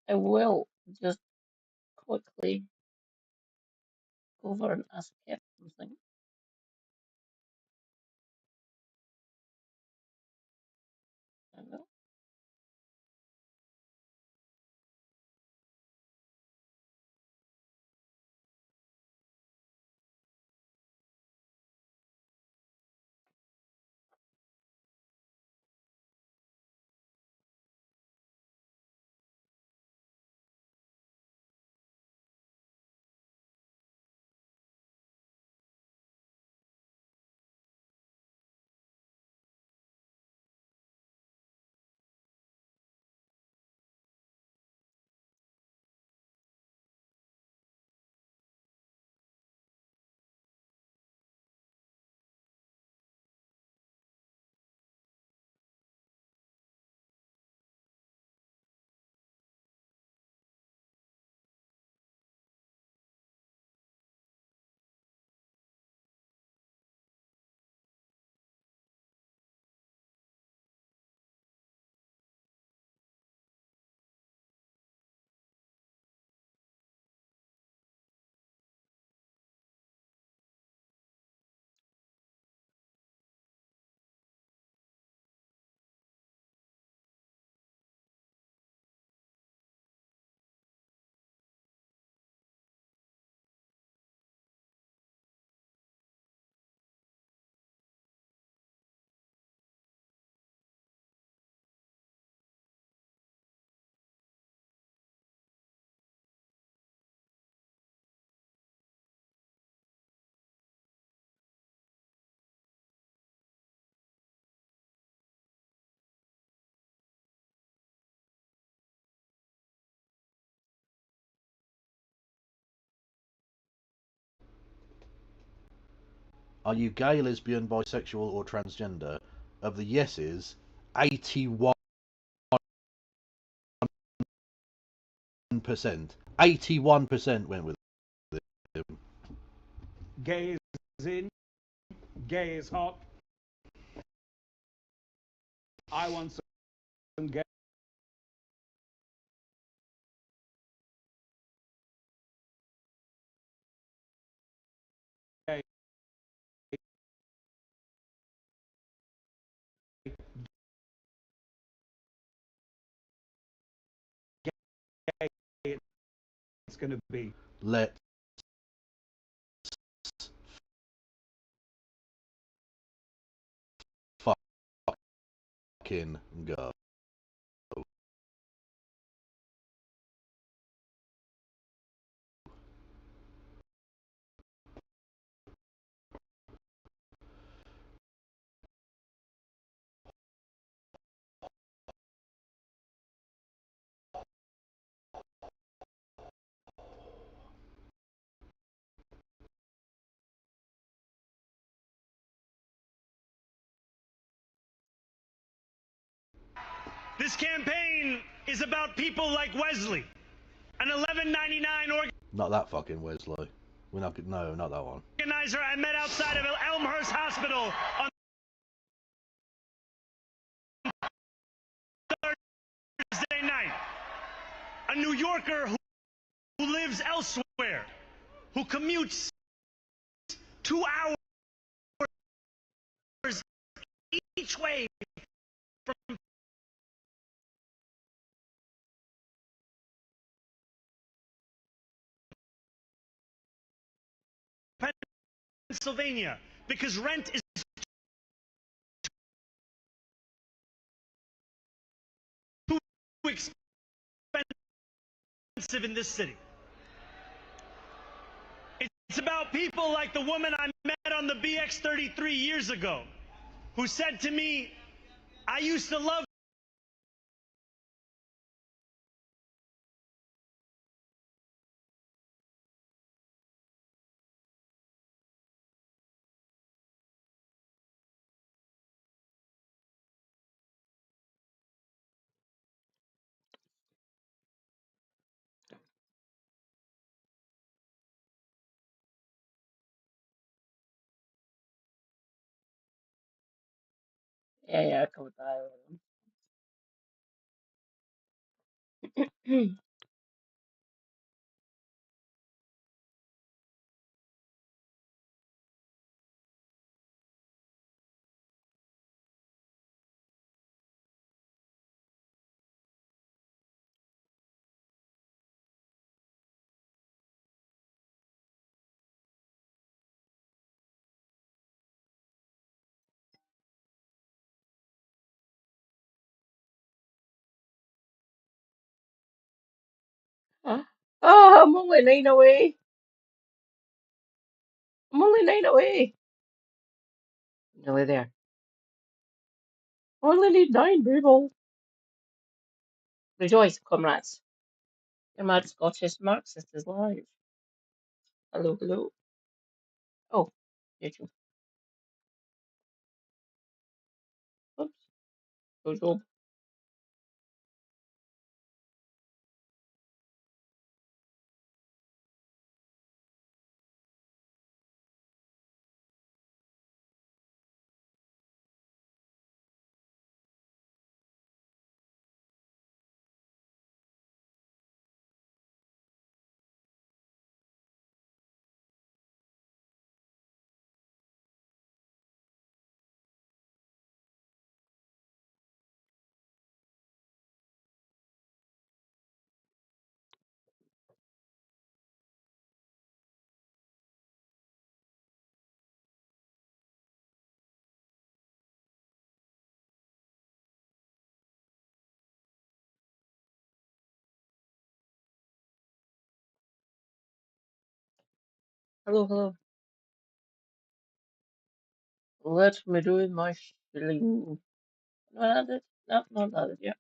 I will just quickly go over and ask Kat something. Hello? Are you gay, lesbian, bisexual, or transgender? Of the yeses, 81%. 81% went with him. Gay is in, gay is hot. I want some gay. It's going to be. Let's fucking go. This campaign is about people like Wesley, an 1199 Not that fucking Wesley. We're not. No, not that one. organizer I met outside of Elmhurst Hospital on Thursday night. A New Yorker who lives elsewhere, who commutes 2 hours each way from Pennsylvania because rent is too expensive in this city. It's about people like the woman I met on the BX-33 years ago, who said to me, I used to love Yeah, I covered that already. only 9 away. I'm only 9 away. Nearly there. Only need 9 people. Rejoice, comrades. Your mad Scottish Marxist is live. Hello, hello. Oh, YouTube. Oops. YouTube. Hello, hello. Let me do my shilling. Not added. No, not added yet.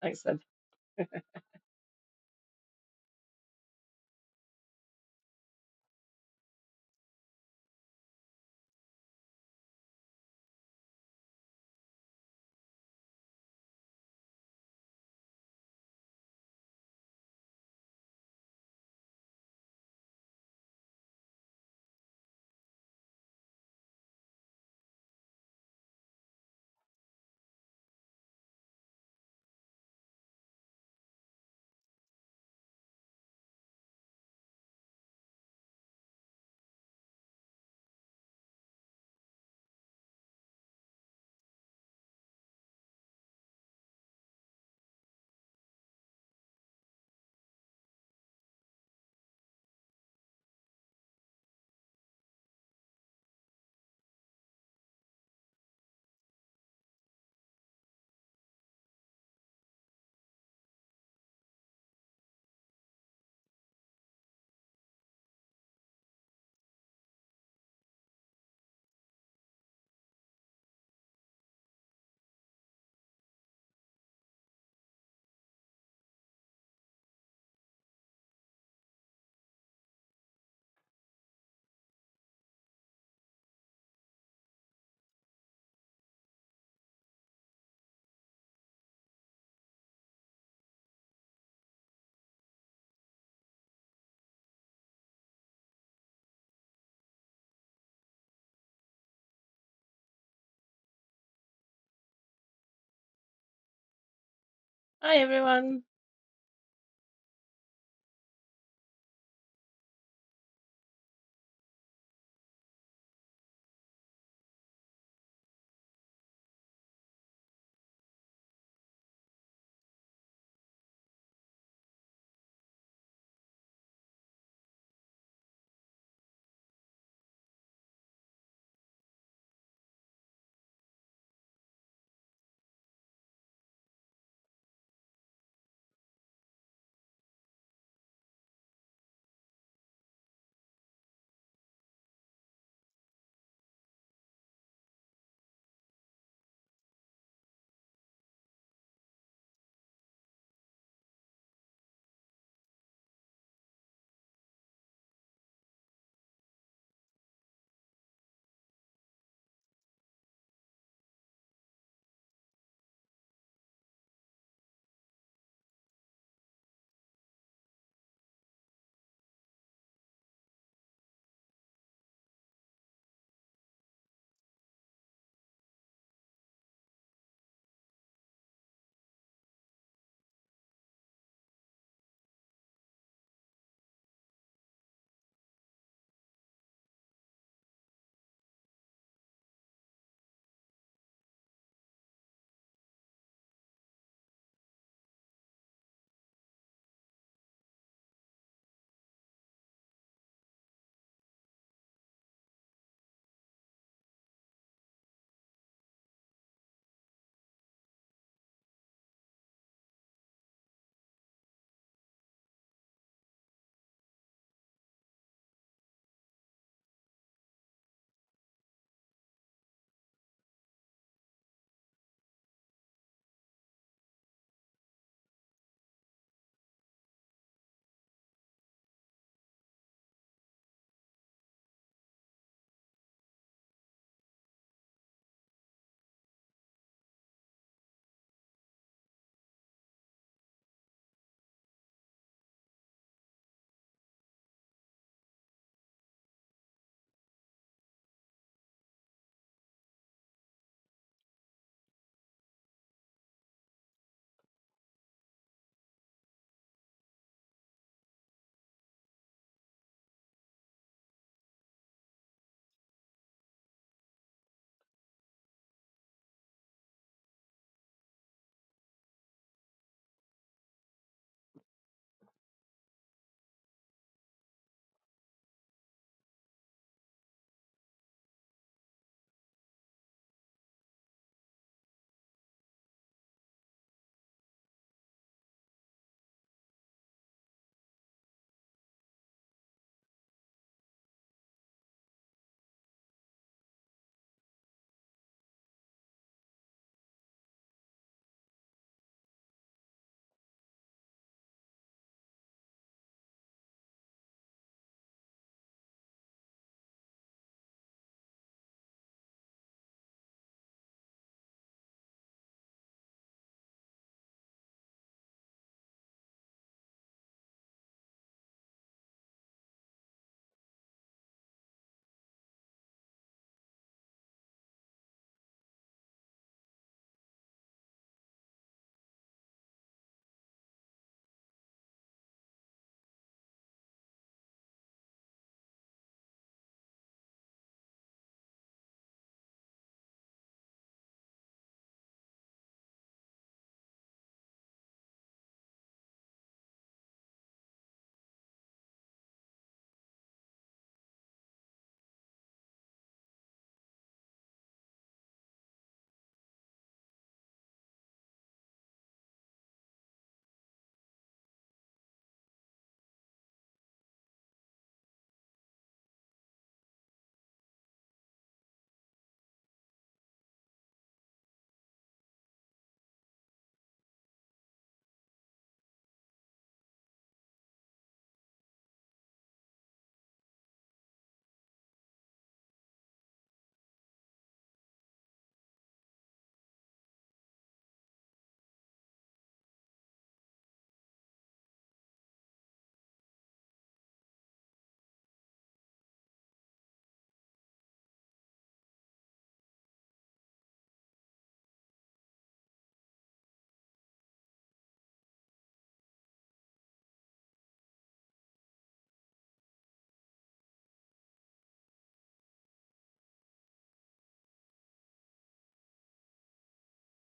Thanks, then. Hi, everyone.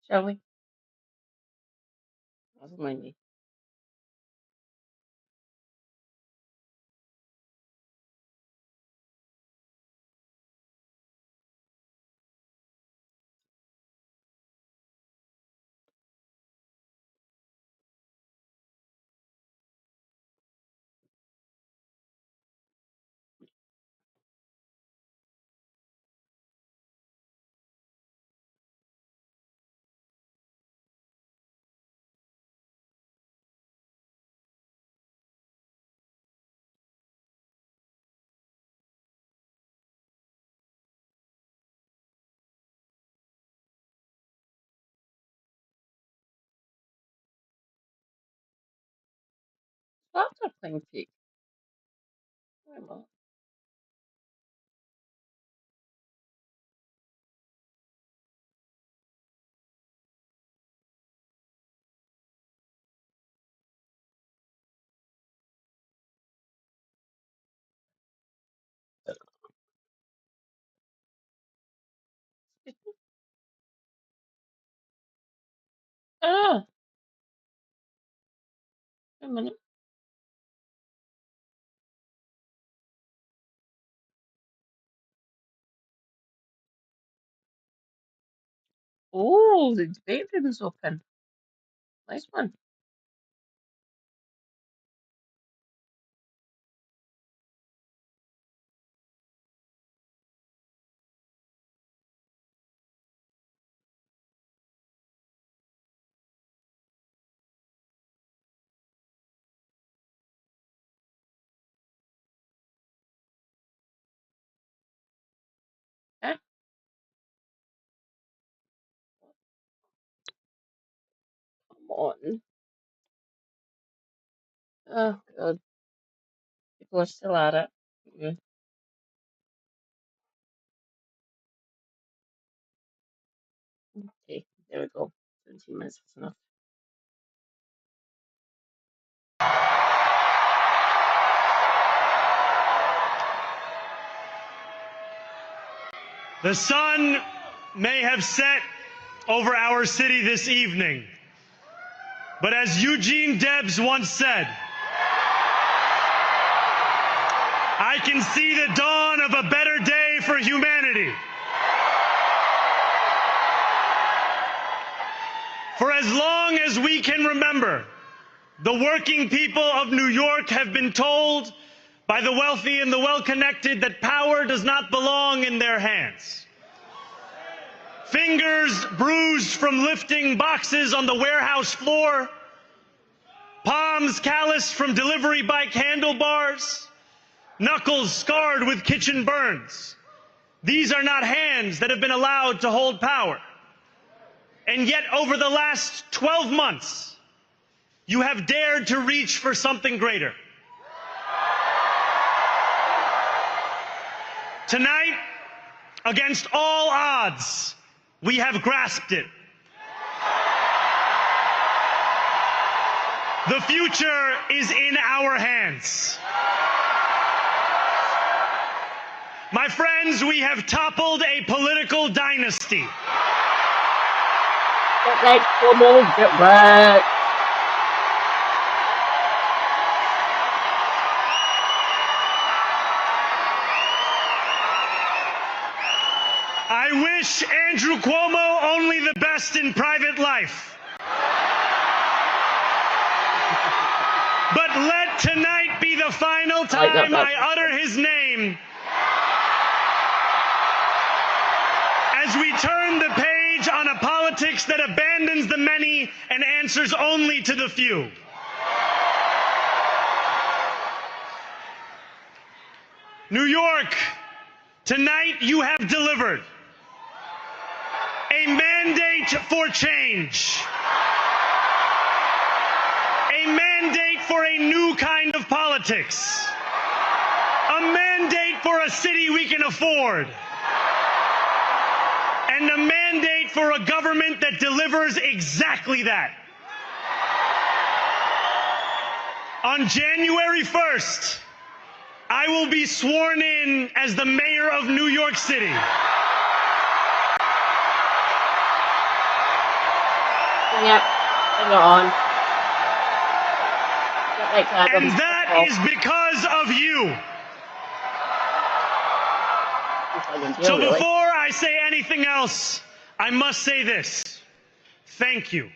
Shall we? Doesn't mind me. After playing peek. Wait a minute. Ah, wait a minute. Oh, the debate room is open. Nice one. Ah, come on. Oh, God. People are still at it. Yeah. Okay, there we go. 17 minutes is enough. The sun may have set over our city this evening, but as Eugene Debs once said, I can see the dawn of a better day for humanity. For as long as we can remember, the working people of New York have been told by the wealthy and the well-connected that power does not belong in their hands. Fingers bruised from lifting boxes on the warehouse floor, palms calloused from delivery bike handlebars, knuckles scarred with kitchen burns. These are not hands that have been allowed to hold power. And yet, over the last 12 months, you have dared to reach for something greater. Tonight, against all odds, we have grasped it. The future is in our hands. My friends, we have toppled a political dynasty. Get back, Cuomo, get back. I wish Andrew Cuomo only the best in private life. But let tonight be the final time I utter his name as we turn the page on a politics that abandons the many and answers only to the few. New York, tonight you have delivered a mandate for change, a mandate for a new kind of politics, a mandate for a city we can afford, and a mandate for a government that delivers exactly that. On January 1st, I will be sworn in as the mayor of New York City. Bring it. Bring it on. Get like that, And fuck that off. is because of you. In jail, So really. before I say anything else, I must say this. Thank you.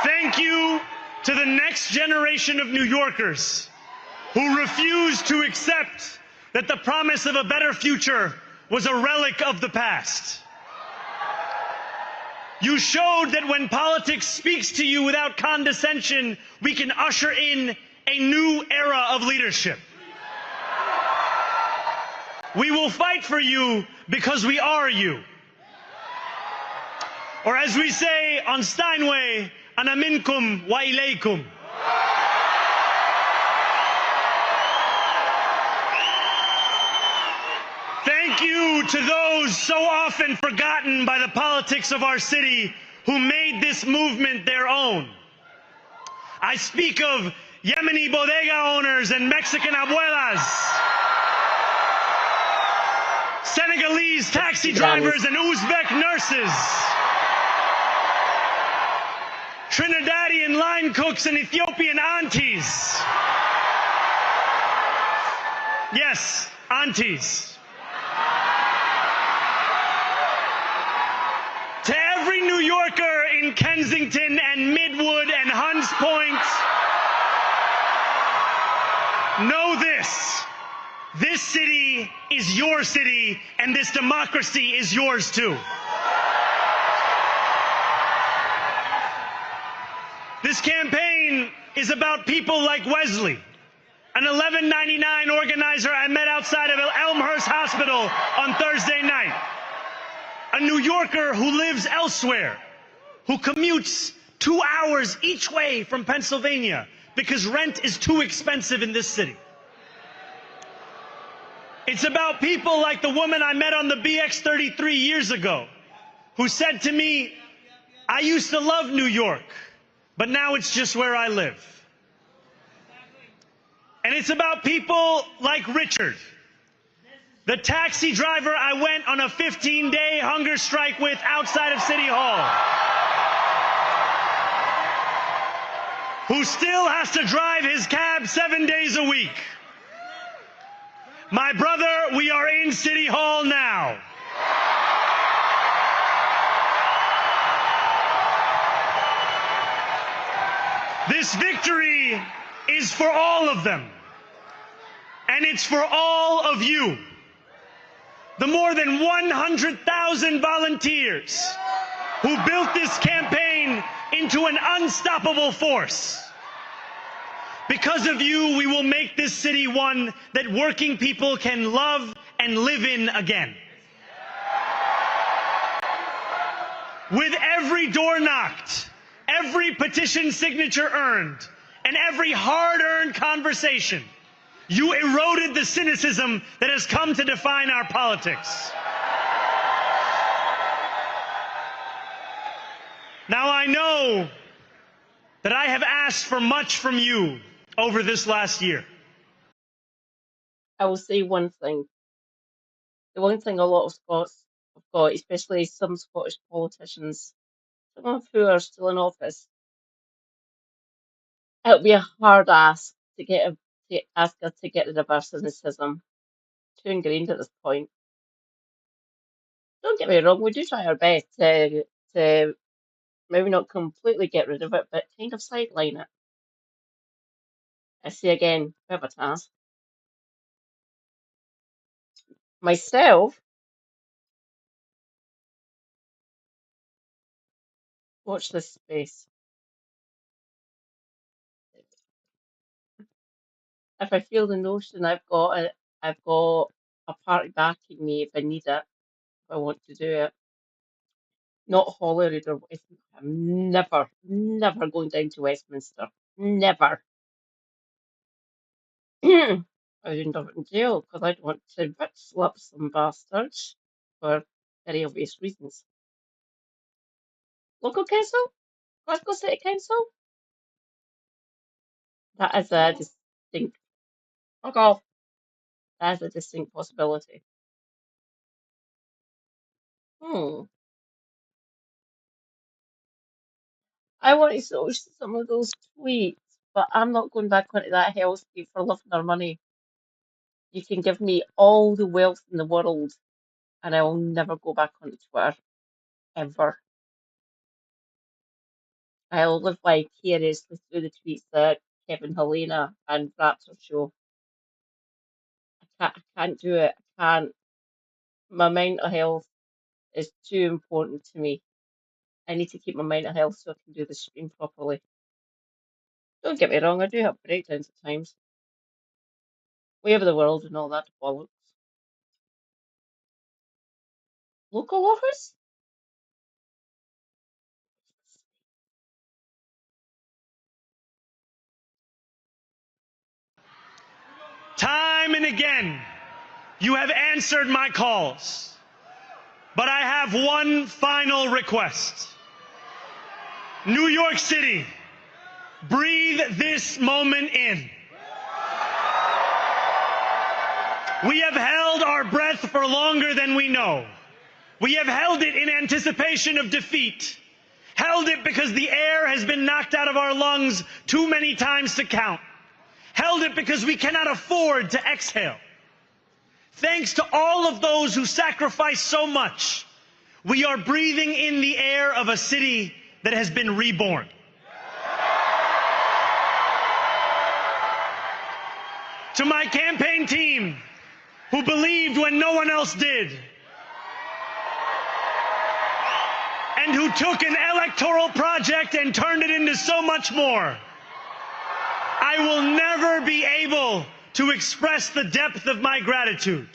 Thank you to the next generation of New Yorkers who refuse to accept that the promise of a better future was a relic of the past. You showed that when politics speaks to you without condescension, we can usher in a new era of leadership. We will fight for you because we are you. Or as we say on Steinway, ana minkum wa ilaykum. Thank you to those so often forgotten by the politics of our city who made this movement their own. I speak of Yemeni bodega owners and Mexican abuelas, Senegalese taxi drivers and Uzbek nurses, Trinidadian line cooks and Ethiopian aunties. Yes, aunties. To every New Yorker in Kensington and Midwood and Hunts Point, know this. This city is your city, and this democracy is yours too. This campaign is about people like Wesley, an $11.99 organizer I met outside of Elmhurst Hospital on Thursday night. A New Yorker who lives elsewhere, who commutes 2 hours each way from Pennsylvania because rent is too expensive in this city. It's about people like the woman I met on the BX 33 years ago, who said to me, I used to love New York, but now it's just where I live. And it's about people like Richard, the taxi driver I went on a 15-day hunger strike with outside of City Hall, who still has to drive his cab 7 days a week. My brother, we are in City Hall now. This victory is for all of them, and it's for all of you. The more than 100,000 volunteers who built this campaign into an unstoppable force. Because of you, we will make this city one that working people can love and live in again. With every door knocked, every petition signature earned, and every hard-earned conversation, you eroded the cynicism that has come to define our politics. Now I know that I have asked for much from you over this last year. I will say one thing. The one thing a lot of Scots have got, especially some Scottish politicians, some of who are still in office, it would be a hard ask to ask us to get rid of our cynicism. Too ingrained at this point. Don't get me wrong, we do try our best to maybe not completely get rid of it, but kind of sideline it. I say again, bit of a task. Myself, watch this space. If I feel the notion I've got a party backing me if I need it, if I want to do it. Not Holyrood or Westminster. I'm never going down to Westminster. Never. I would end up in jail because I don't want to bitch slap some bastards for very obvious reasons. Local council? Glasgow City Council? That is a distinct. Fuck off. That is a distinct possibility. Hmm. I want to social some of those tweets, but I'm not going back onto that hellscape for love nor money. You can give me all the wealth in the world, and I will never go back onto Twitter ever. I'll live vicariously through the tweets that Kevin Helena and Raptor show. I can't do it. I can't. My mental health is too important to me. I need to keep my mental health so I can do the stream properly. Don't get me wrong, I do have breakdowns at times. We have the world and all that bollocks. Local office? Time and again, you have answered my calls. But I have one final request. New York City, breathe this moment in. We have held our breath for longer than we know. We have held it in anticipation of defeat. Held it because the air has been knocked out of our lungs too many times to count. Held it because we cannot afford to exhale. Thanks to all of those who sacrificed so much, we are breathing in the air of a city that has been reborn. To my campaign team, who believed when no one else did, and who took an electoral project and turned it into so much more, I will never be able to express the depth of my gratitude.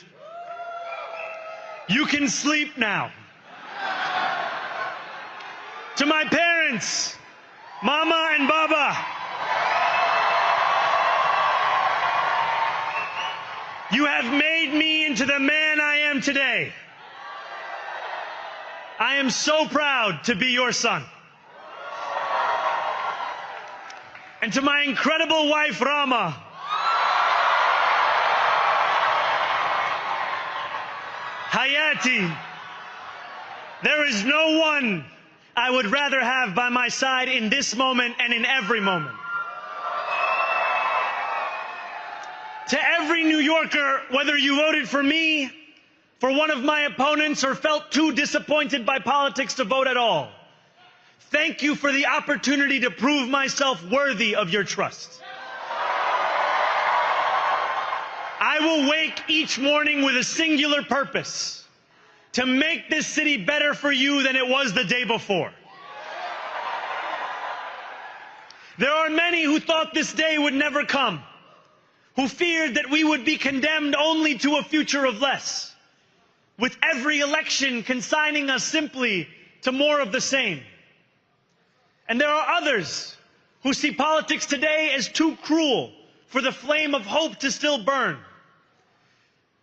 You can sleep now. To my parents, Mama and Baba, you have made me into the man I am today. I am so proud to be your son. And to my incredible wife, Rama, Hayati, there is no one I would rather have by my side in this moment and in every moment. To every New Yorker, whether you voted for me, for one of my opponents, or felt too disappointed by politics to vote at all, thank you for the opportunity to prove myself worthy of your trust. I will wake each morning with a singular purpose: to make this city better for you than it was the day before. There are many who thought this day would never come, who feared that we would be condemned only to a future of less, with every election consigning us simply to more of the same. And there are others who see politics today as too cruel for the flame of hope to still burn.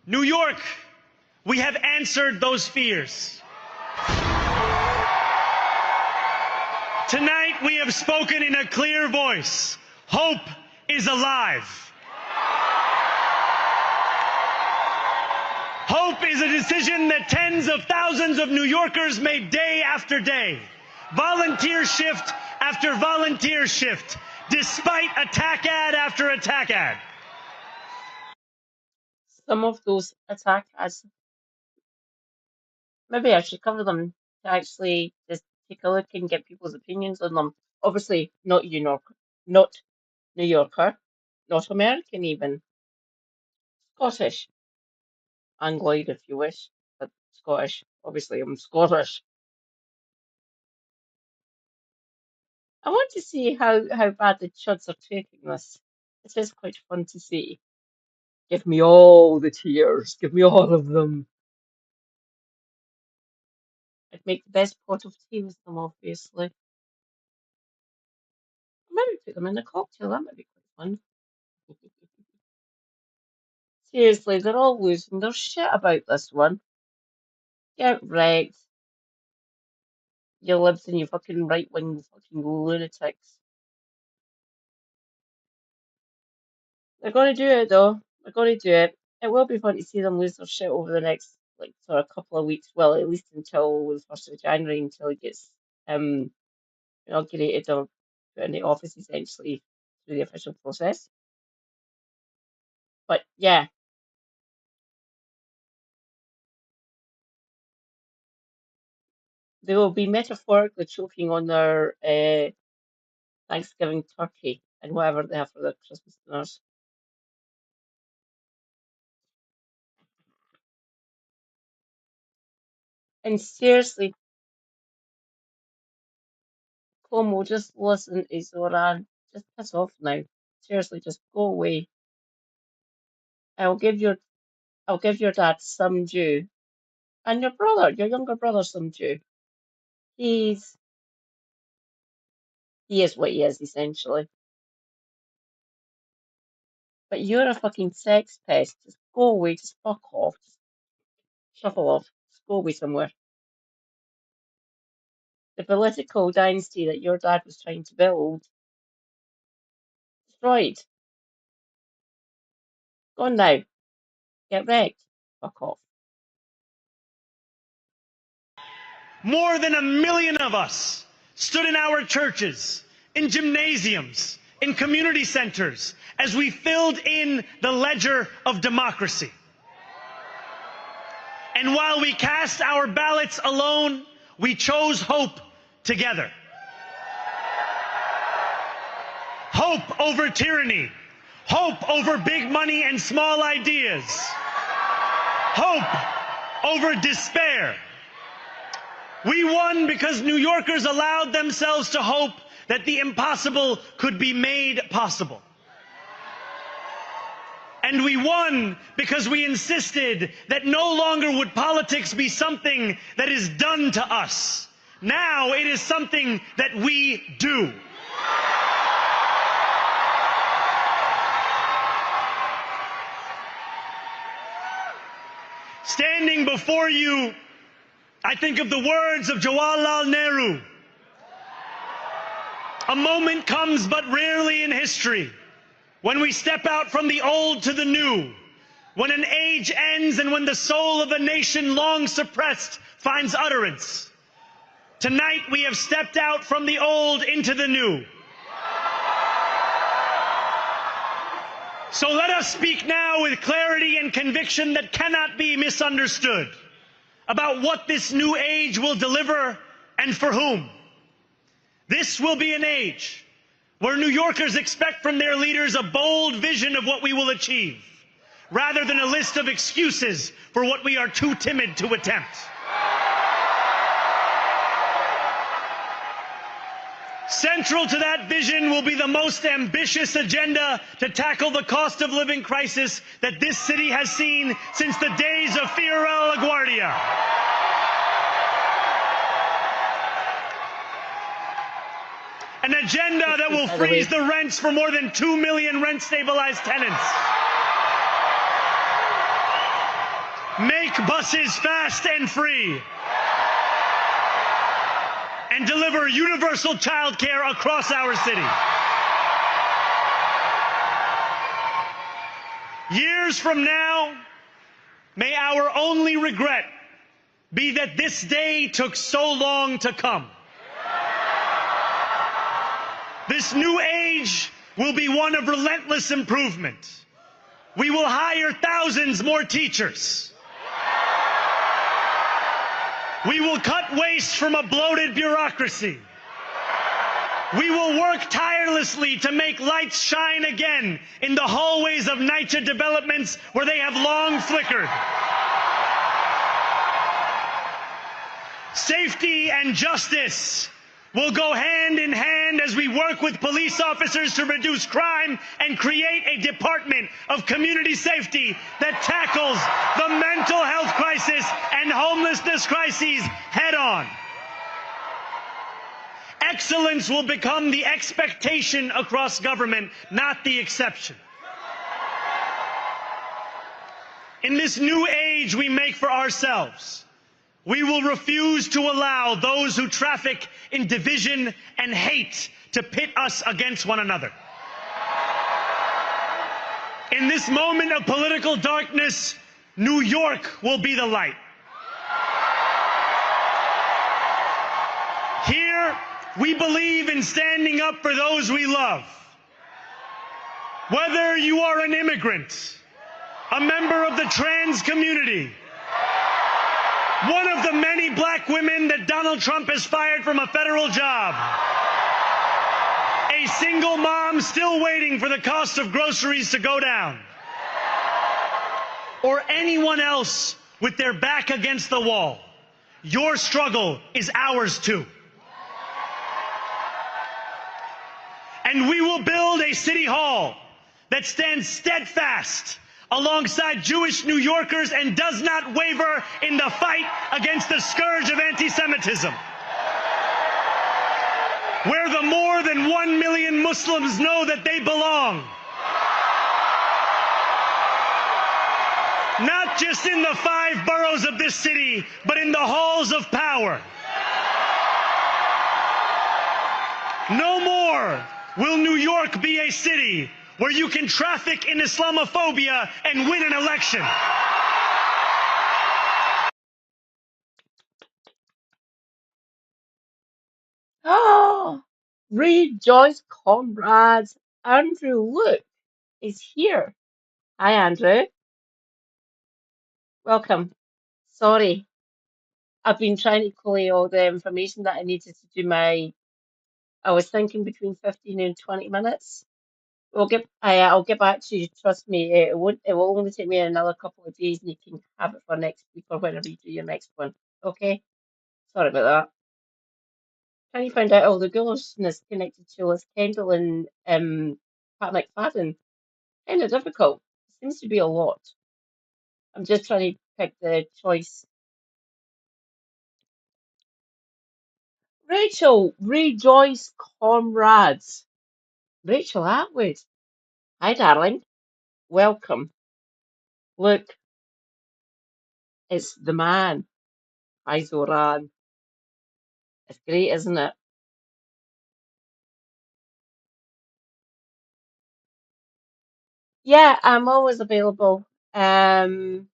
New York, we have answered those fears. Tonight we have spoken in a clear voice. Hope is alive. Hope is a decision that tens of thousands of New Yorkers made day after day, volunteer shift after volunteer shift, despite attack ad after attack ad. Some of those attack ads, maybe I should cover them to actually just take a look and get people's opinions on them. Obviously, not not New Yorker, not American even, Scottish, Angloid if you wish, but Scottish. Obviously, I'm Scottish. I want to see how bad the chuds are taking this. It is quite fun to see. Give me all the tears. Give me all of them. I'd make the best pot of tea with them, obviously. Maybe put them in a cocktail. That might be quite fun. Seriously, they're all losing their shit about this one. Get wrecked. You libs and you fucking right-wing fucking lunatics. They're going to do it, though. They're going to do it. It will be fun to see them lose their shit over the next, like, sort of couple of weeks. Well, at least until the 1st of January, until it gets inaugurated or put into office essentially through the official process. But yeah, they will be metaphorically choking on their Thanksgiving turkey and whatever they have for their Christmas dinners. And seriously, Como, just listen to Zoran. Just piss off now. Seriously, just go away. I'll give your dad some due. And your brother, your younger brother, some due. He is what he is, essentially. But you're a fucking sex pest. Just go away, just fuck off. Just shuffle off. Just go away somewhere. The political dynasty that your dad was trying to build, destroyed. Gone now. Get wrecked. Fuck off. More than 1 million of us stood in our churches, in gymnasiums, in community centers, as we filled in the ledger of democracy. And while we cast our ballots alone, we chose hope together. Hope over tyranny. Hope over big money and small ideas. Hope over despair. We won because New Yorkers allowed themselves to hope that the impossible could be made possible. And we won because we insisted that no longer would politics be something that is done to us. Now it is something that we do. Standing before you, I think of the words of Jawaharlal Nehru. A moment comes but rarely in history when we step out from the old to the new, when an age ends and when the soul of a nation long suppressed finds utterance. Tonight we have stepped out from the old into the new. So let us speak now with clarity and conviction that cannot be misunderstood about what this new age will deliver and for whom. This will be an age where New Yorkers expect from their leaders a bold vision of what we will achieve, rather than a list of excuses for what we are too timid to attempt. Central to that vision will be the most ambitious agenda to tackle the cost of living crisis that this city has seen since the days of Fiorella LaGuardia. An agenda that will freeze the rents for more than 2 million rent-stabilized tenants. Make buses fast and free. And deliver universal child care across our city. Years from now, may our only regret be that this day took so long to come. This new age will be one of relentless improvement. We will hire thousands more teachers. We will cut waste from a bloated bureaucracy. We will work tirelessly to make lights shine again in the hallways of NYCHA developments where they have long flickered. Safety and justice will go hand in hand as we work with police officers to reduce crime and create a department of community safety that tackles the mental health crisis and homelessness crises head on. Excellence will become the expectation across government, not the exception. In this new age we make for ourselves, we will refuse to allow those who traffic in division and hate to pit us against one another. In this moment of political darkness, New York will be the light. Here, We believe in standing up for those we love. Whether you are an immigrant, a member of the trans community, one of the many black women that Donald Trump has fired from a federal job, a single mom still waiting for the cost of groceries to go down, or anyone else with their back against the wall, your struggle is ours too. And we will build a city hall that stands steadfast alongside Jewish New Yorkers and does not waver in the fight against the scourge of anti-Semitism. Where the more than 1 million Muslims know that they belong. Not just in the 5 boroughs of this city, but in the halls of power. No more will New York be a city where you can traffic in Islamophobia and win an election. Oh, rejoice, comrades. Andrew, look, is here. Hi, Andrew. Welcome. Sorry, I've been trying to collate all the information that I needed to do I was thinking between 15 and 20 minutes. I'll get back to you. Trust me, it will only take me another couple of days, and you can have it for next week or whenever you do your next one. Okay? Sorry about that. Trying to find out all the ghostiness connected to Liz Kendall and Pat McFadden. Kind of difficult. Seems to be a lot. I'm just trying to pick the choice. Rachel, rejoice, comrades. Rachel Atwood. Hi, darling. Welcome. Look, it's the man. Hi, Zoran. It's great, isn't it? Yeah, I'm always available. I'm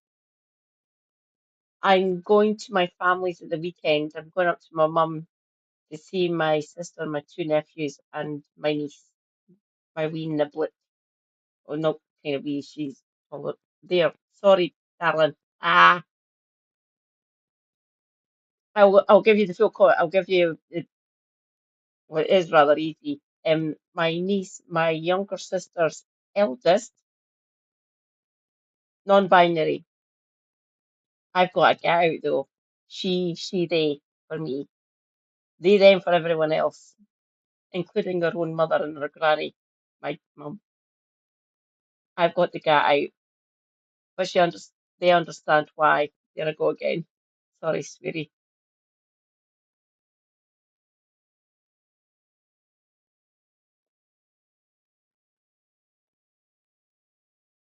going to my family's at the weekend. I'm going up to my mum to see my sister, my 2 nephews, and my niece, my wee niblet. Oh, not kind of wee, she's all there. Sorry, darling. I'll give you the full call. I'll give you well, it is rather easy. My niece, my younger sister's eldest, non-binary. I've got to get out though. She, they for me. They, them for everyone else, including her own mother and her granny, my mum. I've got to get out, but they understand why. There I go again. Sorry, sweetie.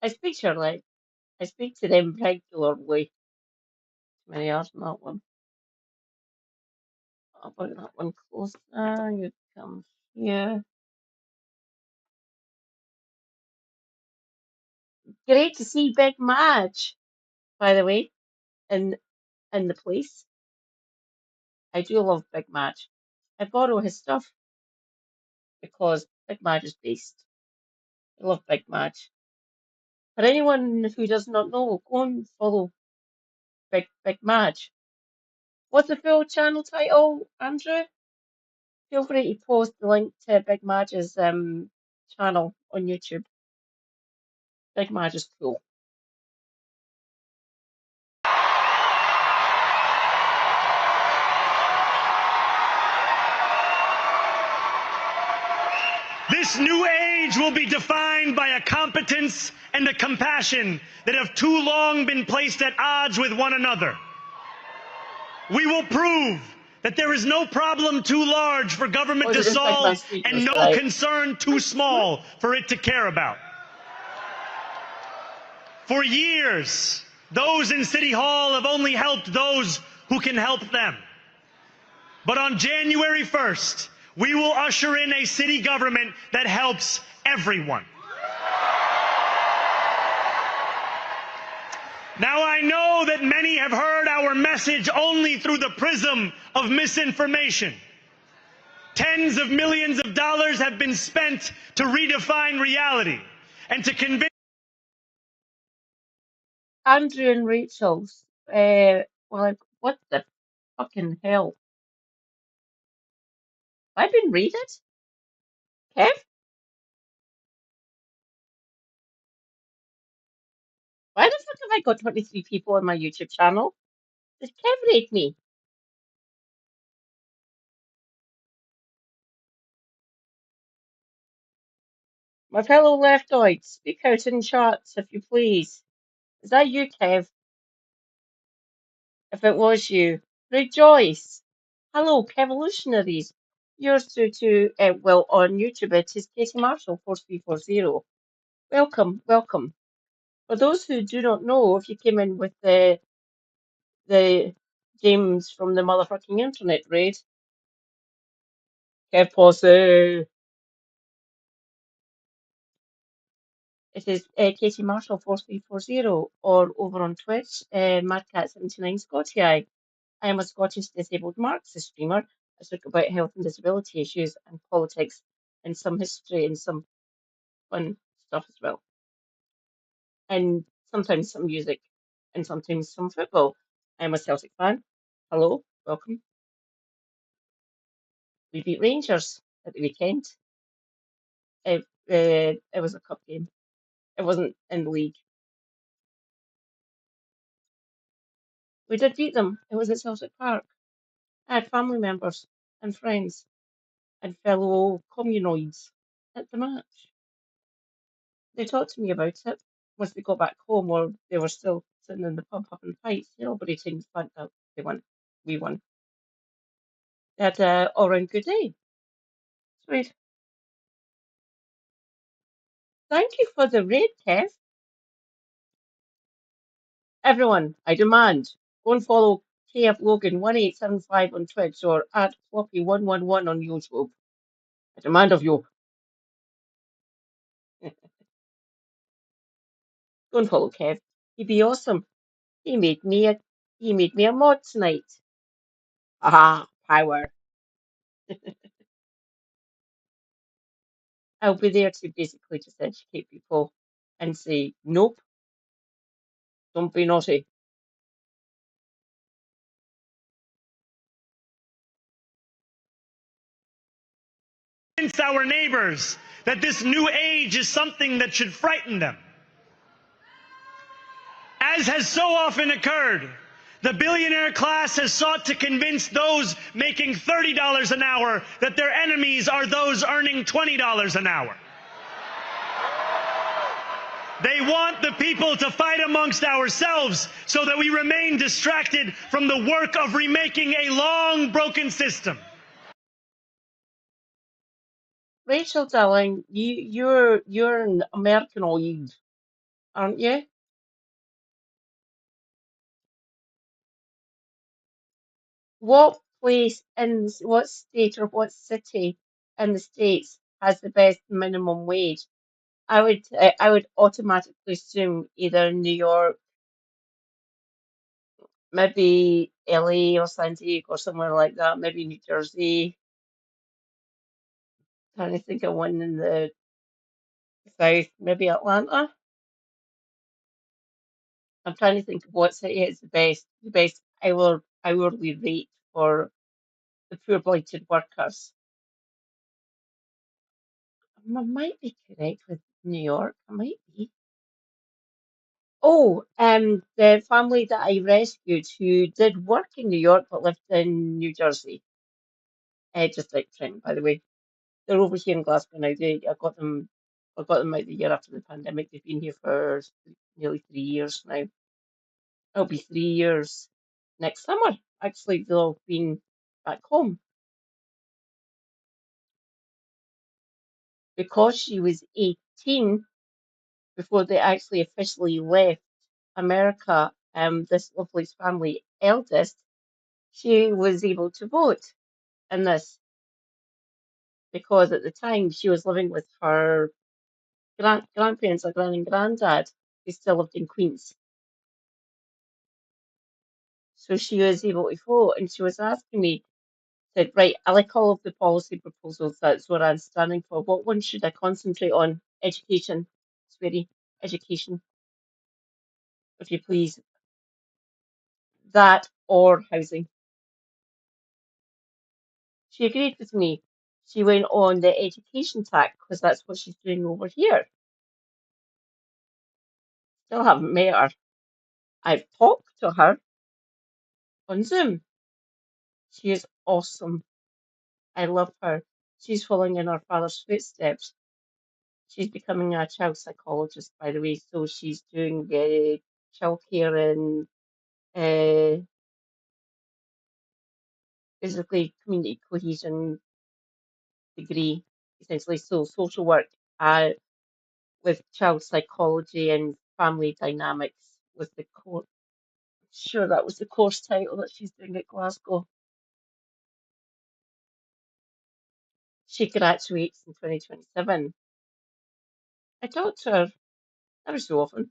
I speak to her like I speak to them regularly. Many hours on that one. I'll put that one close. You come here. Great to see Big Madge, by the way, in the place. I do love Big Madge. I borrow his stuff because Big Madge is based. I love Big Madge. For anyone who does not know, go and follow Big Madge. What's the full channel title, Andrew? Feel free to post the link to Big Madge's channel on YouTube. Big Madge is cool. This new age will be defined by a competence and a compassion that have too long been placed at odds with one another. We will prove that there is no problem too large for government to solve and no concern too small for it to care about. For years, those in City Hall have only helped those who can help them. But on January 1st, we will usher in a city government that helps everyone. Now, I know that many have heard our message only through the prism of misinformation. Tens of millions of dollars have been spent to redefine reality and to convince Andrew and Rachel's. What the fucking hell? Have I been raided? Kev? Why the fuck have I got 23 people on my YouTube channel? Did Kev raid me? My fellow leftoids, speak out in chats if you please. Is that you, Kev? If it was you, rejoice. Hello, Kevolutionaries. You're through to, on YouTube it is Katie Marshall 4340. Welcome, welcome. For those who do not know, if you came in with the James from the motherfucking internet raid, Kev Posse. It is Katie Marshall 4340 or over on Twitch, Madcat79 Scotty. I am a Scottish disabled Marxist streamer. I talk about health and disability issues and politics and some history and some fun stuff as well. And sometimes some music and sometimes some football. I am a Celtic fan. Hello, welcome. We beat Rangers at the weekend. It was a cup game. It wasn't in the league. We did beat them. It was at Celtic Park. I had family members and friends and fellow communoids at the match. They talked to me about it once we got back home, or they were still sitting in the pub having pints. You know, but it seems fun that they won. We won. They had an all round good day. Sweet. Thank you for the raid, Kev. Everyone, I demand, go and follow KF Logan 1875 on Twitch or at Floppy111 on YouTube. I demand of you. Go and follow Kev. He'd be awesome. He made me a mod tonight. Aha, power. I'll be there to basically just educate people and say, nope, don't be naughty. our neighbors that this new age is something that should frighten them. As has so often occurred, the billionaire class has sought to convince those making $30 an hour that their enemies are those earning $20 an hour. They want the people to fight amongst ourselves so that we remain distracted from the work of remaking a long broken system. Rachel, darling, you're an Americanoid, aren't you? What place what state or what city in the States has the best minimum wage? I would automatically assume either New York, maybe LA or San Diego or somewhere like that, maybe New Jersey. Trying to think of one in the south, maybe Atlanta. I'm trying to think of what city is the best hourly rate for the poor blighted workers. I might be correct with New York. I might be. Oh, the family that I rescued who did work in New York but lived in New Jersey. Just like Trent, by the way. They're over here in Glasgow now. I got them out the year after the pandemic. They've been here for nearly 3 years now. It'll be 3 years next summer. Actually, they'll have been back home because she was 18 before they actually officially left America. This lovely family eldest, she was able to vote in this because at the time she was living with her grandparents, her gran and granddad, who still lived in Queens. So she was able to vote, and she was asking me, Said, right, I like all of the policy proposals. That's what I'm standing for. What one should I concentrate on? Education, sweetie. Education, if you please. That or housing. She agreed with me. She went on the education tack because that's what she's doing over here. Still haven't met her. I've talked to her on Zoom. She is awesome. I love her. She's following in her father's footsteps. She's becoming a child psychologist, by the way, so she's doing childcare and basically community cohesion degree, essentially. So social work with child psychology and family dynamics was the course. Sure, that was the course title that she's doing at Glasgow. She graduates in 2027. I talk to her every so often.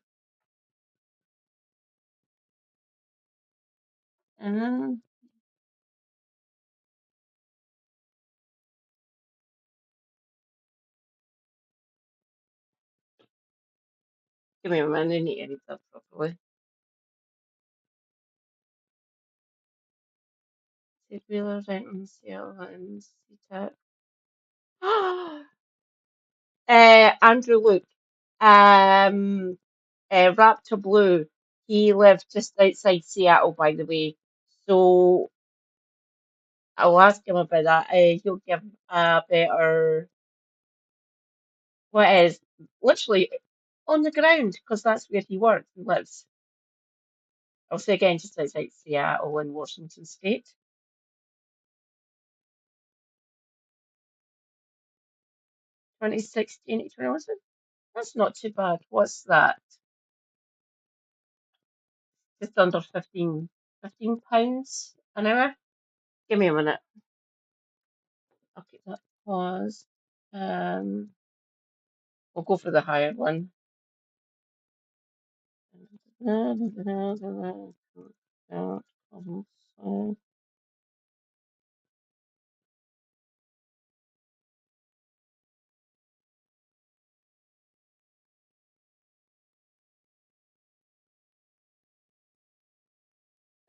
Um, Give me a minute, I need to edit that properly. Said Wheeler, Renton, Seattle, and CTAC. Andrew Luke, Raptor Blue. He lived just outside Seattle, by the way. So I'll ask him about that. He'll give a better, what is literally on the ground, because that's where he works and lives. I'll say again, just outside Seattle in Washington State. 2016 to 2011. That's not too bad. What's that? Just under 15 pounds an hour. Give me a minute. I'll get that pause. We'll go for the higher one.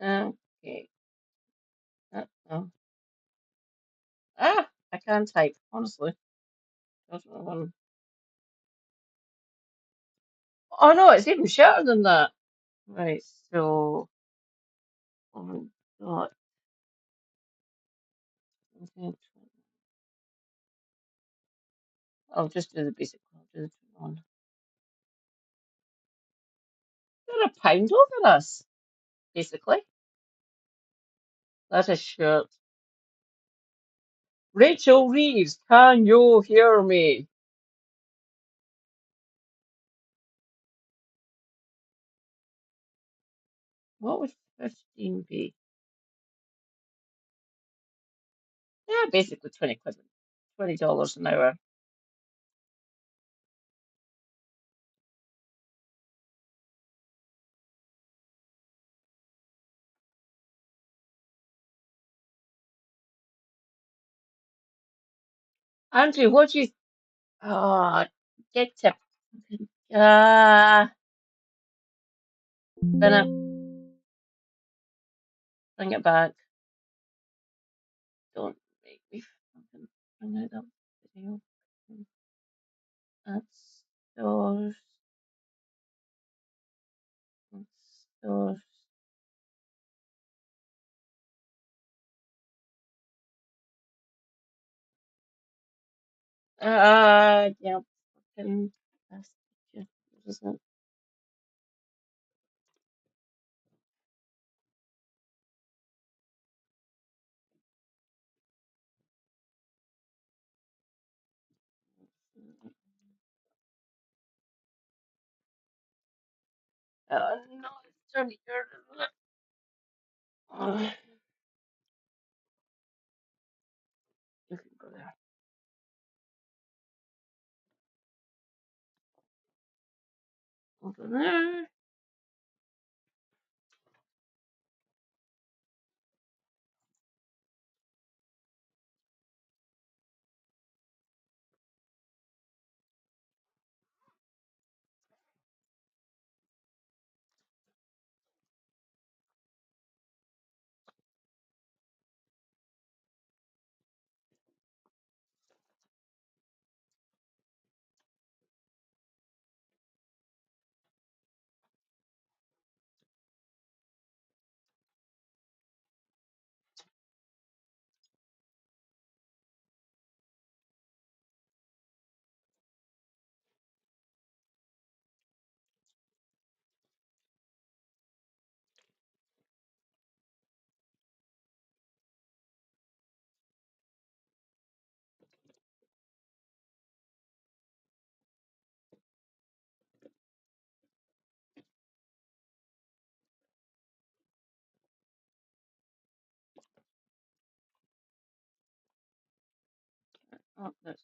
Okay. Oh. I can't type, honestly. Oh no, it's even shorter than that. Right, so oh my God. Okay, I'll just do the basic one. I'll do the one. They're a pound over us, basically. That is short. Rachel Reeves, can you hear me? What would 15 be? Yeah, basically 20 quid, $20 an hour. Andrew, what do you? Oh, get to gonna bring it back. Don't make me fucking bring it up video. That's stores. That's stores. Yeah, fucking that's just isn't. No, it's turning here. You can go there. Over there. Oh, that's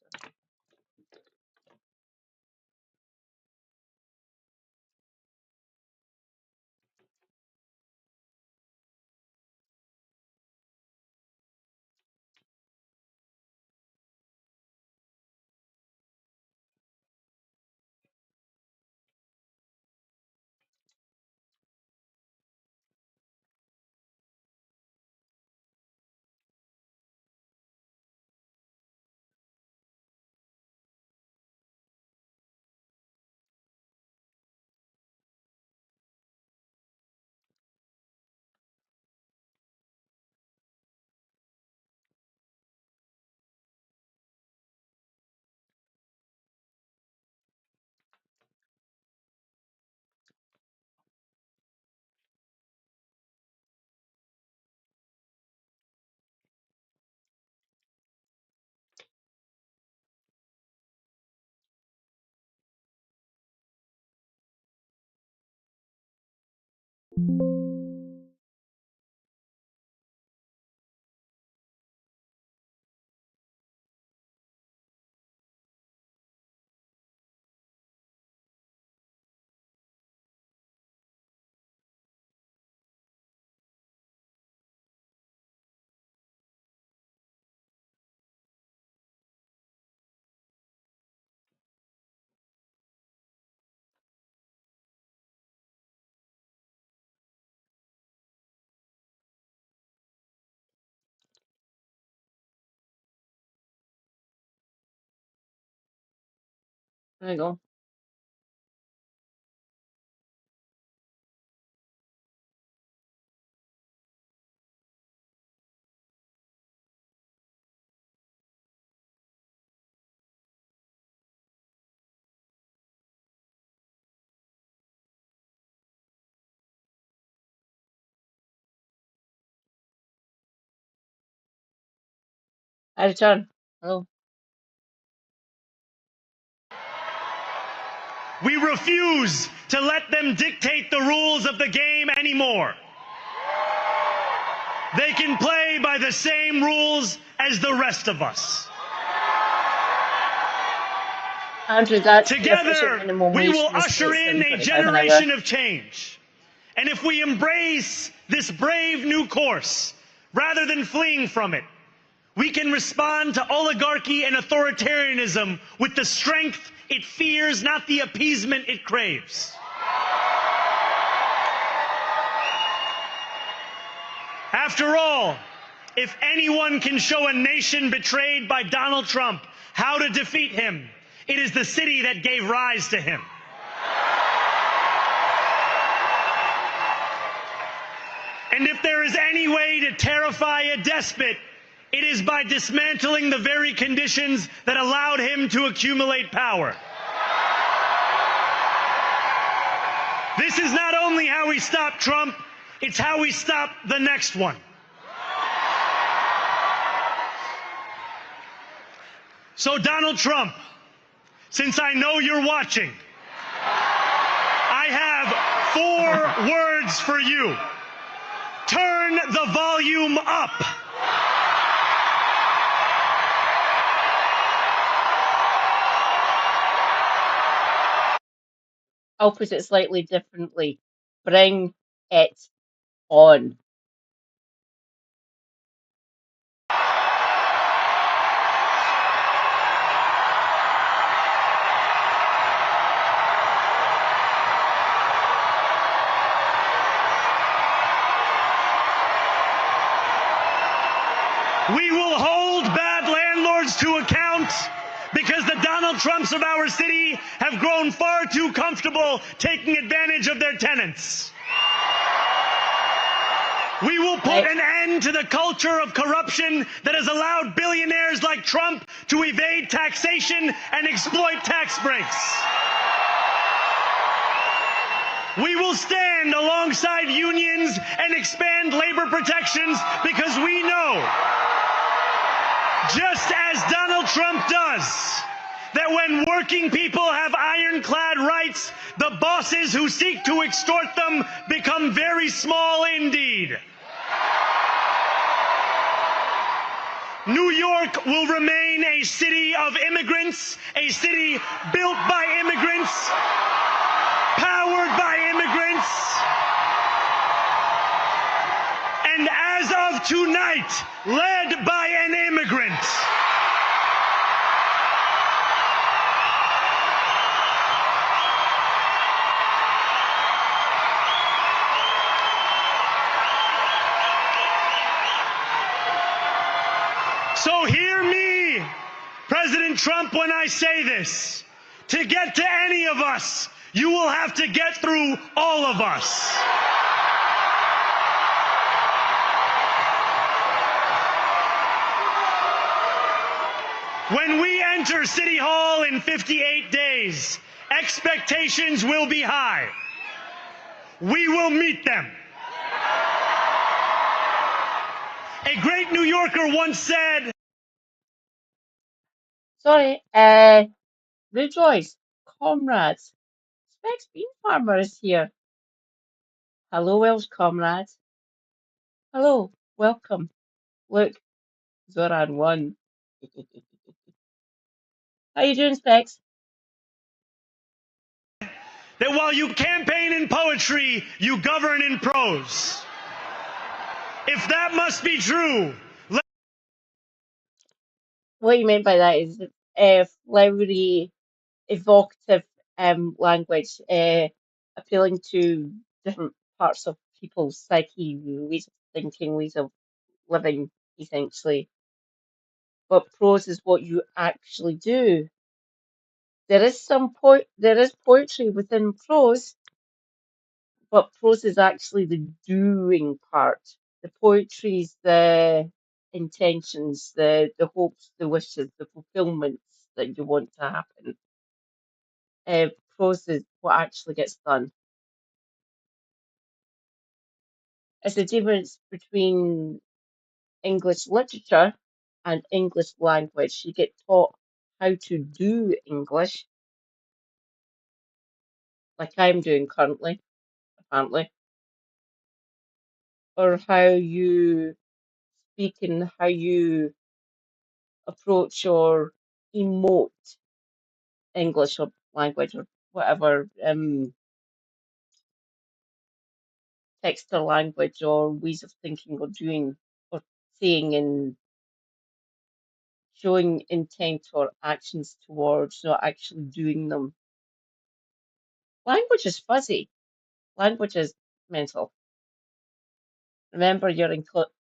there you go. I return. Hello. We refuse to let them dictate the rules of the game anymore. They can play by the same rules as the rest of us. Andrew, that's the official Together, minimum we wage will for the usher States in in a 25 an hour. generation of change. And if we embrace this brave new course, rather than fleeing from it, we can respond to oligarchy and authoritarianism with the strength it fears, not the appeasement it craves. After all, if anyone can show a nation betrayed by Donald Trump how to defeat him, it is the city that gave rise to him. And if there is any way to terrify a despot, it is by dismantling the very conditions that allowed him to accumulate power. This is not only how we stop Trump, it's how we stop the next one. So Donald Trump, since I know you're watching, I have 4 words for you. Turn the volume up. I'll put it slightly differently. Bring it on. We will hold bad landlords to account because the Donald Trumps of our city have grown far too comfortable taking advantage of their tenants. We will put an end to the culture of corruption that has allowed billionaires like Trump to evade taxation and exploit tax breaks. We will stand alongside unions and expand labor protections because we know, just as Donald Trump does, that when working people have ironclad rights, the bosses who seek to extort them become very small indeed. New York will remain a city of immigrants, a city built by immigrants, powered by immigrants, and as of tonight, led by an immigrant. So hear me, President Trump, when I say this. To get to any of us, you will have to get through all of us. When we enter City Hall in 58 days, expectations will be high. We will meet them. A great New Yorker once said, Sorry, rejoice, comrades. Specs Bean Farmer is here. Hello, Welsh comrades. Hello, welcome. Look, Zoran won. How you doing, Specs? that while you campaign in poetry, you govern in prose. If that must be true, What you meant by that is flowery, evocative language, appealing to different parts of people's psyche, ways of thinking, ways of living, essentially. But prose is what you actually do. There is there is poetry within prose, but prose is actually the doing part. The poetry's the intentions, the hopes, the wishes, the fulfillments that you want to happen. Prose is what actually gets done. It's the difference between English literature and English language. You get taught how to do English, like I'm doing currently, apparently, or how you speak and how you approach or emote English or language or whatever text or language or ways of thinking or doing or saying and showing intent or actions towards not actually doing them. Language is fuzzy. Language is mental. Remember your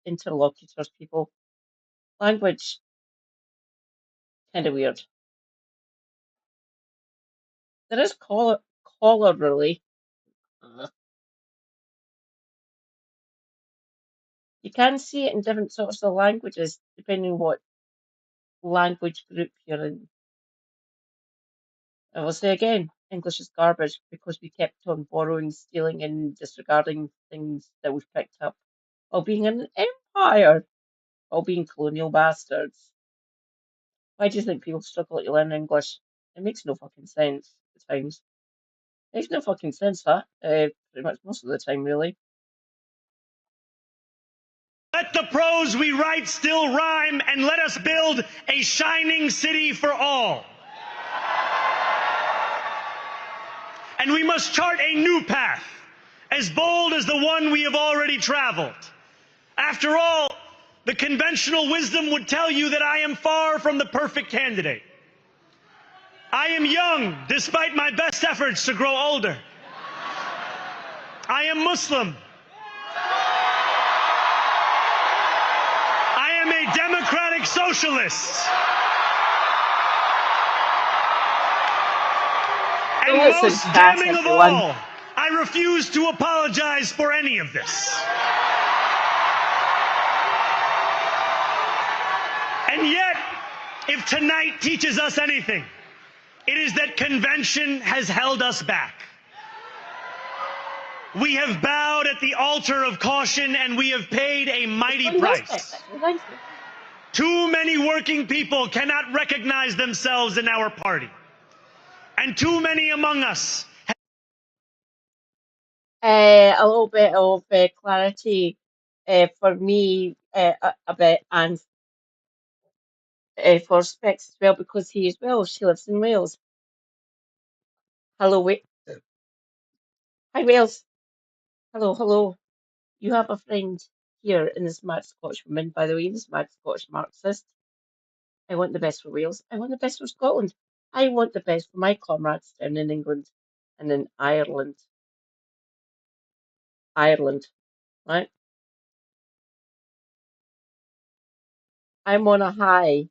interlocutors, people. Language, kind of weird. There is scholarly. You can see it in different sorts of languages, depending on what language group you're in. I will say again, English is garbage because we kept on borrowing, stealing, and disregarding things that we've picked up while being an empire, while being colonial bastards. Why do you think people struggle to learn English? It makes no fucking sense at times. It makes no fucking sense, that. Pretty much most of the time, really. let the prose we write still rhyme, and let us build a shining city for all. And we must chart a new path, as bold as the one we have already traveled. After all, the conventional wisdom would tell you that I am far from the perfect candidate. I am young, despite my best efforts to grow older. I am Muslim. I am a democratic socialist. And Don't listen most to that, damning of everyone. all, I refuse to apologize for any of this. And yet, if tonight teaches us anything, it is that convention has held us back. We have bowed at the altar of caution, and we have paid a mighty Everyone knows price. that. Thank you. Too many working people cannot recognize themselves in our party. And too many among us. A little bit of clarity for me about Anne's for Specs as well because he is Welsh. She lives in Wales. Hello, hi Wales. Hello, hello. You have a friend here in the Smart Scottish Woman, by the way, the Smart Scottish Marxist. I want the best for Wales. I want the best for Scotland. I want the best for my comrades down in England and in Ireland. Ireland, right? I'm on a high.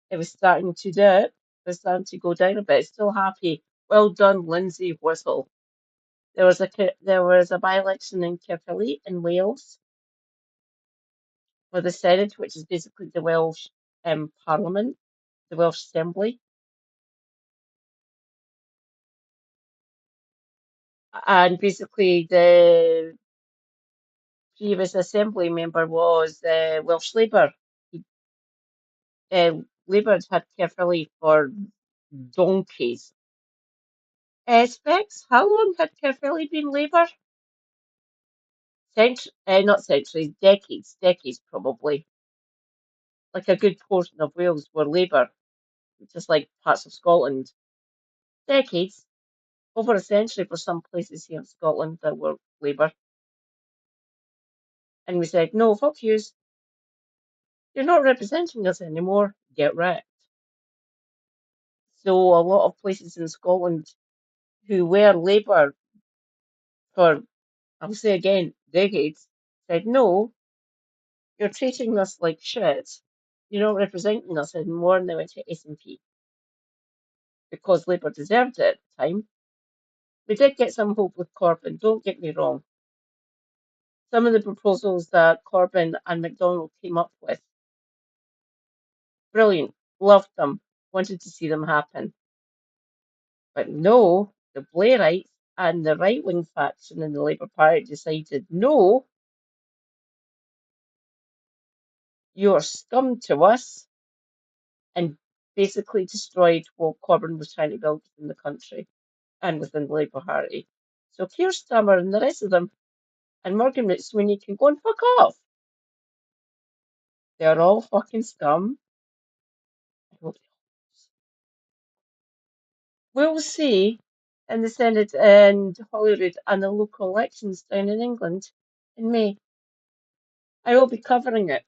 It was starting to dip. It was starting to go down a bit. Still happy. Well done, Lindsay Whistle. There was a by-election in Caerphilly in Wales for the Senate, which is basically the Welsh Parliament, the Welsh Assembly, and basically the previous Assembly member was Welsh Labour. Labour had Caerphilly for donkeys. Specs, how long had Caerphilly been Labour? Not centuries, decades probably. Like a good portion of Wales were Labour, just like parts of Scotland. Decades, over a century for some places here in Scotland that were Labour. And we said, no, fuck yous, you're not representing us anymore, get wrecked. So a lot of places in Scotland who were Labour for, I'll say again, decades, said, no, you're treating us like shit. You're not representing us anymore, and they went to SNP because Labour deserved it at the time. We did get some hope with Corbyn, don't get me wrong. Some of the proposals that Corbyn and MacDonald came up with, brilliant, loved them, wanted to see them happen. But no, the Blairites and the right-wing faction in the Labour Party decided, no, you're scum to us, and basically destroyed what Corbyn was trying to build within the country and within the Labour Party. So Keir Starmer and the rest of them and Morgan McSweeney can go and fuck off. They're all fucking scum. I hope we'll see in the Senate and Holyrood and the local elections down in England in May. I will be covering it.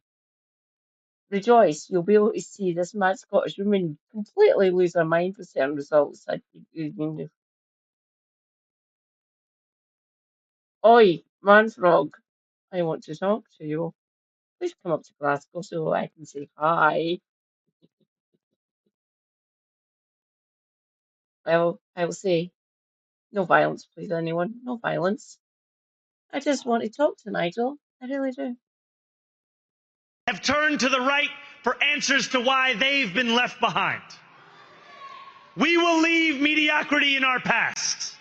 Rejoice, you'll be able to see this mad Scottish woman completely lose her mind with certain results. Oi, Manfrog, I want to talk to you. Please come up to Glasgow so I can say hi. Well, I will say, no violence, please, anyone. No violence. I just want to talk to Nigel. I really do. Have turned to the right for answers to why they've been left behind. We will leave mediocrity in our past.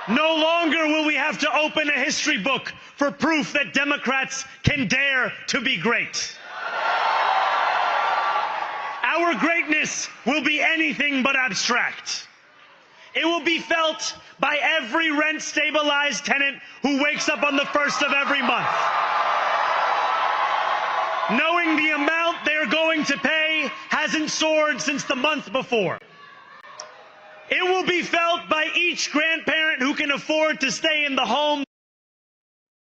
No longer will we have to open a history book for proof that Democrats can dare to be great. Our greatness will be anything but abstract. It will be felt by every rent-stabilized tenant who wakes up on the first of every month, knowing the amount they're going to pay hasn't soared since the month before. It will be felt by each grandparent who can afford to stay in the home.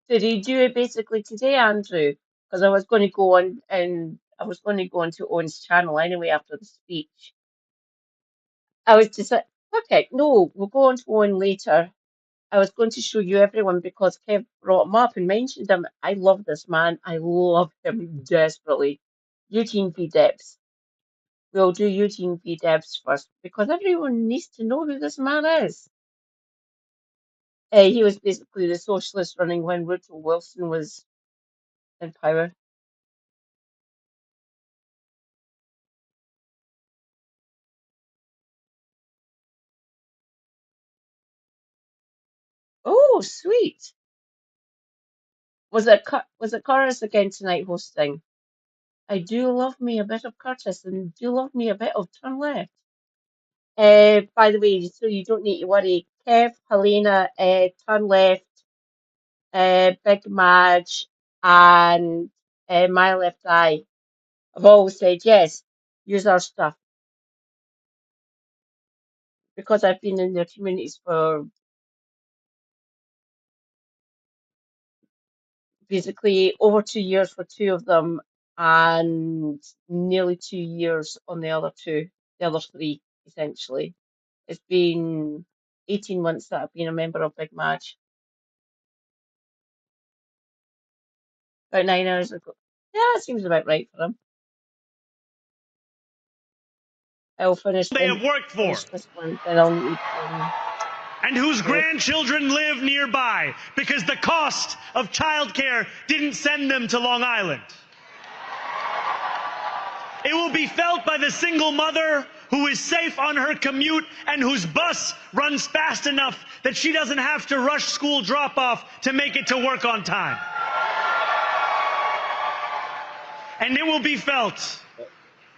Did he do it basically today, Andrew? Because I was going to go on and I was going to go onto Owen's channel anyway after the speech. I was just like, okay, no, we'll go on to Owen later. I was going to show you everyone because Kev brought him up and mentioned him. I love this man. I love him desperately. Eugene V. Debs. We'll do Eugene V. Debs first because everyone needs to know who this man is. He was basically the socialist running when Woodrow Wilson was in power. Oh, sweet. Was it Curtis again tonight hosting? I do love me a bit of Curtis and do love me a bit of Turn Left. By the way, so you don't need to worry. Kev, Helena, Turn Left, Big Madge, and My Left Eye I've always said, yes, use our stuff. Because I've been in their communities for basically over 2 years for two of them and nearly 2 years on the other two, the other three, essentially. It's been 18 months that I've been a member of Big Match. About 9 hours ago. Yeah, it seems about right for him. I'll finish They have worked for, this one, then I'll need and whose more. grandchildren live nearby because the cost of childcare didn't send them to Long Island. It will be felt by the single mother who is safe on her commute and whose bus runs fast enough that she doesn't have to rush school drop-off to make it to work on time. And it will be felt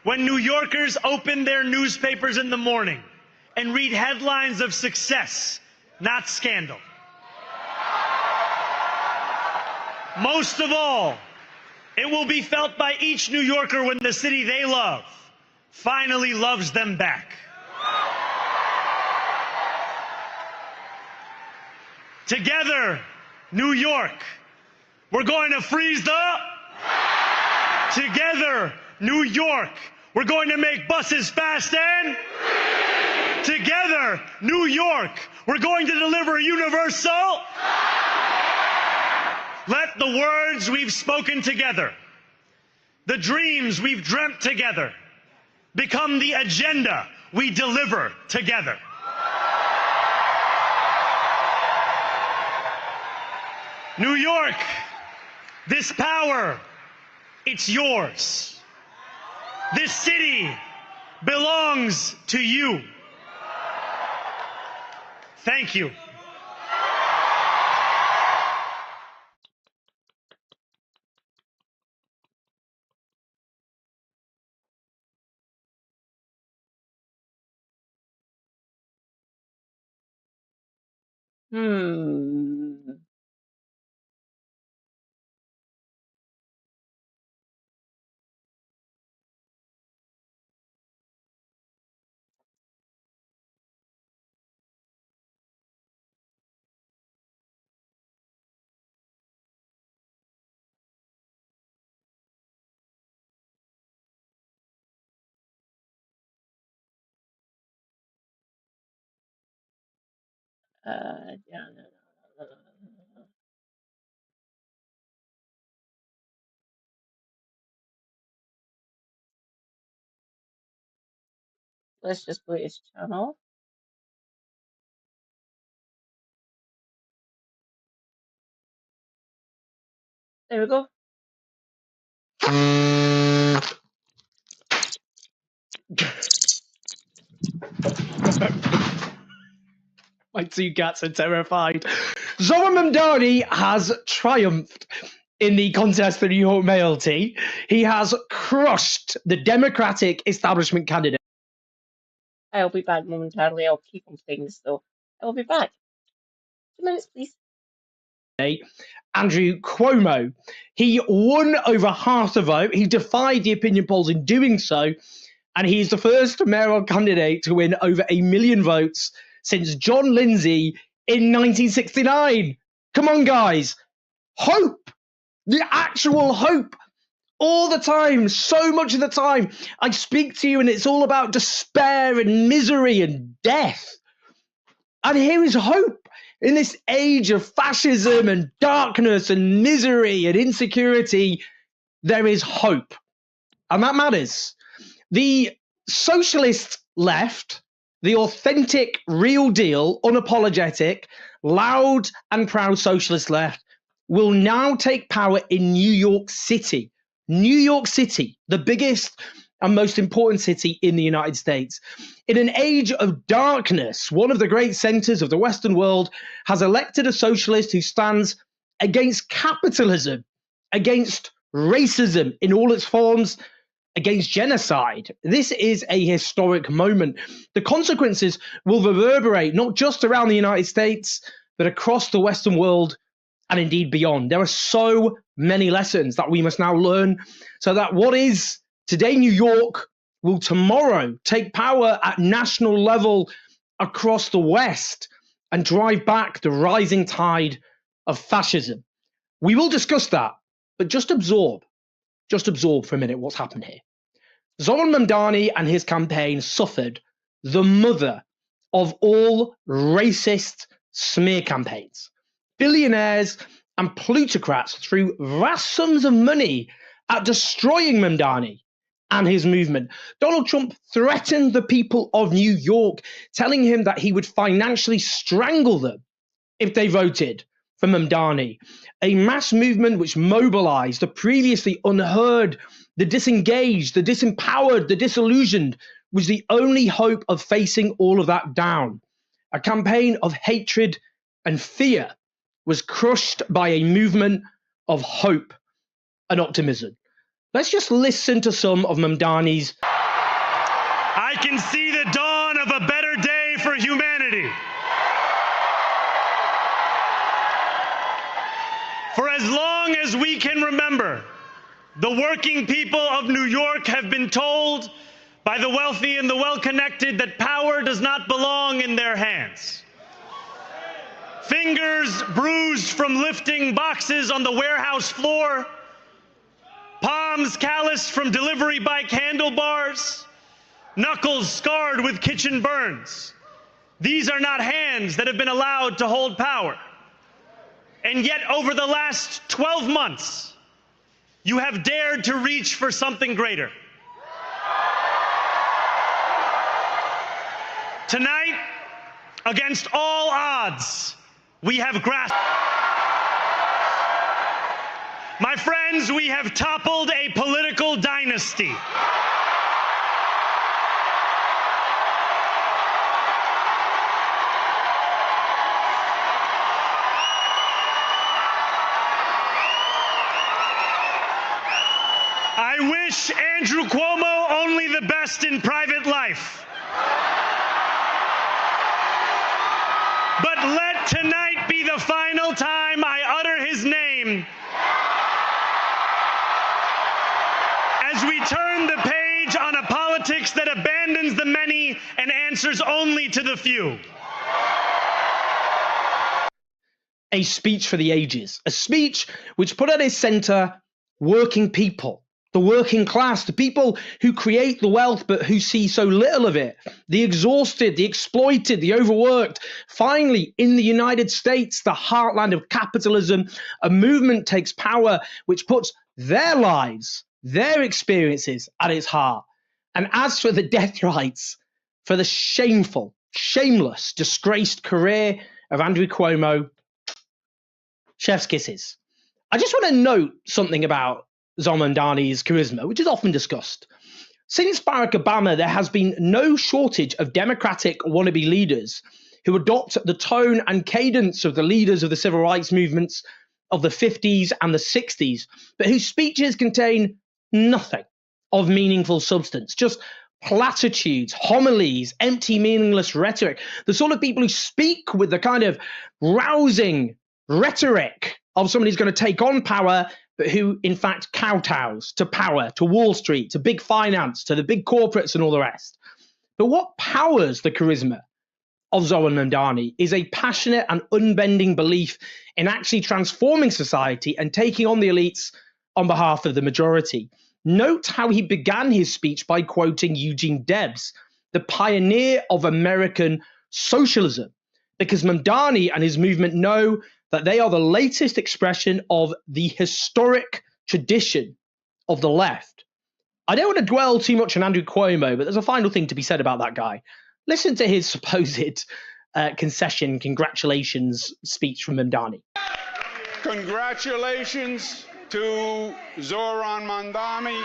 when New Yorkers open their newspapers in the morning and read headlines of success, not scandal. Most of all, it will be felt by each New Yorker when the city they love finally loves them back. Together, New York, we're going to freeze the... Together, New York, we're going to make buses fast and... Together, New York, we're going to deliver universal... Let the words we've spoken together, the dreams we've dreamt together, become the agenda we deliver together. New York, this power, it's yours. This city belongs to you. Thank you. Let's just go to his channel. There we go. My two cats are terrified. Zoran Mamdani has triumphed in the contest for New York mayoralty. He has crushed the Democratic establishment candidate. I'll be back momentarily. I'll keep on things though. I'll be back. 2 minutes, please. Andrew Cuomo. He won over half the vote. He defied the opinion polls in doing so. And he's the first mayoral candidate to win over 1 million votes since John Lindsay in 1969. Come on, guys. Hope. The actual hope. All the time, so much of the time, I speak to you and it's all about despair and misery and death. And here is hope in this age of fascism and darkness and misery and insecurity. There is hope. And that matters. The socialist left, the authentic, real deal, unapologetic, loud and proud socialist left, will now take power in New York City. New York City, the biggest and most important city in the United States. In an age of darkness, one of the great centers of the Western world has elected a socialist who stands against capitalism, against racism in all its forms, against genocide. This is a historic moment. The consequences will reverberate not just around the United States, but across the Western world and indeed beyond. There are so many lessons that we must now learn so that what is Today, New York will tomorrow take power at national level across the West and drive back the rising tide of fascism. We will discuss that, but just absorb for a minute what's happened here. Zoran Mamdani and his campaign suffered the mother of all racist smear campaigns. Billionaires and plutocrats threw vast sums of money at destroying Mamdani and his movement. Donald Trump threatened the people of New York, telling him that he would financially strangle them if they voted for Mamdani. A mass movement which mobilized the previously unheard, the disengaged, the disempowered, the disillusioned, was the only hope of facing all of that down. A campaign of hatred and fear was crushed by a movement of hope and optimism. Let's just listen to some of Mamdani's. I can see the dawn of a better day for humanity. For as long as we can remember, the working people of New York have been told by the wealthy and the well-connected that power does not belong in their hands. Fingers bruised from lifting boxes on the warehouse floor, palms calloused from delivery bike handlebars, knuckles scarred with kitchen burns. These are not hands that have been allowed to hold power. And yet, over the last 12 months, you have dared to reach for something greater. Tonight, against all odds, we have grasped. My friends, we have toppled a political dynasty. I wish Andrew Cuomo only the best in private life. But let tonight be the final time I utter his name as we turn the page on a politics that abandons the many and answers only to the few. A speech for the ages, a speech which put at its center working people, the working class, the people who create the wealth but who see so little of it, the exhausted, the exploited, the overworked. Finally, in the United States, the heartland of capitalism, a movement takes power which puts their lives, their experiences at its heart. And as for the death rights, for the shameful, shameless, disgraced career of Andrew Cuomo, chef's kisses. I just want to note something about Zoran Mamdani's charisma, which is often discussed. Since Barack Obama, there has been no shortage of Democratic wannabe leaders who adopt the tone and cadence of the leaders of the civil rights movements of the 50s and the 60s, but whose speeches contain nothing of meaningful substance, just platitudes, homilies, empty, meaningless rhetoric. The sort of people who speak with the kind of rousing rhetoric of somebody who's going to take on power, but who in fact kowtows to power, to Wall Street, to big finance, to the big corporates and all the rest. But what powers the charisma of Zoran Mamdani is a passionate and unbending belief in actually transforming society and taking on the elites on behalf of the majority. Note how he began his speech by quoting Eugene Debs, the pioneer of American socialism, because Mamdani and his movement know that they are the latest expression of the historic tradition of the left. I don't want to dwell too much on Andrew Cuomo, but there's a final thing to be said about that guy. Listen to his supposed congratulations speech from Mamdani. Congratulations to Zoran Mamdani.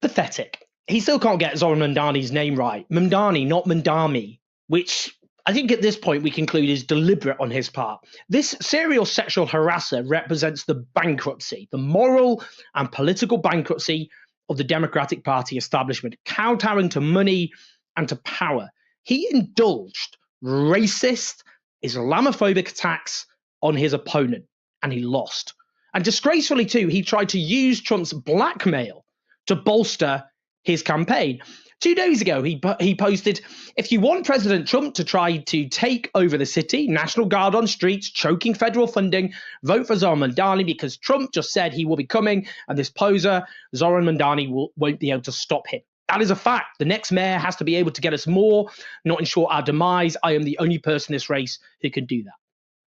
Pathetic. He still can't get Zoran Mamdani's name right. Mamdani, not Mamdani, which I think at this point we conclude is deliberate on his part. This serial sexual harasser represents the bankruptcy, the moral and political bankruptcy of the Democratic Party establishment, kowtowing to money and to power. He indulged racist, Islamophobic attacks on his opponent, and he lost. And disgracefully too, he tried to use Trump's blackmail to bolster his campaign. 2 days ago, he posted, if you want President Trump to try to take over the city, National Guard on streets, choking federal funding, vote for Zoran Mandani because Trump just said he will be coming and this poser, Zoran Mandani, won't be able to stop him. That is a fact. The next mayor has to be able to get us more, not ensure our demise. I am the only person in this race who can do that.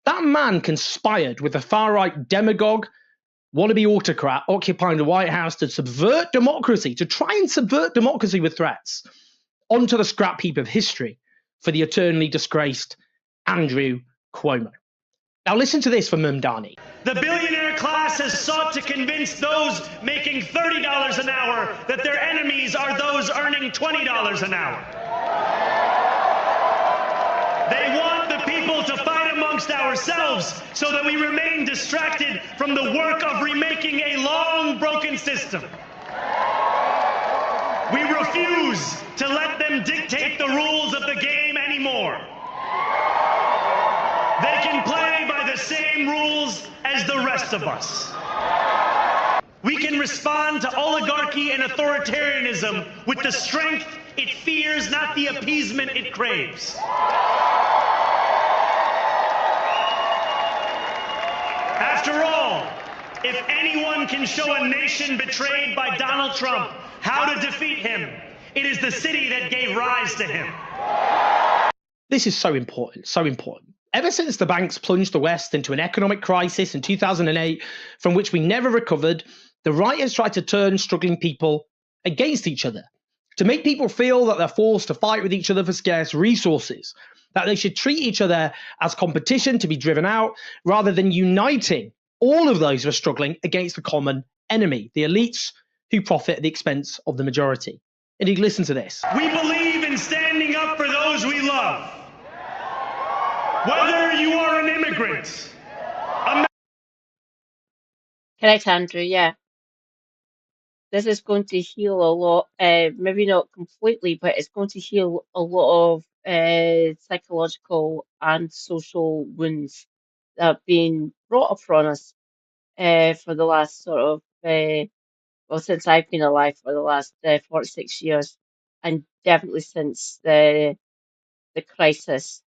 That man conspired with a far-right demagogue, wannabe autocrat occupying the White House to subvert democracy, to try and subvert democracy with threats, onto the scrap heap of history for the eternally disgraced Andrew Cuomo. Now listen to this from Mamdani. The billionaire class has sought to convince those making $30 an hour that their enemies are those earning $20 an hour. They want the people to fight amongst ourselves so that we remain distracted from the work of remaking a long broken system. We refuse to let them dictate the rules of the game anymore. They can play by the same rules as the rest of us. We can respond to oligarchy and authoritarianism with the strength it fears, not the appeasement it craves. After all, if anyone can show a nation betrayed by Donald Trump how to defeat him, it is the city that gave rise to him. This is so important, so important. Ever since the banks plunged the West into an economic crisis in 2008, from which we never recovered, the right has tried to turn struggling people against each other, to make people feel that they're forced to fight with each other for scarce resources, that they should treat each other as competition to be driven out, rather than uniting all of those who are struggling against the common enemy, the elites who profit at the expense of the majority. And you listen to this. We believe in standing up for those we love. Whether you are an immigrant, Correct, Andrew, yeah. This is going to heal a lot, maybe not completely, but it's going to heal a lot of psychological and social wounds that have been brought upon us for the last sort of, well, since I've been alive for the last 46 years, and definitely since the crisis,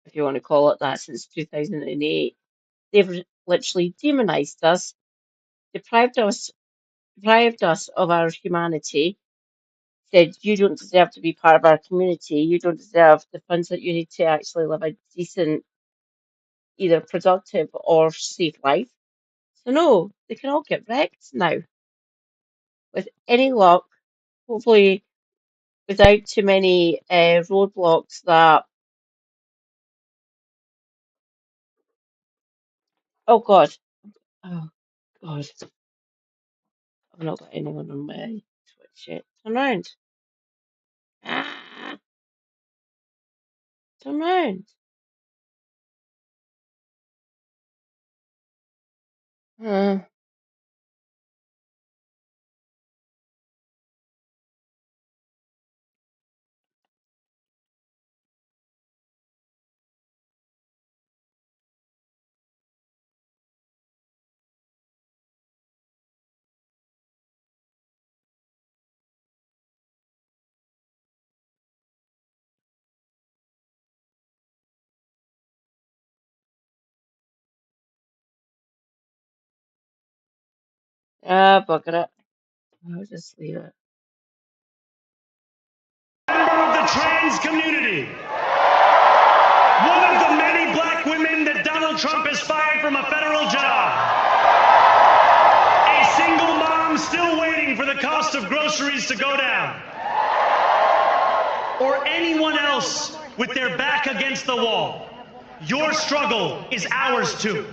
if you want to call it that, since 2008. They've literally demonized us, deprived us of our humanity, said you don't deserve to be part of our community, you don't deserve the funds that you need to actually live a decent, either productive or safe life. So no, they can all get wrecked now. With any luck, hopefully without too many roadblocks that, oh God, oh God, I've not got anyone on my Twitch yet. Turn around. Ah, turn around. Bugger it. I'll just leave it. member of the trans community. One of the many black women that Donald Trump has fired from a federal job. A single mom still waiting for the cost of groceries to go down. Or anyone else with their back against the wall. Your struggle is ours too.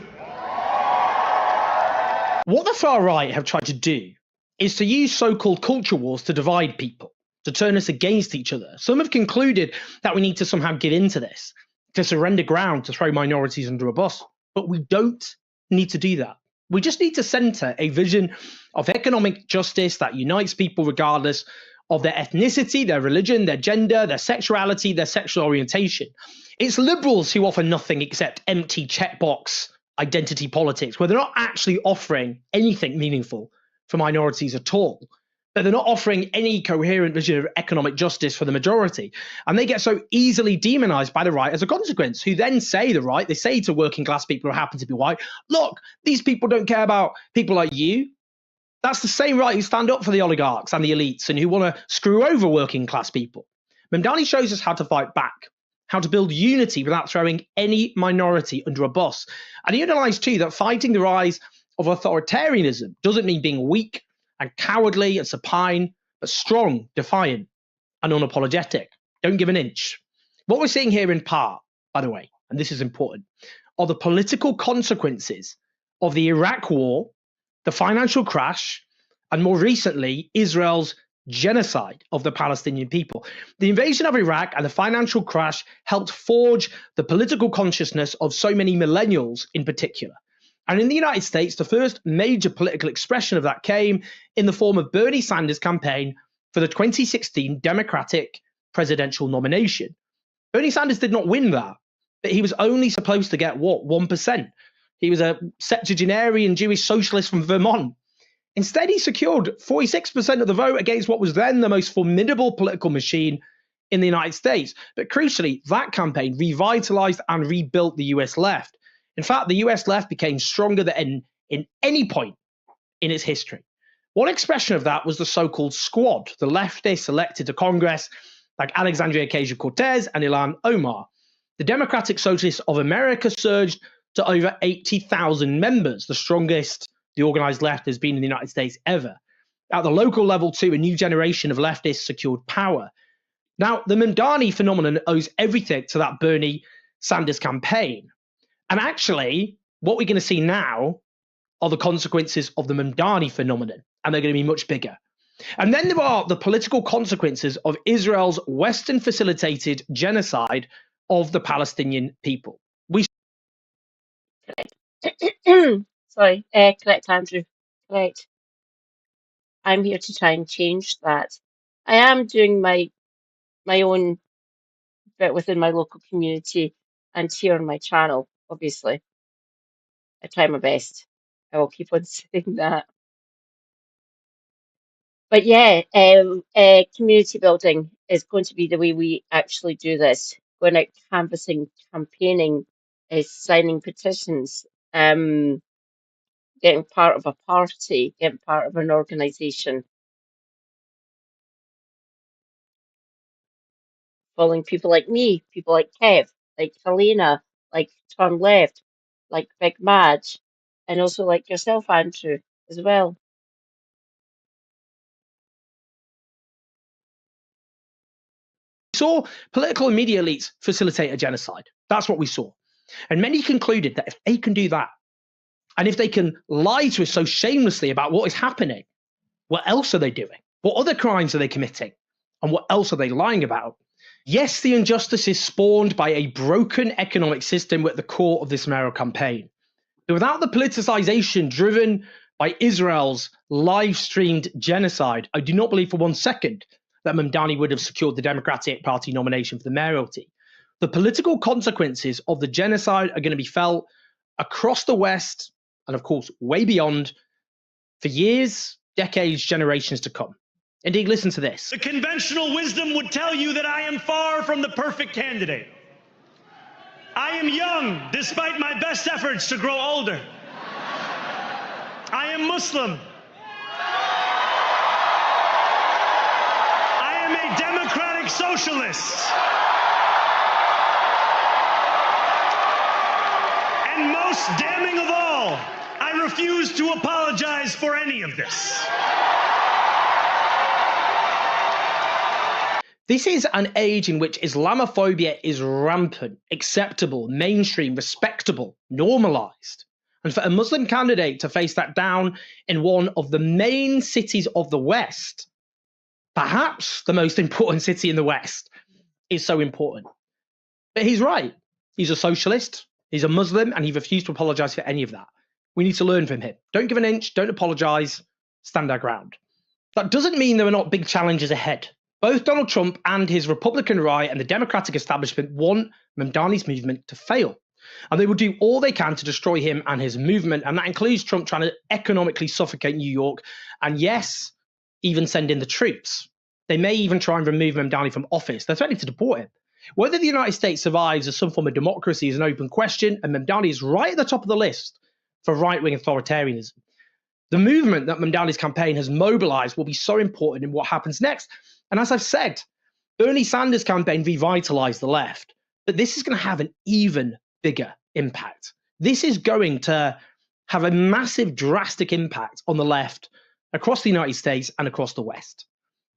What the far right have tried to do is to use so-called culture wars to divide people, to turn us against each other. Some have concluded that we need to somehow give in to this, to surrender ground, to throw minorities under a bus. But we don't need to do that. We just need to center a vision of economic justice that unites people regardless of their ethnicity, their religion, their gender, their sexuality, their sexual orientation. It's liberals who offer nothing except empty checkbox identity politics, where they're not actually offering anything meaningful for minorities at all, that they're not offering any coherent vision of economic justice for the majority. And they get so easily demonized by the right as a consequence, who then say they say to working class people who happen to be white, look, these people don't care about people like you. That's the same right who stand up for the oligarchs and the elites and who want to screw over working class people. Mamdani shows us how to fight back, how to build unity without throwing any minority under a bus. And he underlines too that fighting the rise of authoritarianism doesn't mean being weak and cowardly and supine, but strong, defiant, and unapologetic. Don't give an inch. What we're seeing here in part, by the way, and this is important, are the political consequences of the Iraq war, the financial crash, and more recently, Israel's genocide of the Palestinian people. The invasion of Iraq and the financial crash helped forge the political consciousness of so many millennials in particular. And in the United States, the first major political expression of that came in the form of Bernie Sanders' campaign for the 2016 Democratic presidential nomination. Bernie Sanders did not win that, but he was only supposed to get, 1%? He was a septuagenarian Jewish socialist from Vermont. Instead, he secured 46% of the vote against what was then the most formidable political machine in the United States. But crucially, that campaign revitalized and rebuilt the US left. In fact, the US left became stronger than in any point in its history. One expression of that was the so-called squad, the leftists elected to Congress like Alexandria Ocasio-Cortez and Ilhan Omar. The Democratic Socialists of America surged to over 80,000 members, the strongest the organized left has been in the United States ever. At the local level, too, a new generation of leftists secured power. Now, the Mamdani phenomenon owes everything to that Bernie Sanders campaign. And actually, what we're going to see now are the consequences of the Mamdani phenomenon, and they're going to be much bigger. And then there are the political consequences of Israel's Western-facilitated genocide of the Palestinian people. Sorry, correct, Andrew. Correct. I'm here to try and change that. I am doing my own bit within my local community and here on my channel, obviously. I try my best. I will keep on saying that. But yeah, community building is going to be the way we actually do this. Going out canvassing, campaigning, is signing petitions, getting part of a party, getting part of an organisation, following people like me, people like Kev, like Helena, like Turn Left, like Big Madge, and also like yourself, Andrew, as well. Saw political and media elites facilitate a genocide. That's what we saw. And many concluded that if they can do that, and if they can lie to us so shamelessly about what is happening, what else are they doing? What other crimes are they committing? And what else are they lying about? Yes, the injustice is spawned by a broken economic system at the core of this mayoral campaign. But without the politicization driven by Israel's live-streamed genocide, I do not believe for 1 second that Mamdani would have secured the Democratic Party nomination for the mayoralty. The political consequences of the genocide are going to be felt across the West and, of course, way beyond for years, decades, generations to come. Indeed, listen to this. The conventional wisdom would tell you that I am far from the perfect candidate. I am young, despite my best efforts to grow older. I am Muslim. I am a democratic socialist. And most damning of all, I refuse to apologize for any of this. This is an age in which Islamophobia is rampant, acceptable, mainstream, respectable, normalized. And for a Muslim candidate to face that down in one of the main cities of the West, perhaps the most important city in the West, is so important. But he's right. He's a socialist, he's a Muslim, and he refused to apologize for any of that. We need to learn from him. Don't give an inch, don't apologize, stand our ground. That doesn't mean there are not big challenges ahead. Both Donald Trump and his Republican right and the Democratic establishment want Mamdani's movement to fail. And they will do all they can to destroy him and his movement. And that includes Trump trying to economically suffocate New York. And yes, even send in the troops. They may even try and remove Mamdani from office. They're threatening to deport him. Whether the United States survives as some form of democracy is an open question. And Mamdani is right at the top of the list for right-wing authoritarianism. The movement that Mamdani's campaign has mobilized will be so important in what happens next. And as I've said, Bernie Sanders' campaign revitalized the left, but this is going to have an even bigger impact. This is going to have a massive, drastic impact on the left across the United States and across the West.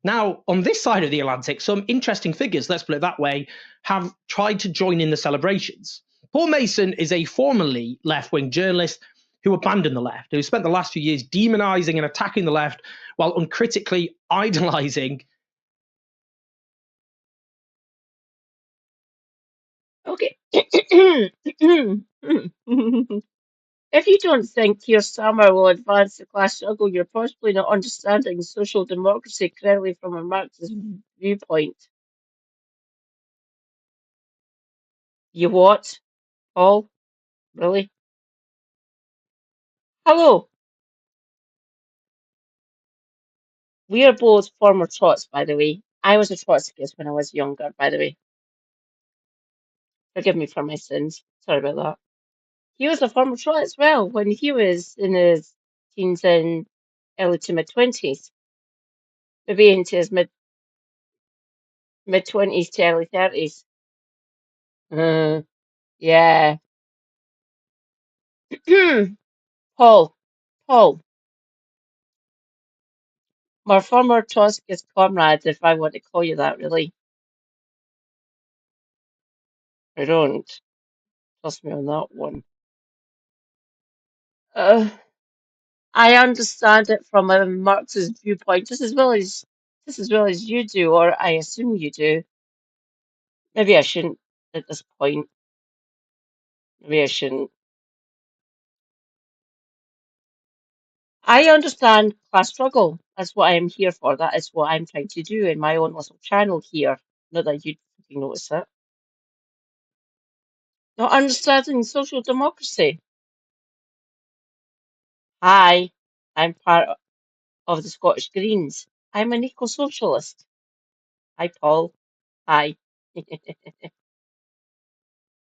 Now, on this side of the Atlantic, some interesting figures, let's put it that way, have tried to join in the celebrations. Paul Mason is a formerly left-wing journalist who abandoned the left, who spent the last few years demonizing and attacking the left while uncritically idolizing. Okay. If you don't think Keir Starmer will advance the class struggle, you're possibly not understanding social democracy correctly from a Marxist viewpoint. You what, Paul? Really? Hello. We are both former Trots, by the way. I was a Trotskyist when I was younger, by the way. Forgive me for my sins. Sorry about that. He was a former Trot as well when he was in his teens and early to mid-20s. Maybe into his mid-20s to early 30s. Yeah. Paul, my former Trotskyist comrade, if I want to call you that, really. I don't. Trust me on that one. I understand it from a Marxist viewpoint just as well as you do, or I assume you do. Maybe I shouldn't at this point. Maybe I shouldn't. I understand class struggle. That's what I am here for. That is what I'm trying to do in my own little channel here. Not that you'd fucking notice it. Not understanding social democracy. Hi, I'm part of the Scottish Greens. I'm an eco-socialist. Hi, Paul. Hi.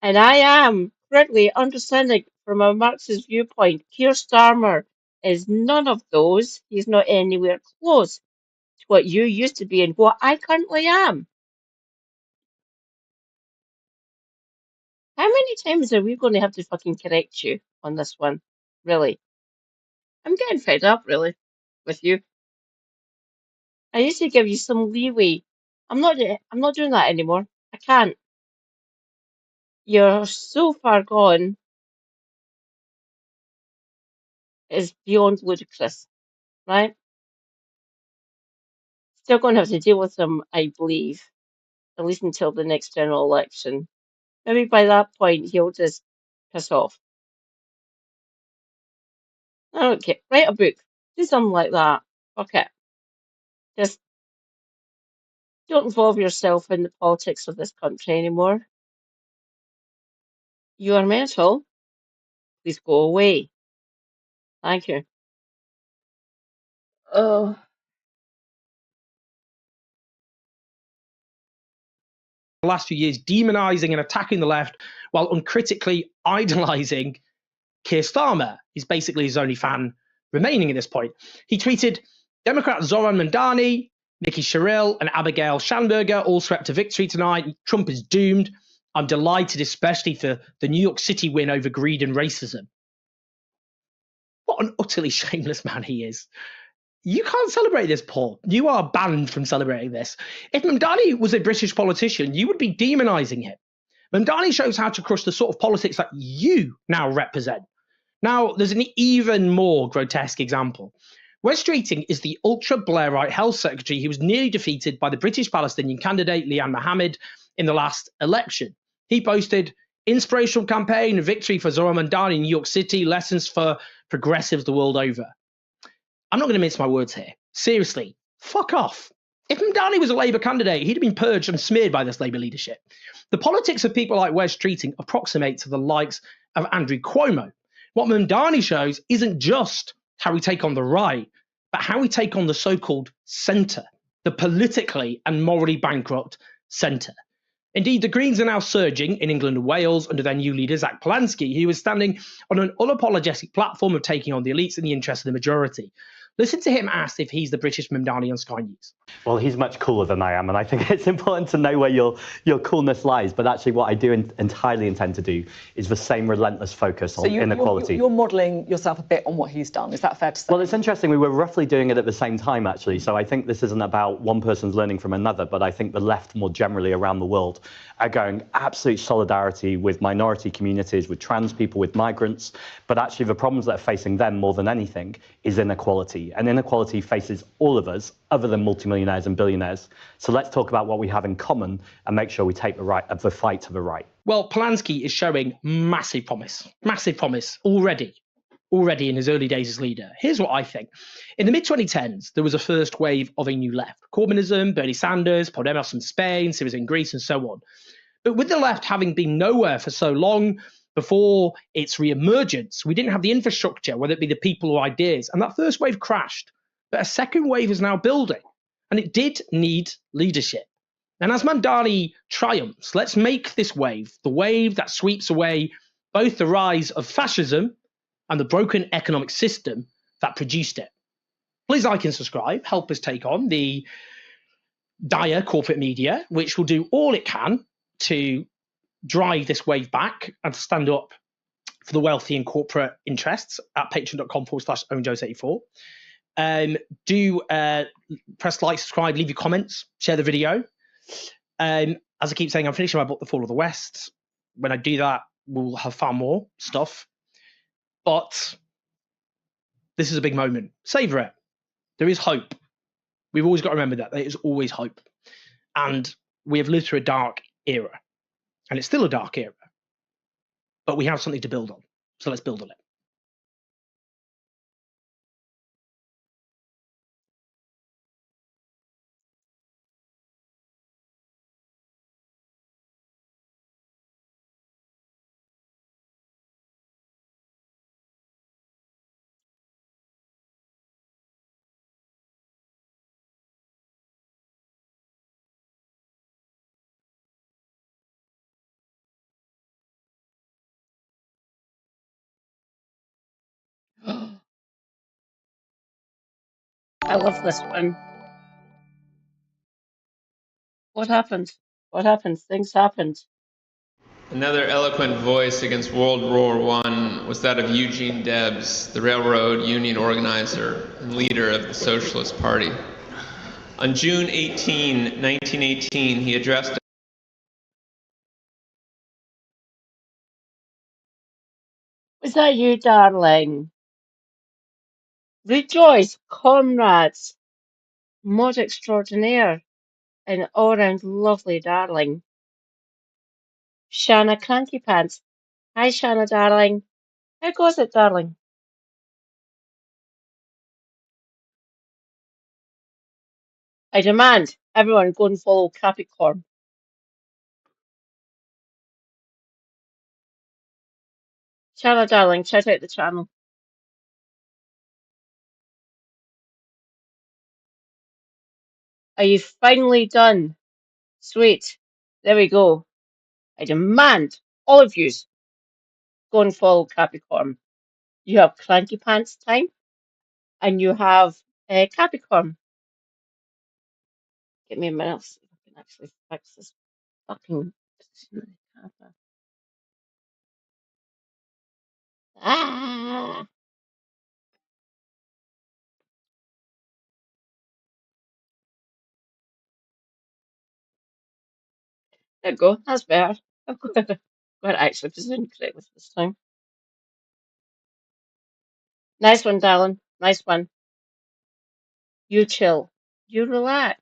And I am correctly understanding from a Marxist viewpoint, Keir Starmer is none of those. He's not anywhere close to what you used to be and what I currently am. How many times are we going to have to fucking correct you on this one? Really? I'm getting fed up, really, with you. I used to give you some leeway. I'm not doing that anymore. I can't. You're so far gone. It's beyond ludicrous, right? Still going to have to deal with them, I believe, at least until the next general election. Maybe by that point he'll just piss off. I don't care. Write a book. Do something like that. Fuck it. Just don't involve yourself in the politics of this country anymore. You are mental. Please go away. Thank you. Oh. The last few years demonizing and attacking the left while uncritically idolizing Keir Starmer. He's basically his only fan remaining at this point. He tweeted, Democrat Zoran Mandani, Nikki Sherrill, and Abigail Schanberger all swept to victory tonight. Trump is doomed. I'm delighted, especially for the New York City win over greed and racism. What an utterly shameless man he is. You can't celebrate this, Paul. You are banned from celebrating this. If Mamdani was a British politician, you would be demonizing him. Mamdani shows how to crush the sort of politics that you now represent. Now, there's an even more grotesque example. Wes Streeting is the ultra-Blairite health secretary who was nearly defeated by the British Palestinian candidate Liane Mohammed in the last election. He posted, inspirational campaign, victory for Zoran Mandani in New York City, lessons for progressives the world over. I'm not going to mince my words here. Seriously, fuck off. If Mamdani was a Labour candidate, he'd have been purged and smeared by this Labour leadership. The politics of people like Wes Streeting approximate to the likes of Andrew Cuomo. What Mamdani shows isn't just how we take on the right, but how we take on the so-called centre, the politically and morally bankrupt centre. Indeed, the Greens are now surging in England and Wales under their new leader, Zach Polanski, who is standing on an unapologetic platform of taking on the elites in the interest of the majority. Listen to him asked if he's the British Mamdani on Sky News. Well, he's much cooler than I am, and I think it's important to know where your coolness lies. But actually, what I do entirely intend to do is the same relentless focus on inequality. You're modelling yourself a bit on what he's done. Is that fair to say? Well, it's interesting. We were roughly doing it at the same time, actually. So I think this isn't about one person's learning from another, but I think the left more generally around the world are going absolute solidarity with minority communities, with trans people, with migrants. But actually, the problems that are facing them more than anything is inequality. And inequality faces all of us, other than multimillionaires and billionaires. So let's talk about what we have in common and make sure we take the fight to the right. Well, Polanski is showing massive promise already in his early days as leader. Here's what I think. In the mid-2010s, there was a first wave of a new left. Corbynism, Bernie Sanders, Podemos in Spain, Syriza in Greece, and so on. But with the left having been nowhere for so long, before its re-emergence, we didn't have the infrastructure, whether it be the people or ideas, and that first wave crashed. But a second wave is now building, and it did need leadership. And as Mamdani triumphs, let's make this wave the wave that sweeps away both the rise of fascism and the broken economic system that produced it. Please like and subscribe, help us take on the dire corporate media, which will do all it can to drive this wave back and to stand up for the wealthy and corporate interests at patreon.com/owenjones84. Do press like, subscribe, leave your comments, share the video. As I keep saying, I'm finishing my book, The Fall of the West. When I do that, we'll have far more stuff. But this is a big moment. Savor it. There is hope. We've always got to remember that. There is always hope. And we have lived through a dark era. And it's still a dark era. But we have something to build on. So let's build on it. I love this one. What happened? What happened? Things happened. Another eloquent voice against World War I was that of Eugene Debs, the railroad union organizer and leader of the Socialist Party. On June 18, 1918, he addressed Was that you, darling? Rejoice, comrades, mod extraordinaire, and all-round lovely darling. Shanna Cranky Pants. Hi, Shanna, darling. How goes it, darling? I demand everyone go and follow Capricorn. Shanna, darling, check out the channel. Are you finally done? Sweet. There we go. I demand all of you go and follow Capricorn. You have Cranky Pants time, and you have Capricorn. Give me a minute, I'll see if I can actually fix this fucking camera. Ah! There we go. That's better. I've got to actually position correctly this time. Nice one, darling. Nice one. You chill. You relax.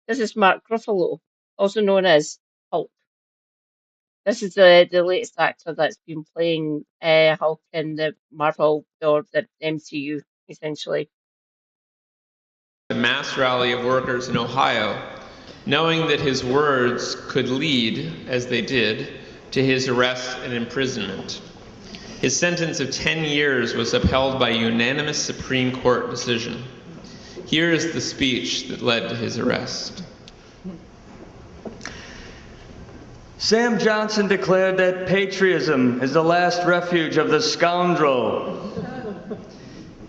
This is Mark Ruffalo, also known as Hulk. This is the latest actor that's been playing Hulk in the Marvel or the MCU, essentially. a mass rally of workers in Ohio, knowing that his words could lead, as they did, to his arrest and imprisonment. His sentence of 10 years was upheld by a unanimous Supreme Court decision. Here is the speech that led to his arrest. Sam Johnson declared that patriotism is the last refuge of the scoundrel.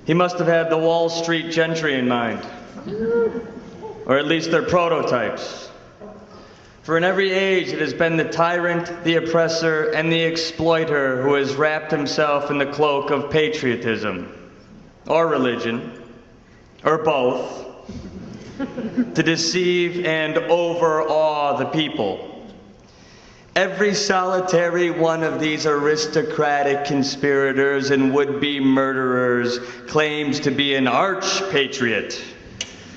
He must have had the Wall Street gentry in mind, or at least their prototypes. For in every age it has been the tyrant, the oppressor, and the exploiter who has wrapped himself in the cloak of patriotism, or religion, or both, to deceive and overawe the people. Every solitary one of these aristocratic conspirators and would-be murderers claims to be an arch-patriot.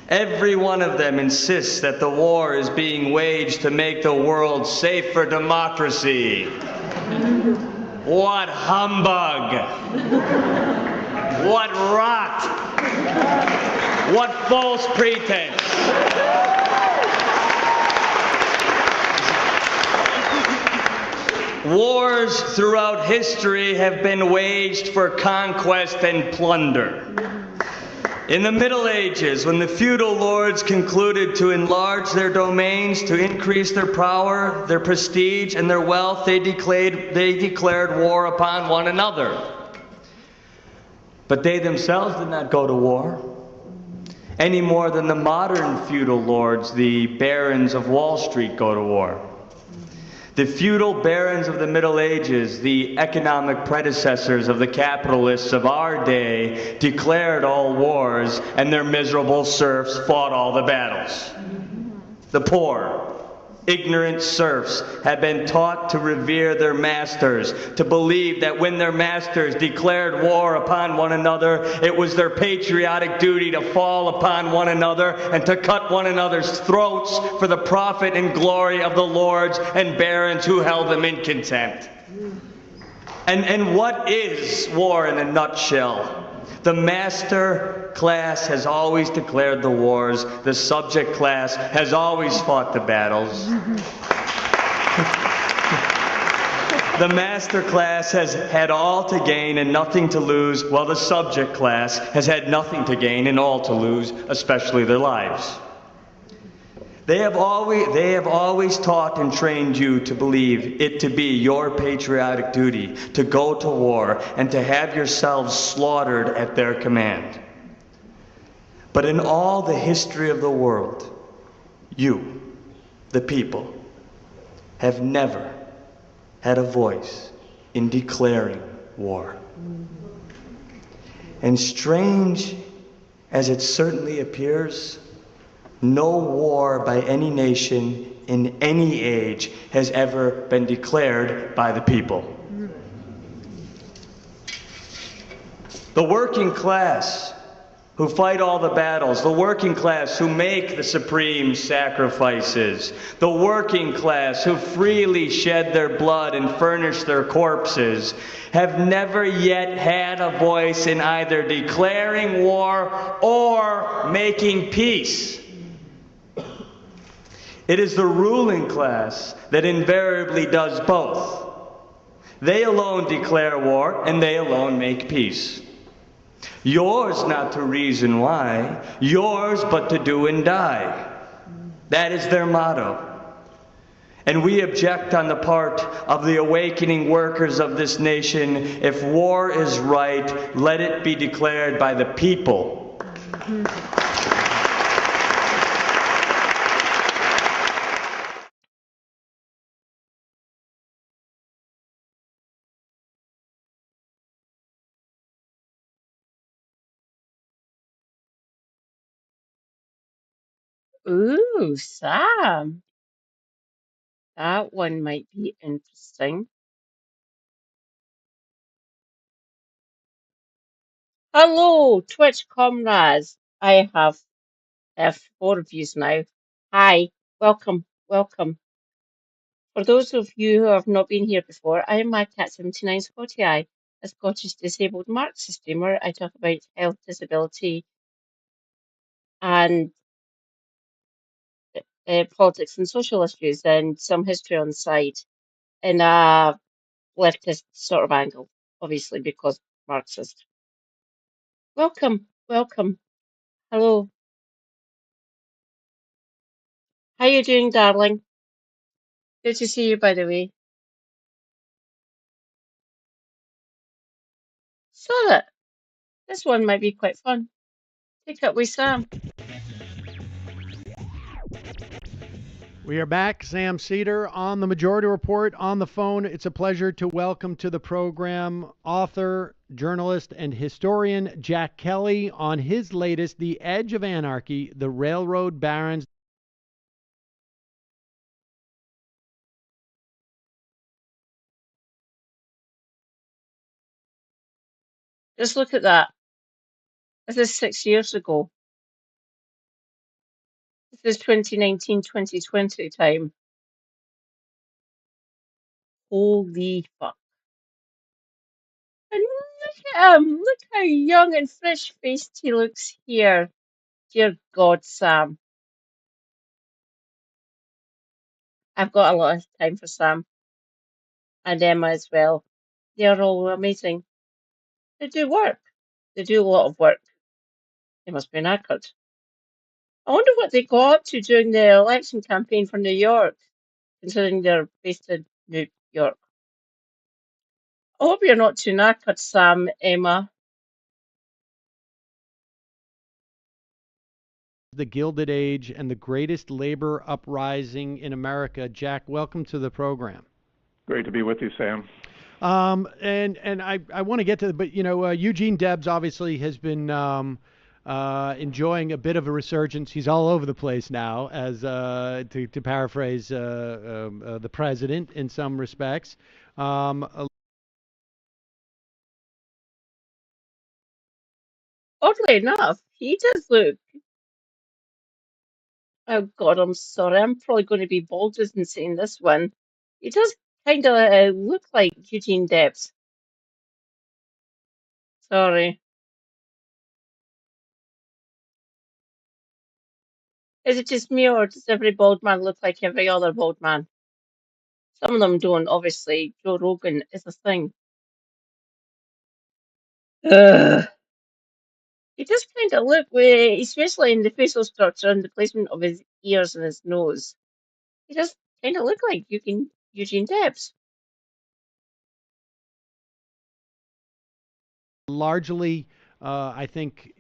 Every one of them insists that the war is being waged to make the world safe for democracy. What humbug! What rot! What false pretense! Wars throughout history have been waged for conquest and plunder. In the Middle Ages, when the feudal lords concluded to enlarge their domains, to increase their power, their prestige, and their wealth, they declared war upon one another. But they themselves did not go to war, any more than the modern feudal lords, the barons of Wall Street, go to war. The feudal barons of the Middle Ages, the economic predecessors of the capitalists of our day, declared all wars, and their miserable serfs fought all the battles. The poor, ignorant serfs had been taught to revere their masters, to believe that when their masters declared war upon one another, it was their patriotic duty to fall upon one another and to cut one another's throats for the profit and glory of the lords and barons who held them in contempt. And what is war in a nutshell? The master class has always declared the wars. The subject class has always fought the battles. The master class has had all to gain and nothing to lose, while the subject class has had nothing to gain and all to lose, especially their lives. They have always taught and trained you to believe it to be your patriotic duty to go to war and to have yourselves slaughtered at their command. But in all the history of the world, you, the people, have never had a voice in declaring war. And strange as it certainly appears, no war by any nation in any age has ever been declared by the people. The working class who fight all the battles, the working class who make the supreme sacrifices, the working class who freely shed their blood and furnish their corpses, have never yet had a voice in either declaring war or making peace. It is the ruling class that invariably does both. They alone declare war, and they alone make peace. Yours not to reason why, yours but to do and die. That is their motto. And we object on the part of the awakening workers of this nation. If war is right, let it be declared by the people. Ooh, Sam. That one might be interesting. Hello, Twitch comrades. I have 4 of yous now. Hi, welcome, welcome. For those of you who have not been here before, I am MadCat79 Scotty, a Scottish disabled Marxist streamer. I talk about health, disability, and politics and social issues, and some history on the side in a leftist sort of angle, obviously because Marxist. Welcome, welcome. Hello. How you doing, darling? Good to see you, by the way. So that this one might be quite fun. Take it with Sam. We are back. Sam Cedar on the Majority Report on the phone. It's a pleasure to welcome to the program author, journalist, and historian Jack Kelly on his latest, The Edge of Anarchy, The Railroad Barons. Just look at that. This is 6 years ago. This is 2019, 2020 time. Holy fuck. And look at him. Look how young and fresh-faced he looks here. Dear God, Sam. I've got a lot of time for Sam and Emma as well. They're all amazing. They do work. They do a lot of work. They must be knackered. I wonder what they got up to during the election campaign for New York, considering they're based in New York. I hope you're not too knackered, Sam, Emma. The Gilded Age and the greatest labor uprising in America. Jack, welcome to the program. Great to be with you, Sam. And I want to get to, but Eugene Debs obviously has been enjoying a bit of a resurgence. He's all over the place now, as to paraphrase the president in some respects. Oddly enough, he does look. Oh God, I'm sorry. I'm probably going to be bold in saying this one. He does kind of look like Eugene Debs. Sorry. Is it just me, or does every bald man look like every other bald man? Some of them don't, obviously. Joe Rogan is a thing. Ugh. He does kind of look, especially in the facial structure and the placement of his ears and his nose. He does kind of look like Eugene Debs. Largely, I think,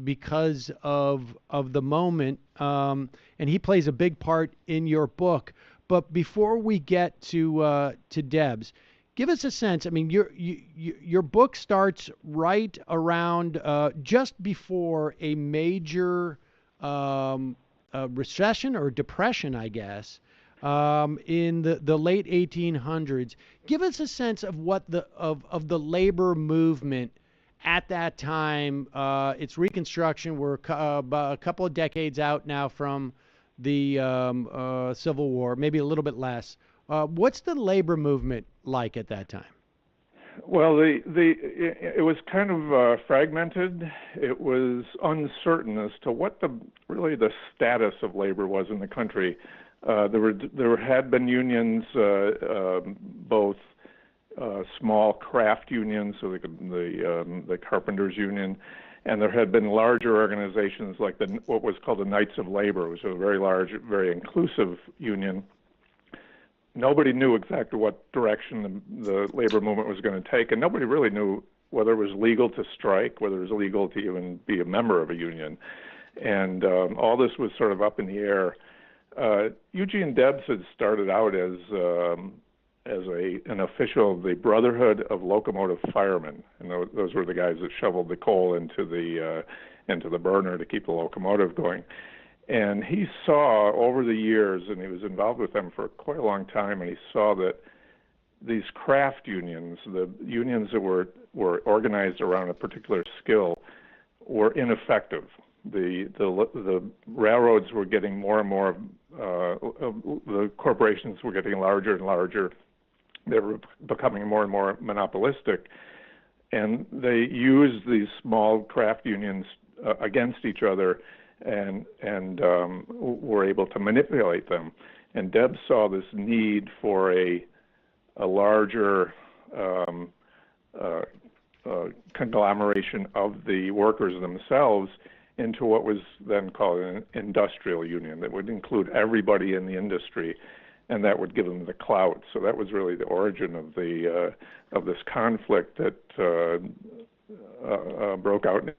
because of the moment, and he plays a big part in your book. But before we get to Debs, give us a sense. I mean, your book starts right around just before a major recession or depression, I guess, in the late 1800s. Give us a sense of what of the labor movement at that time. Its reconstruction. We're about a couple of decades out now from the Civil War, maybe a little bit less. What's the labor movement like at that time? Well, it was kind of fragmented. It was uncertain as to what really the status of labor was in the country. There had been unions, both small craft unions, so the Carpenters Union, and there had been larger organizations like what was called the Knights of Labor, which was a very large, very inclusive union. Nobody knew exactly what direction the labor movement was going to take, and nobody really knew whether it was legal to strike, whether it was legal to even be a member of a union. And all this was sort of up in the air. Eugene Debs had started out as an official of the Brotherhood of Locomotive Firemen, and those were the guys that shoveled the coal into the burner to keep the locomotive going. And he saw over the years, and he was involved with them for quite a long time, and he saw that these craft unions, the unions that were organized around a particular skill, were ineffective. The railroads were getting more and more, the corporations were getting larger and larger. They were becoming more and more monopolistic, and they used these small craft unions against each other, and were able to manipulate them. And Debs saw this need for a larger conglomeration of the workers themselves into what was then called an industrial union that would include everybody in the industry, and that would give them the clout. So that was really the origin of the of this conflict that broke out in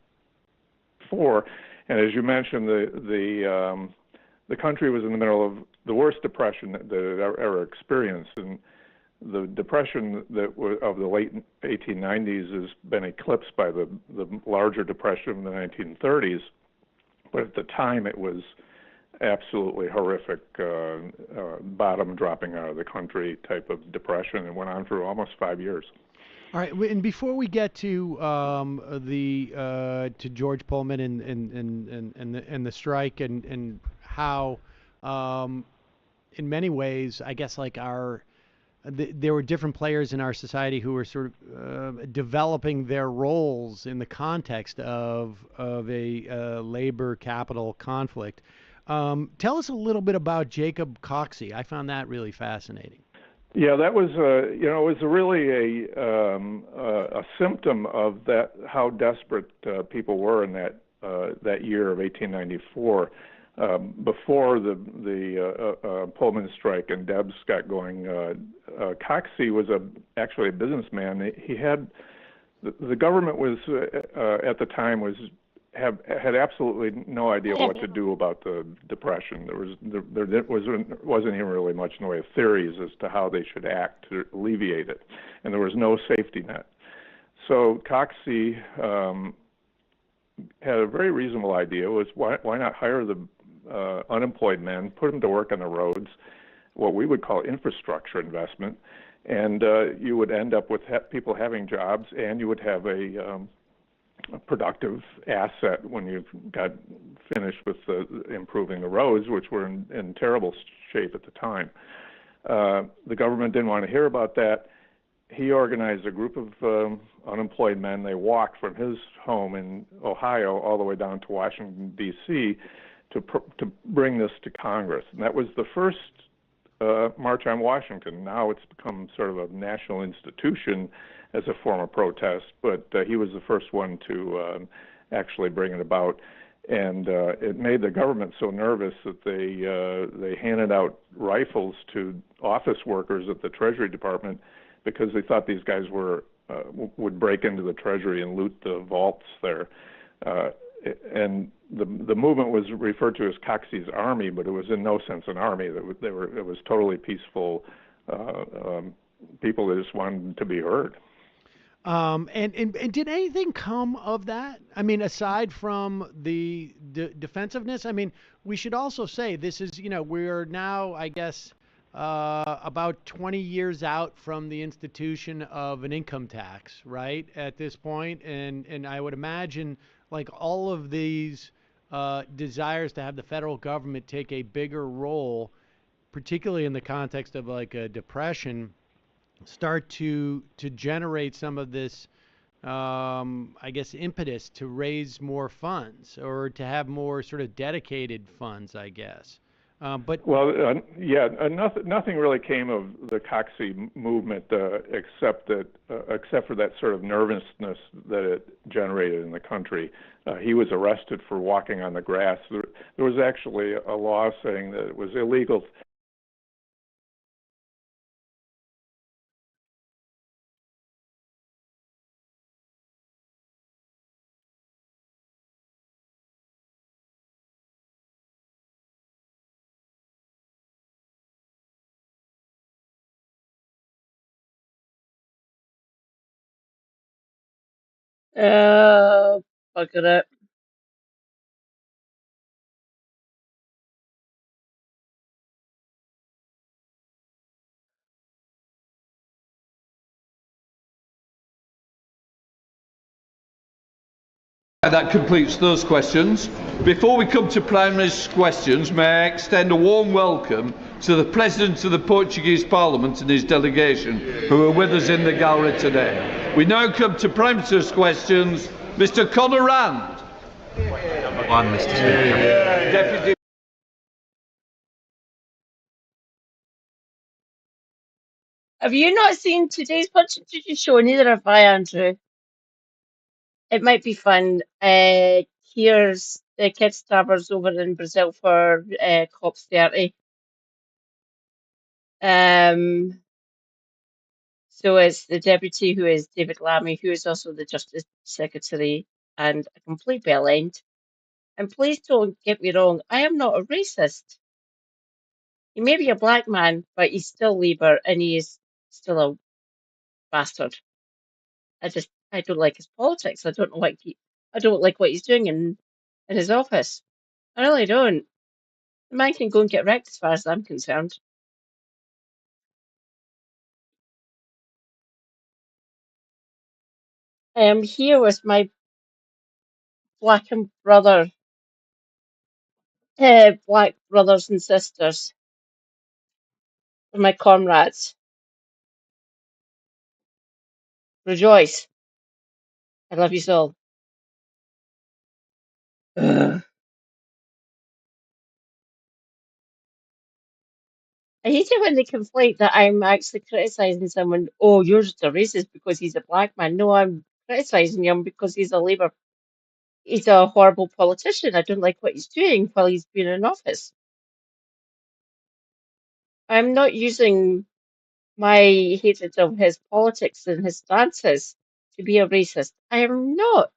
1994. And as you mentioned, the country was in the middle of the worst depression that it ever experienced, and the depression of the late 1890s has been eclipsed by the larger depression of the 1930s. But at the time, it was absolutely horrific, bottom dropping out of the country type of depression. It went on for almost 5 years. All right, and before we get to to George Pullman and the strike and how, in many ways, I guess like there were different players in our society who were sort of developing their roles in the context of a labor capital conflict. Tell us a little bit about Jacob Coxey. I found that really fascinating. Yeah, that was it was really a symptom of that, how desperate people were in that year of 1894. Before the Pullman strike and Debs got going, Coxey was actually a businessman. He had the government was at the time had absolutely no idea what to do about the depression. There wasn't even really much in the way of theories as to how they should act to alleviate it, and there was no safety net. So Coxey had a very reasonable idea: was why not hire the unemployed men, put them to work on the roads, what we would call infrastructure investment, and you would end up with people having jobs, and you would have a productive asset when you got finished with improving the roads, which were in terrible shape at the time. The government didn't want to hear about that. He organized a group of unemployed men. They walked from his home in Ohio all the way down to Washington, D.C., to bring this to Congress. And that was the first March on Washington. Now it's become sort of a national institution as a form of protest, but he was the first one to actually bring it about. And it made the government so nervous that they handed out rifles to office workers at the Treasury Department because they thought these guys would break into the Treasury and loot the vaults there. And the movement was referred to as Coxey's Army, but it was in no sense an army. It was totally peaceful people that just wanted to be heard. And did anything come of that? I mean, aside from the defensiveness, I mean, we should also say this is, we're now, I guess, about 20 years out from the institution of an income tax, right, at this point. And I would imagine, like, all of these desires to have the federal government take a bigger role, particularly in the context of, like, a depression, start to generate some of this, I guess, impetus to raise more funds or to have more sort of dedicated funds, I guess. But nothing really came of the Coxey movement except for that sort of nervousness that it generated in the country. He was arrested for walking on the grass. There was actually a law saying that it was illegal. Bugger it. That completes those questions. Before we come to Prime Minister's questions, may I extend a warm welcome to the President of the Portuguese Parliament and his delegation, who are with us in the gallery today. We now come to Prime Minister's questions. Mr. Conor Rand. one, Mr. Speaker. Deputy. Have you not seen today's Punch and Judy show? Neither have I, Andrew. It might be fun. Here's the Kid Stabbers over in Brazil for COP 30. So it's the deputy who is David Lammy, who is also the Justice Secretary and a complete bell end. And please don't get me wrong, I am not a racist. He may be a black man, but he's still Labour and he is still a bastard. I don't like his politics. I don't like what he's doing in his office. I really don't. The man can go and get wrecked as far as I'm concerned. I am here with my black brothers and sisters, my comrades. Rejoice. I love you all. Ugh. I hate it when they conflate that I'm actually criticising someone. Oh, you're just a racist because he's a black man. No, I'm criticising him because he's a Labour. He's a horrible politician. I don't like what he's doing while he's been in office. I'm not using my hatred of his politics and his stances to be a racist. I am not.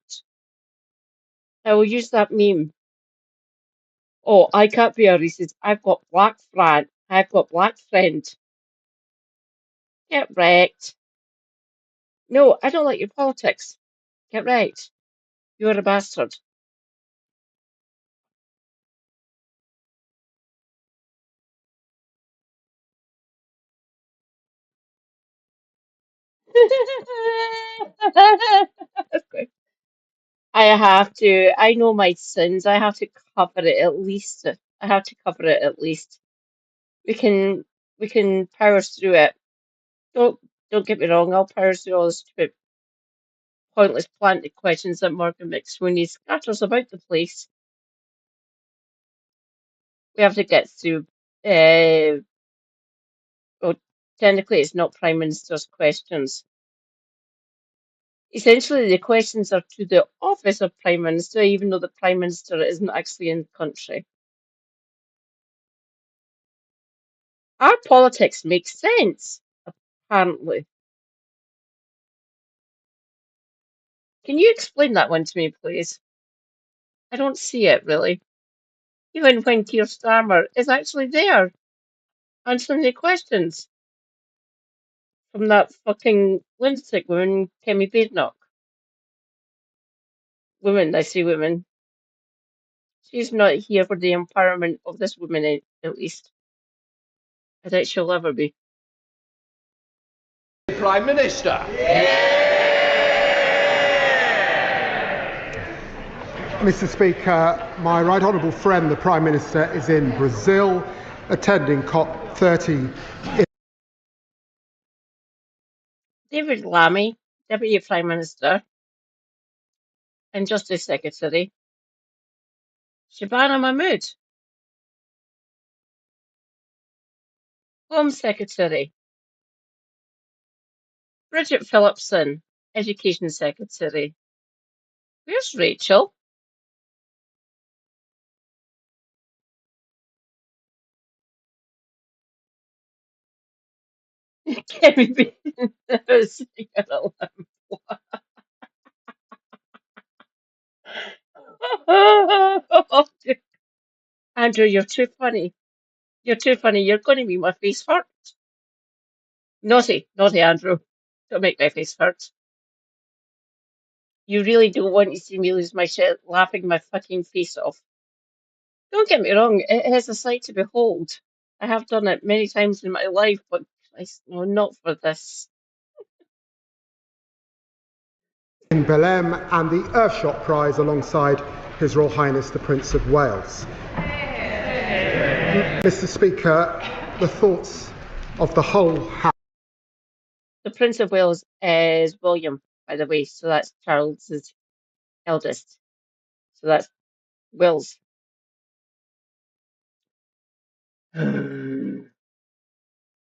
I will use that meme. Oh, I can't be a racist. I've got black friend. I've got black friend. Get wrecked. No, I don't like your politics. Get wrecked. You're a bastard. Okay. I have to. I know my sins. I have to cover it at least. I have to cover it at least. We can power through it. Don't get me wrong. I'll power through all the stupid, pointless, planted questions that Morgan McSweeney scatters about the place. We have to get through. Well, technically, it's not Prime Minister's questions. Essentially, the questions are to the office of Prime Minister, even though the Prime Minister isn't actually in the country. Our politics makes sense, apparently. Can you explain that one to me, please? I don't see it, really. Even when Keir Starmer is actually there, answering the questions from that fucking lunatic woman, Kemi Badenoch. Women, I say women. She's not here for the empowerment of this woman, at least. I doubt she'll ever be. Prime Minister. Mr. Speaker, my right honourable friend, the Prime Minister, is in Brazil, attending COP30. David Lammy, Deputy Prime Minister and Justice Secretary. Shabana Mahmood, Home Secretary. Bridget Phillipson, Education Secretary. Where's Rachel? Kemi Badenoch. Andrew, you're too funny. You're too funny. You're going to make my face hurt. Naughty, naughty, Andrew. Don't make my face hurt. You really don't want to see me lose my shit laughing my fucking face off. Don't get me wrong, it is a sight to behold. I have done it many times in my life, but Christ, no, not for this. In Belém and the Earthshot Prize alongside His Royal Highness the Prince of Wales. Mr. Speaker, the thoughts of the whole House. The Prince of Wales is William, by the way, so that's Charles's eldest. So that's Wills.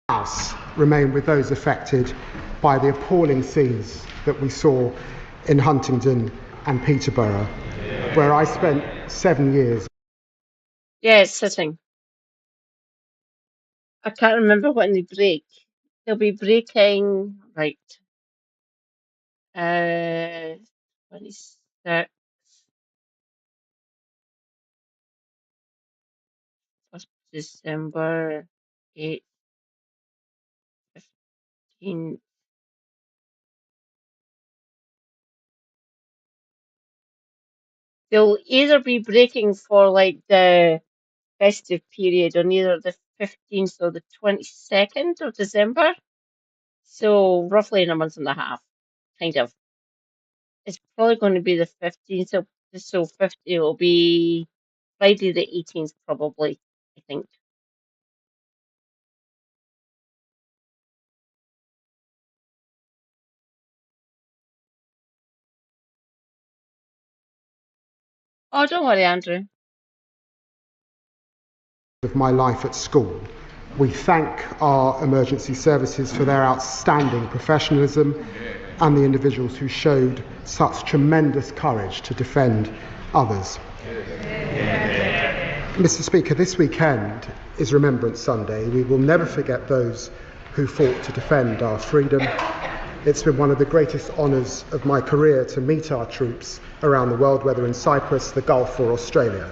House remain with those affected by the appalling scenes that we saw in Huntingdon and Peterborough, where I spent 7 years. Yeah, it's sitting. I can't remember when they break. They'll be breaking, right, 26, December, 8, 15. They'll either be breaking for like the festive period on either the 15th or the 22nd of December. So roughly in a month and a half, kind of. It's probably going to be the 15th, so 50 will be Friday the 18th, probably, I think. Oh, don't worry, Andrew. Of my life at school. We thank our emergency services for their outstanding professionalism and the individuals who showed such tremendous courage to defend others. Mr. Speaker, this weekend is Remembrance Sunday. We will never forget those who fought to defend our freedom. It's been one of the greatest honours of my career to meet our troops around the world, whether in Cyprus, the Gulf or Australia.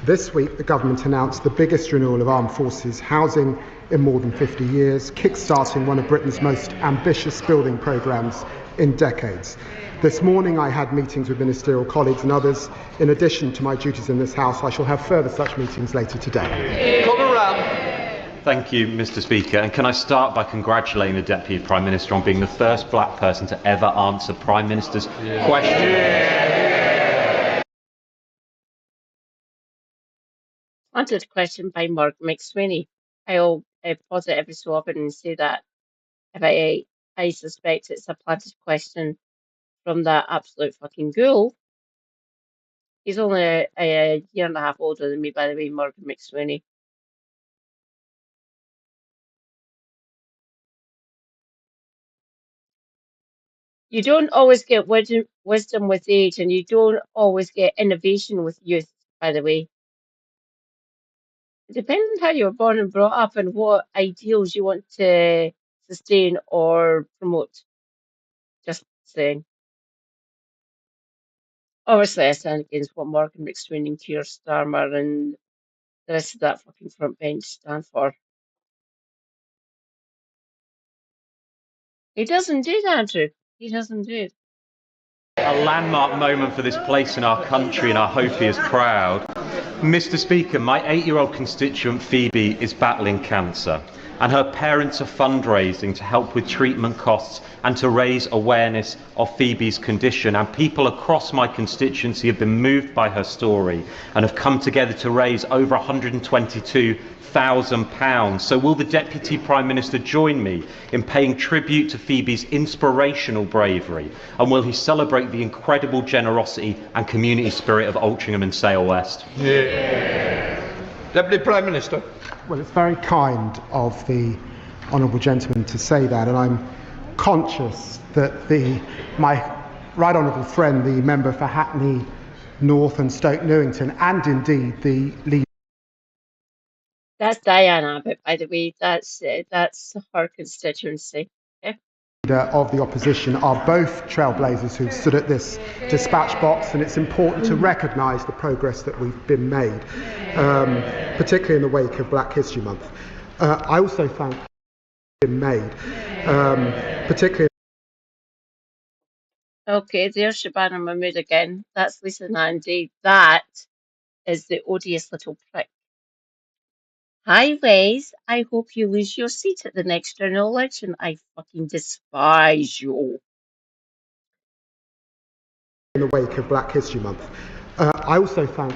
This week, the government announced the biggest renewal of armed forces housing in more than 50 years, kick-starting one of Britain's most ambitious building programmes in decades. This morning, I had meetings with ministerial colleagues and others. In addition to my duties in this House, I shall have further such meetings later today. Thank you, Mr. Speaker. And can I start by congratulating the Deputy Prime Minister on being the first black person to ever answer Prime Minister's question. Answered question by Mark McSweeney. I'll pause it every so often and say that if I suspect it's a planted question from that absolute fucking ghoul. He's only a year and a half older than me, by the way, Morgan McSweeney. You don't always get wisdom with age, and you don't always get innovation with youth, by the way. It depends on how you were born and brought up and what ideals you want to sustain or promote. Just saying. Obviously, I stand against what Morgan McSweeney and Keir Starmer and the rest of that fucking front bench stand for. He doesn't do that, Andrew. He doesn't do it. A landmark moment for this place in our country, and I hope he is proud. Mr. Speaker, my 8-year-old constituent Phoebe is battling cancer, and her parents are fundraising to help with treatment costs and to raise awareness of Phoebe's condition. And people across my constituency have been moved by her story and have come together to raise over £122,000. So will the Deputy Prime Minister join me in paying tribute to Phoebe's inspirational bravery? And will he celebrate the incredible generosity and community spirit of Altrincham and Sale West? Deputy Prime Minister. Well, it's very kind of the honourable gentleman to say that, and I'm conscious that my right honourable friend, the member for Hackney North and Stoke Newington, and indeed the leader. That's Diane Abbott, by the way. That's her constituency. Okay? Of the opposition are both trailblazers who stood at this dispatch box, and it's important to recognise the progress that we've been made, particularly in the wake of Black History Month. I also thank been made, particularly. Okay, there's Shabana Mahmood again. That's Lisa Nandy. That is the odious little prick. Hi, Waze. I hope you lose your seat at the next general election. I fucking despise you. In the wake of Black History Month. I also thank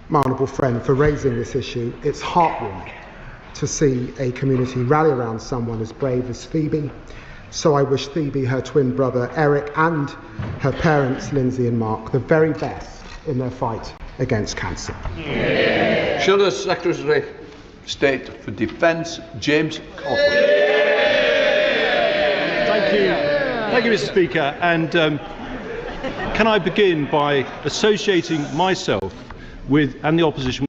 my honourable friend for raising this issue. It's heartwarming to see a community rally around someone as brave as Phoebe. So I wish Phoebe, her twin brother Eric, and her parents Lindsay and Mark the very best in their fight against cancer. Shall the Secretary of State for Defence, James Coughlin? Thank you, Mr. Speaker. And can I begin by associating myself with and the opposition?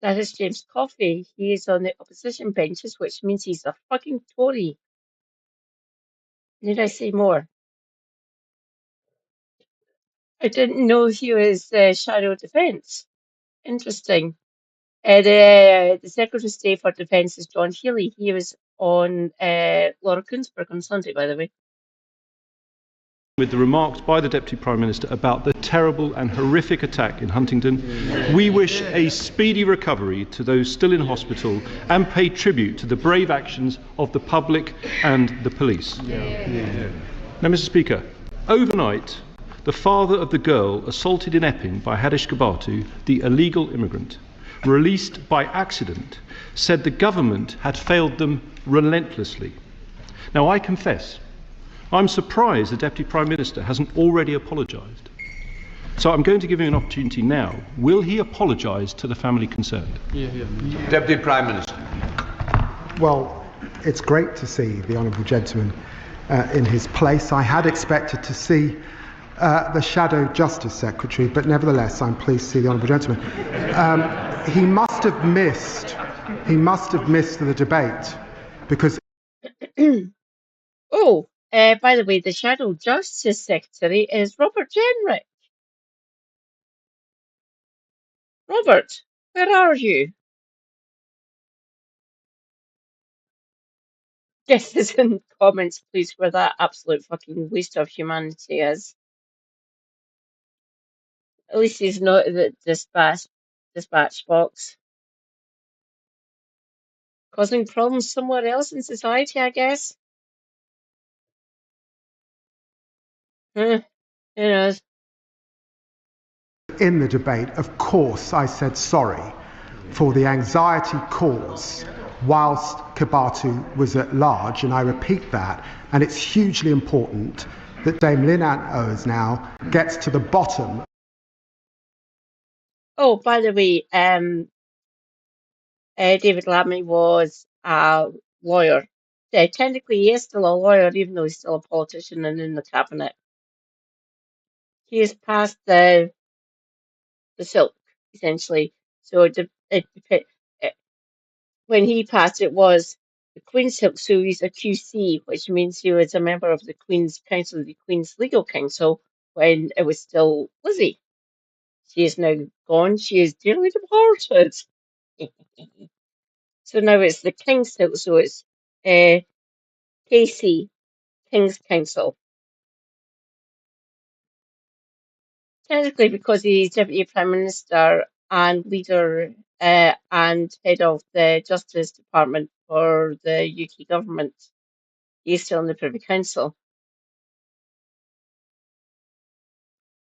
That is James Coffey. He is on the opposition benches, which means he's a fucking Tory. Need I say more? I didn't know he was Shadow Defence. Interesting. The Secretary of State for Defence is John Healey. He was on Laura Kuenssberg on Sunday, by the way. With the remarks by the Deputy Prime Minister about the terrible and horrific attack in Huntingdon. We wish a speedy recovery to those still in hospital and pay tribute to the brave actions of the public and the police. Now, Mr. Speaker, overnight, the father of the girl assaulted in Epping by Hadish Gabatu, the illegal immigrant, released by accident, said the government had failed them relentlessly. Now, I confess, I'm surprised the Deputy Prime Minister hasn't already apologised. So I'm going to give him an opportunity now. Will he apologise to the family concerned? Deputy Prime Minister. Well, it's great to see the Honourable Gentleman in his place. I had expected to see the Shadow Justice Secretary, but nevertheless, I'm pleased to see the Honourable Gentleman. He must have missed the debate because. Oh, by the way, the Shadow Justice Secretary is Robert Jenrick. Robert, where are you? Guess this in comments, please, where that absolute fucking waste of humanity is. At least he's not at the dispatch box. Causing problems somewhere else in society, I guess. Who knows? In the debate, of course, I said sorry for the anxiety caused whilst Kibatu was at large, and I repeat that, and it's hugely important that Dame Lynn Owers now gets to the bottom. Oh, by the way, David Lammy was a lawyer. Yeah, technically, he is still a lawyer, even though he's still a politician and in the cabinet. He has passed the silk, essentially. So when he passed, it was the Queen's Silk, so he's a QC, which means he was a member of the Queen's Council, the Queen's Legal Council, when it was still Lizzie. She is now gone. She is dearly departed. So now it's the King's Silk, so it's KC, King's Council. Technically, because he's Deputy Prime Minister and leader and head of the Justice Department for the UK government, he's still in the Privy Council.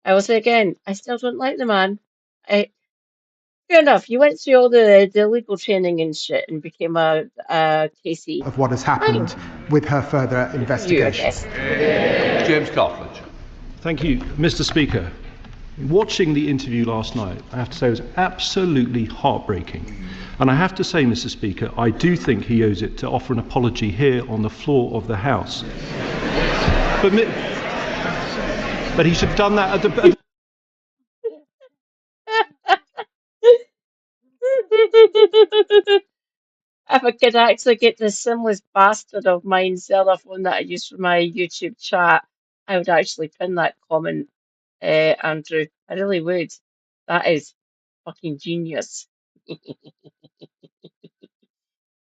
I will say again, I still don't like the man. Fair enough, you went through all the legal training and shit and became a KC. Of what has happened with her further investigation. James Coughlin. Thank you, Mr. Speaker. Watching the interview last night, I have to say it was absolutely heartbreaking. And I have to say, Mr. Speaker, I do think he owes it to offer an apology here on the floor of the House. But he should have done that at the... If I could actually get this sinless bastard of mine's telephone that I use for my YouTube chat, I would actually pin that comment, Andrew. I really would. That is fucking genius.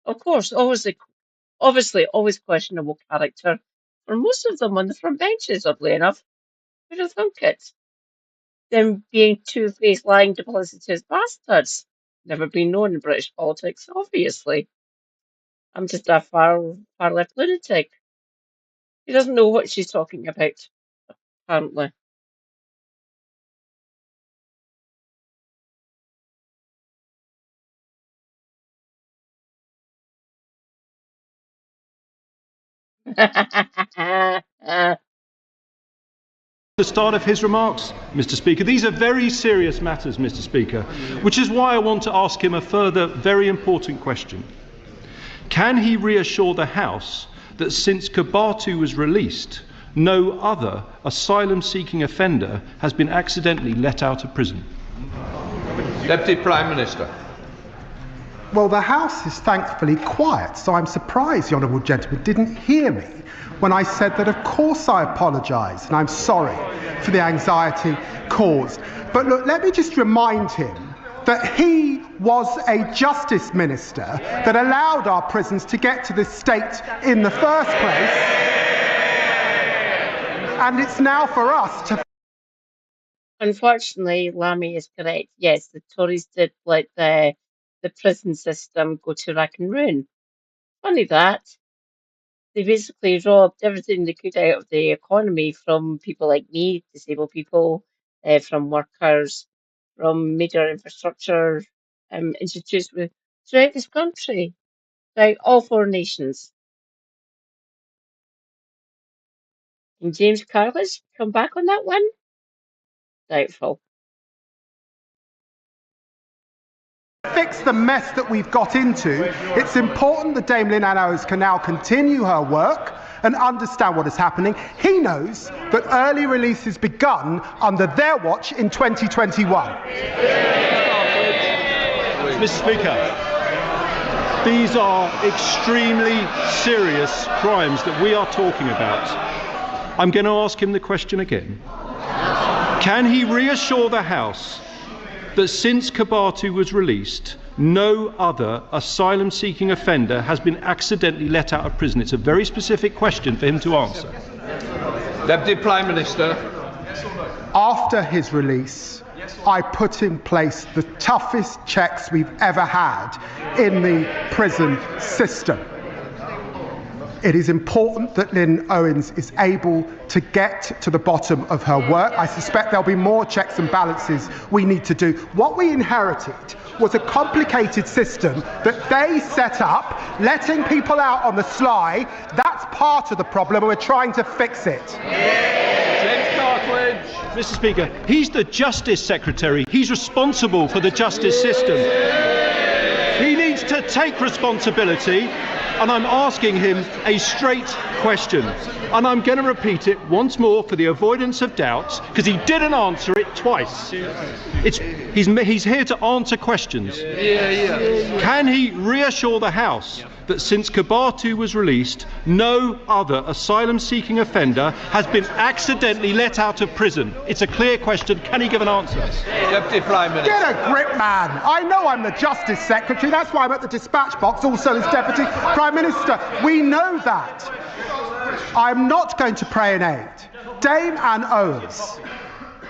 Of course, obviously, always questionable character. For most of them on the front benches, oddly enough. Who'd have thunk it? Them being two-faced, lying, duplicitous bastards. Never been known in British politics, obviously. I'm just a far left lunatic. She doesn't know what she's talking about, apparently. the start of his remarks, Mr. Speaker. These are very serious matters, Mr. Speaker, which is why I want to ask him a further very important question. Can he reassure the House that since Kabatu was released, no other asylum-seeking offender has been accidentally let out of prison? Deputy Prime Minister. Well, the House is thankfully quiet, so I'm surprised the honourable gentleman didn't hear me when I said that of course I apologise and I'm sorry for the anxiety caused. But look, let me just remind him that he was a justice minister that allowed our prisons to get to this state in the first place. And it's now for us to... Unfortunately, Lammy is correct. Yes, the Tories did let the prison system go to rack and ruin. Funny that. They basically robbed everything they could out of the economy from people like me, disabled people, from workers, from major infrastructure institutes throughout this country, throughout all four nations. Can James Carlish come back on that one? Doubtful. fix the mess that we've got into, it's important that Dame Lynn Annals can now continue her work and understand what is happening. He knows that early release has begun under their watch in 2021. Mr. Speaker, these are extremely serious crimes that we are talking about. I'm going to ask him the question again. Can he reassure the House that since Kabatu was released, no other asylum-seeking offender has been accidentally let out of prison? It's a very specific question for him to answer. Deputy Prime Minister. After his release, I put in place the toughest checks we've ever had in the prison system. It is important that Lynn Owens is able to get to the bottom of her work. I suspect there'll be more checks and balances we need to do. What we inherited was a complicated system that they set up, letting people out on the sly. That's part of the problem, and we're trying to fix it. Mr. Speaker, he's the Justice Secretary. He's responsible for the justice system. He needs to take responsibility, and I'm asking him a straight question. And I'm going to repeat it once more for the avoidance of doubt, because he didn't answer it twice. He's here to answer questions. Can he reassure the House that since Kabatu was released, no other asylum-seeking offender has been accidentally let out of prison? It's a clear question. Can he give an answer? Deputy Prime Minister. Get a grip, man. I know I'm the Justice Secretary. That's why I'm at the dispatch box, also as Deputy Prime Minister. We know that. I'm not going to pray in aid. Dame Anne Owens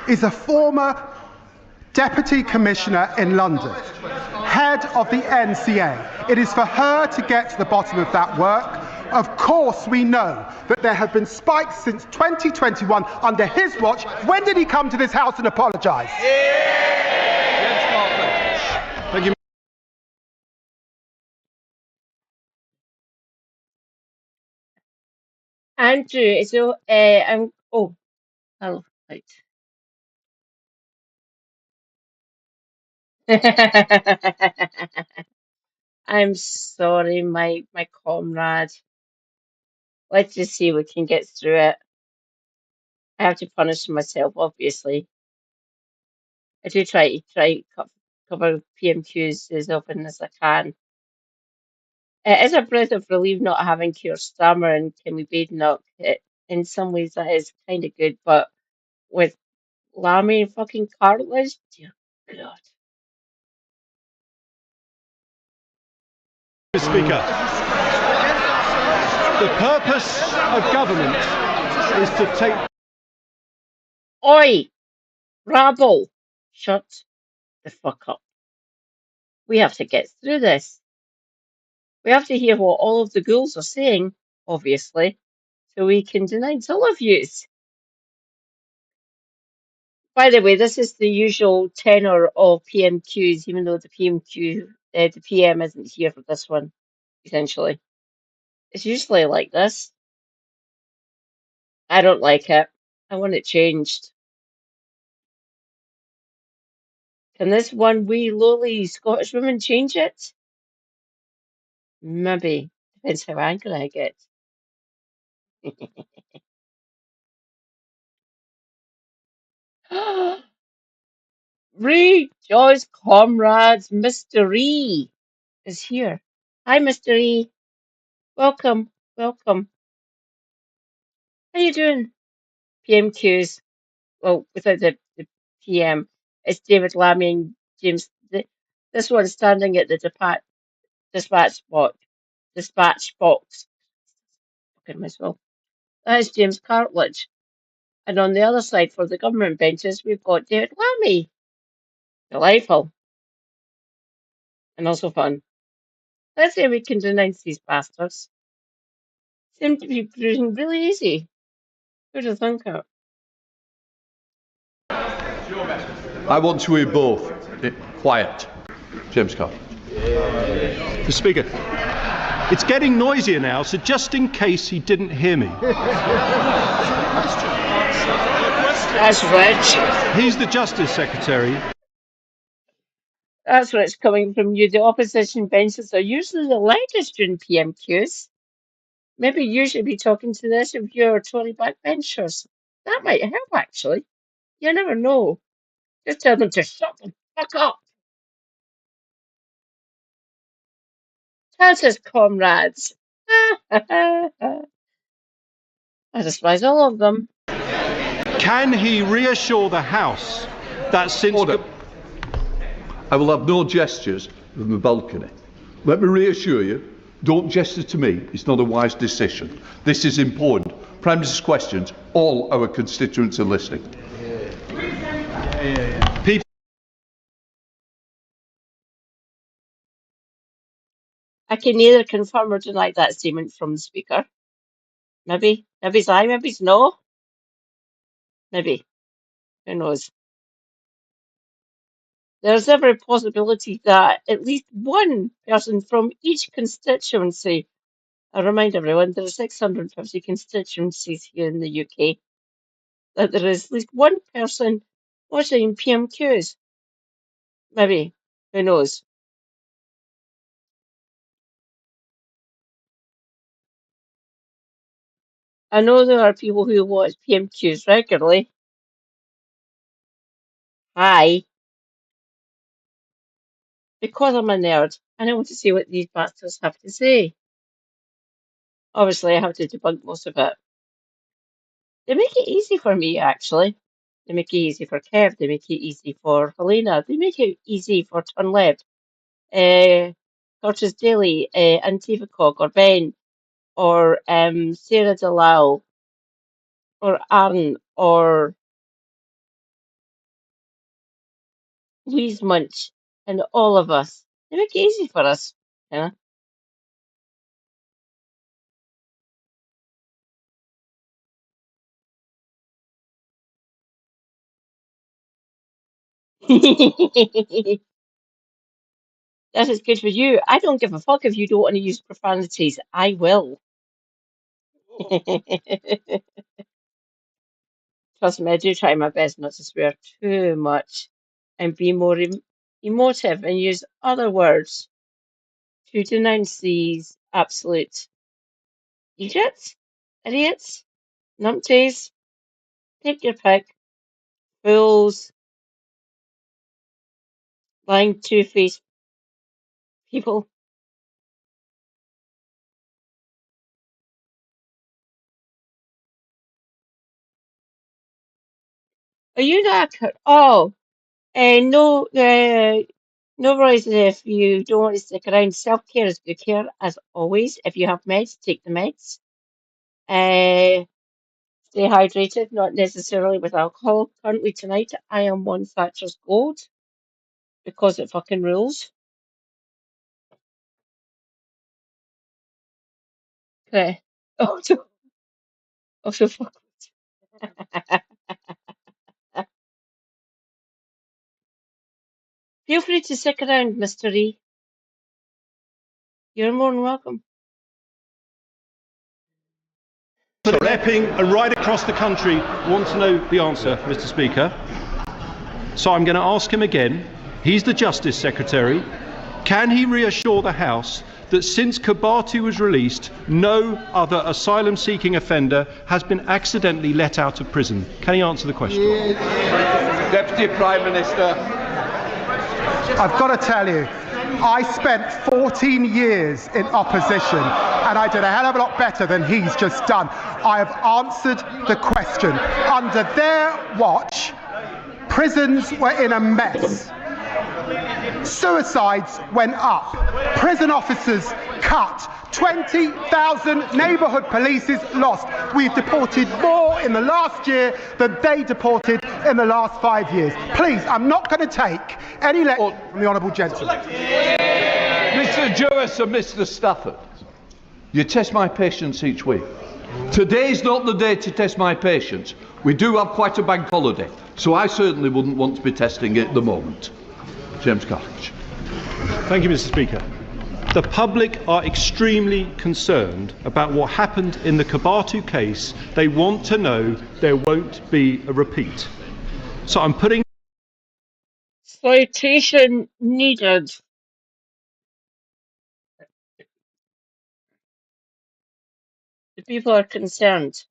is a former Deputy Commissioner in London, head of the NCA. It is for her to get to the bottom of that work. Of course, we know that there have been spikes since 2021 under his watch. When did he come to this House and apologise? Thank you. Andrew, so I'm. Oh, hello. Right. I'm sorry, my comrade. Let's just see if we can get through it. I have to punish myself, obviously. I do try to cover PMQs as often as I can. It is a breath of relief not having Keir Starmer and Kimmy Badenoch. In some ways, that is kind of good, but with Lammy and fucking cartilage, dear God. Mr. Speaker, the purpose of government is to take... Oi! Rabble! Shut the fuck up. We have to get through this. We have to hear what all of the ghouls are saying, obviously, so we can denounce all of yous. By the way, this is the usual tenor of PMQs, even though the the PM isn't here for this one, essentially. It's usually like this. I don't like it. I want it changed. Can this one wee lowly Scottish woman change it? Maybe. Depends how angry I get. Rejoice, comrades, Mr. E is here. Hi, Mr. E. Welcome, welcome. How you doing? PMQs. Well, without the PM, it's David Lammy and James. This one's standing at the dispatch box. Fucking myself. That is James Cartledge. And on the other side, for the government benches, we've got David Lammy. Delightful. And also fun. Let's see if we can denounce these bastards. Seem to be proving really easy. Who'd have thunk it? I want to hear both. Quiet. James Carr. Mr. Speaker, it's getting noisier now, so just in case he didn't hear me. That's Reg. He's the Justice Secretary. That's where it's coming from you. The opposition benches are usually the loudest during PMQs. Maybe you should be talking to this of your Tory backbenchers. That might help, actually. You never know. Just tell them to shut the fuck up. That's his comrades. I despise all of them. Can he reassure the House that since... Order. I will have no gestures from the balcony. Let me reassure you, don't gesture to me. It's not a wise decision. This is important. Prime Minister's questions, all our constituents are listening. People... I can neither confirm or deny that statement from the Speaker. Maybe. Maybe it's aye, maybe it's no. Maybe. Who knows? There's every possibility that at least one person from each constituency, I remind everyone there are 650 constituencies here in the UK, that there is at least one person watching PMQs. Maybe. Who knows? I know there are people who watch PMQs regularly. Hi. Because I'm a nerd, and I want to see what these bastards have to say. Obviously, I have to debunk most of it. They make it easy for me, actually. They make it easy for Kev. They make it easy for Helena. They make it easy for Tunleb, Curtis Daly, Antifa or Ben, or Sarah Delisle, or Aaron, or Louise Munch, and all of us. They make it easy for us, you know. That is good for you. I don't give a fuck if you don't want to use profanities. I will. Trust me, I do try my best not to swear too much and be more emotive and use other words to denounce these absolute idiots, idiots, numpties, take your pick, fools, lying two-faced people. Are you not? Oh, no, no worries if you don't want to stick around. Self-care is good care, as always. If you have meds, take the meds. Stay hydrated, not necessarily with alcohol. Currently tonight, I am one Thatcher's Gold because it fucking rules. Okay. Also fuck. Feel free to stick around, Mr. E. You're more than welcome. for Epping and right across the country want to know the answer, Mr. Speaker. So I'm going to ask him again. He's the Justice Secretary. Can he reassure the House that since Kabatu was released, no other asylum-seeking offender has been accidentally let out of prison? Can he answer the question? Deputy Prime Minister. I've got to tell you, I spent 14 years in opposition and I did a hell of a lot better than he's just done. I have answered the question. Under their watch, prisons were in a mess. Suicides went up. Prison officers cut. 20,000 neighbourhood polices lost. We've deported more in the last year than they deported in the last 5 years. Please, I'm not going to take any lecture from the honourable gentleman. Mr. Jewis and Mr. Stafford, you test my patience each week. Today's not the day to test my patience. We do have quite a bank holiday, so I certainly wouldn't want to be testing it at the moment. James Cartledge. Thank you, Mr. Speaker. The public are extremely concerned about what happened in the Kabatu case. They want to know there won't be a repeat. So I'm putting Citation needed. The people are concerned.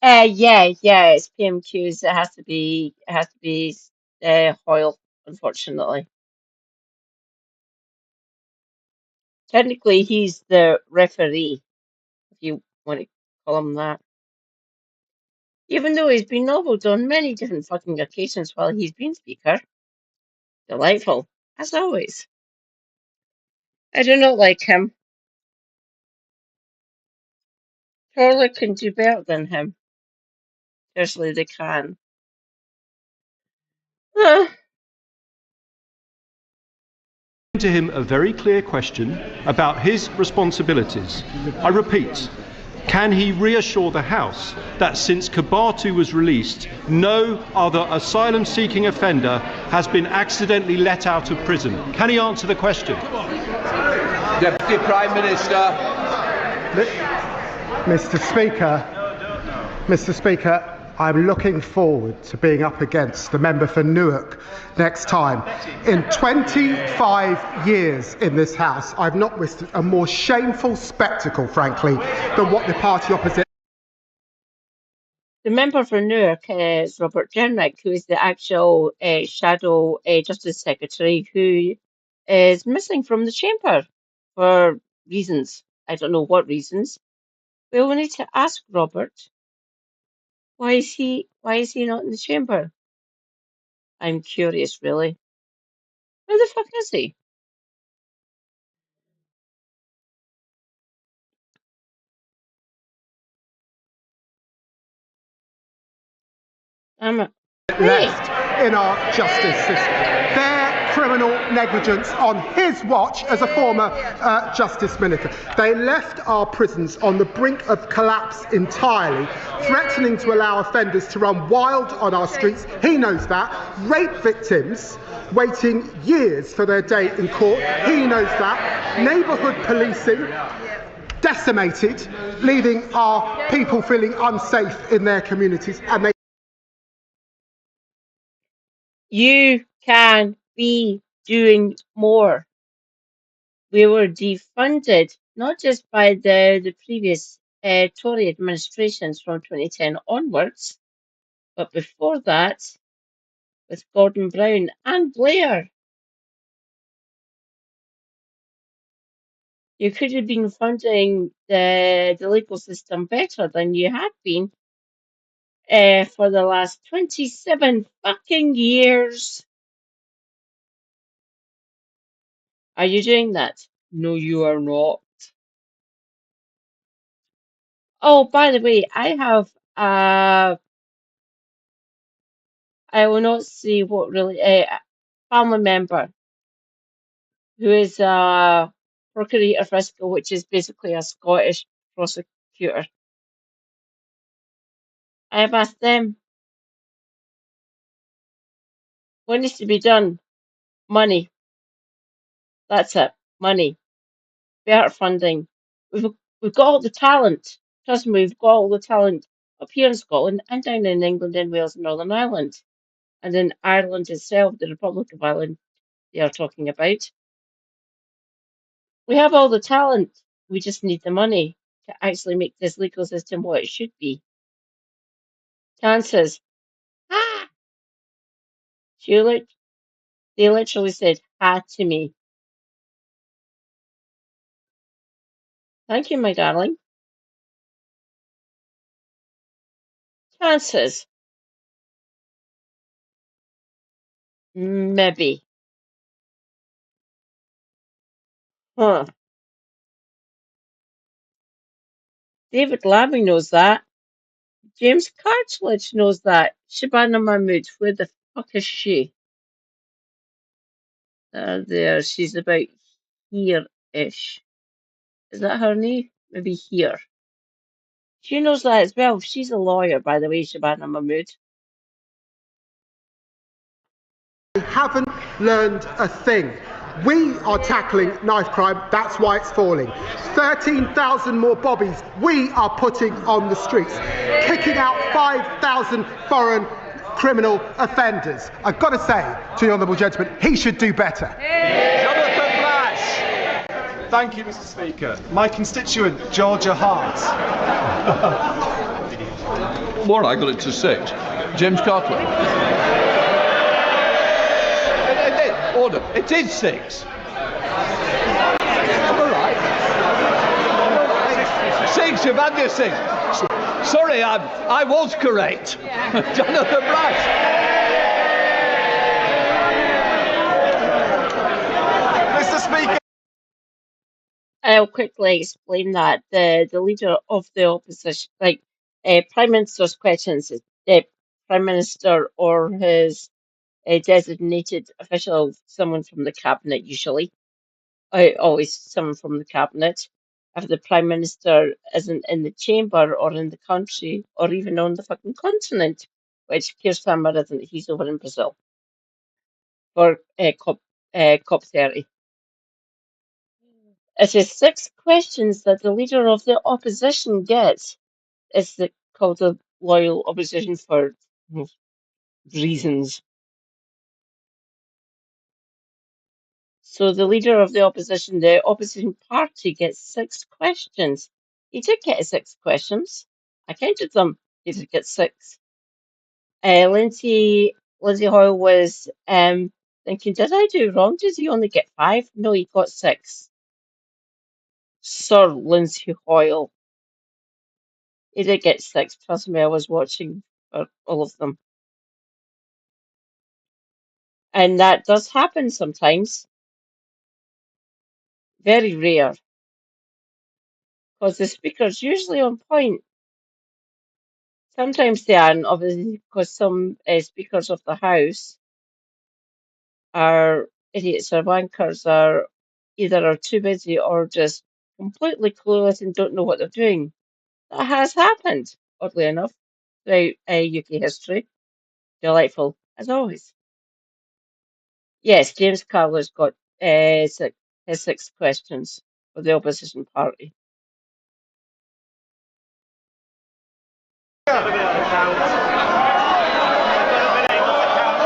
Yeah, it's PMQs. It has to be Hoyle, unfortunately. Technically, he's the referee, if you want to call him that. Even though he's been nobbled on many different fucking occasions while he's been Speaker. Delightful, as always. I do not like him. Charlotte can do better than him. Seriously, they can. to him a very clear question about his responsibilities. I repeat, can he reassure the House that since Kabatu was released, no other asylum-seeking offender has been accidentally let out of prison? Can he answer the question? Deputy Prime Minister. Mr. Speaker, I'm looking forward to being up against the member for Newark next time. In 25 years in this House, I've not witnessed a more shameful spectacle, frankly, than what the party opposite. The member for Newark is Robert Jenrick, who is the actual shadow Justice Secretary, who is missing from the chamber for reasons. I don't know what reasons. We'll need to ask Robert. Why is he not in the chamber? I'm curious, really. Where the fuck is he? Left in our justice system. Their criminal negligence on his watch as a former Justice Minister. They left our prisons on the brink of collapse entirely, threatening to allow offenders to run wild on our streets. He knows that. Rape victims waiting years for their day in court. He knows that. Neighbourhood policing decimated, leaving our people feeling unsafe in their communities. And they You can be doing more. We were defunded, not just by the previous Tory administrations from 2010 onwards, but before that, with Gordon Brown and Blair. You could have been funding the legal system better than you had been for the last 27 fucking years. Are you doing that? No, you are not. Oh, by the way, I have I will not say what really a family member who is a procurator fiscal, which is basically a Scottish prosecutor. I have asked them what needs to be done. Money. That's it. Money. better funding. We've got all the talent. Trust me, we've got all the talent up here in Scotland and down in England and Wales and Northern Ireland. And in Ireland itself, the Republic of Ireland, they are talking about. We have all the talent. We just need the money to actually make this legal system what it should be. Chances. Ah! They literally said, ha to me. Thank you, my darling. Chances. Maybe. Huh. David Lammy knows that. James Cartledge knows that. Shabana Mahmood, where the fuck is she? There, she's about here-ish. Is that her name? Maybe here. She knows that as well. She's a lawyer, by the way, Shabana Mahmood. They haven't learned a thing. We are tackling knife crime, that's why it's falling. 13,000 more bobbies we are putting on the streets, kicking out 5,000 foreign criminal offenders. I've got to say to the honourable gentleman, he should do better. Jonathan Blash. Thank you, Mr. Speaker. My constituent, Georgia Hart. What, I got it to 6. James Cartledge. Order. It is 6. I'm all right. 6, you've had your 6. Sorry, I was correct. Yeah. Jonathan Blash. Mr. Speaker. I'll quickly explain that. The leader of the opposition, Prime Minister's questions, the Prime Minister or his a designated official, someone from the cabinet usually, always someone from the cabinet. If the Prime Minister isn't in the chamber or in the country or even on the fucking continent, which Keir Starmer isn't, he's over in Brazil for COP30. It is 6 questions that the leader of the opposition gets. It's called the loyal opposition for reasons. So the leader of the opposition party gets 6 questions. He did get 6 questions. I counted them. He did get 6. Lindsay Hoyle was thinking, did I do wrong? Did he only get 5? No, he got 6. Sir Lindsay Hoyle. He did get 6. Trust me, I was watching for all of them. And that does happen sometimes. Very rare. Because the speaker's usually on point. Sometimes they aren't, obviously, because some speakers of the House are idiots or wankers, or either are too busy or just completely clueless and don't know what they're doing. That has happened, oddly enough, throughout UK history. Delightful, as always. Yes, James Carver's got his 6 questions for the opposition party.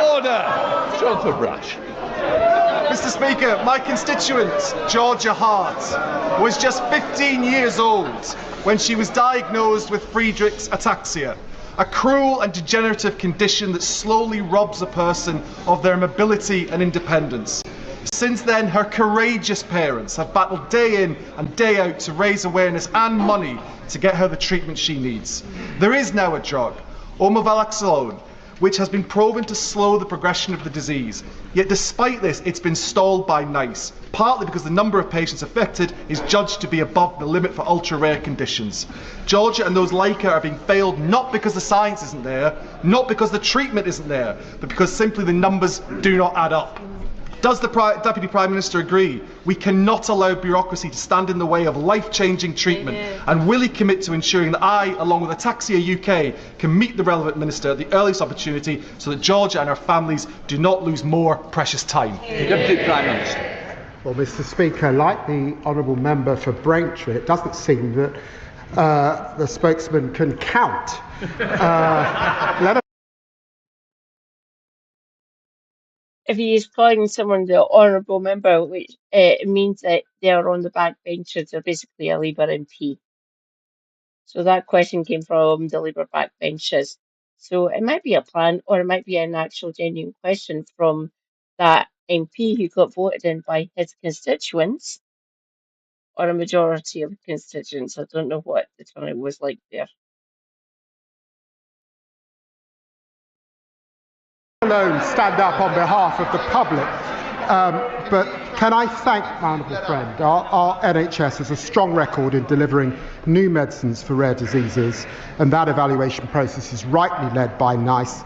Order! Jonathan Brash. Mr. Speaker, my constituent, Georgia Hart, was just 15 years old when she was diagnosed with Friedreich's ataxia, a cruel and degenerative condition that slowly robs a person of their mobility and independence. Since then, her courageous parents have battled day in and day out to raise awareness and money to get her the treatment she needs. There is now a drug, omaveloxolone, which has been proven to slow the progression of the disease. Yet despite this, it's been stalled by NICE, partly because the number of patients affected is judged to be above the limit for ultra-rare conditions. Georgia and those like her are being failed not because the science isn't there, not because the treatment isn't there, but because simply the numbers do not add up. Does the Deputy Prime Minister agree? We cannot allow bureaucracy to stand in the way of life-changing treatment, and will he commit to ensuring that I, along with Ataxia UK, can meet the relevant minister at the earliest opportunity so that Georgia and her families do not lose more precious time? Deputy Prime Minister. Well, Mr. Speaker, like the honourable member for Braintree, it doesn't seem that the spokesman can count. If he is calling someone the honourable member, which it means that they are on the back benches, they're basically a Labour MP. So that question came from the Labour backbenchers. So it might be a plan, or it might be an actual genuine question from that MP who got voted in by his constituents, or a majority of the constituents. I don't know what the turnout was like there. Alone stand up on behalf of the public. But can I thank my honourable friend? Our NHS has a strong record in delivering new medicines for rare diseases, and that evaluation process is rightly led by NICE.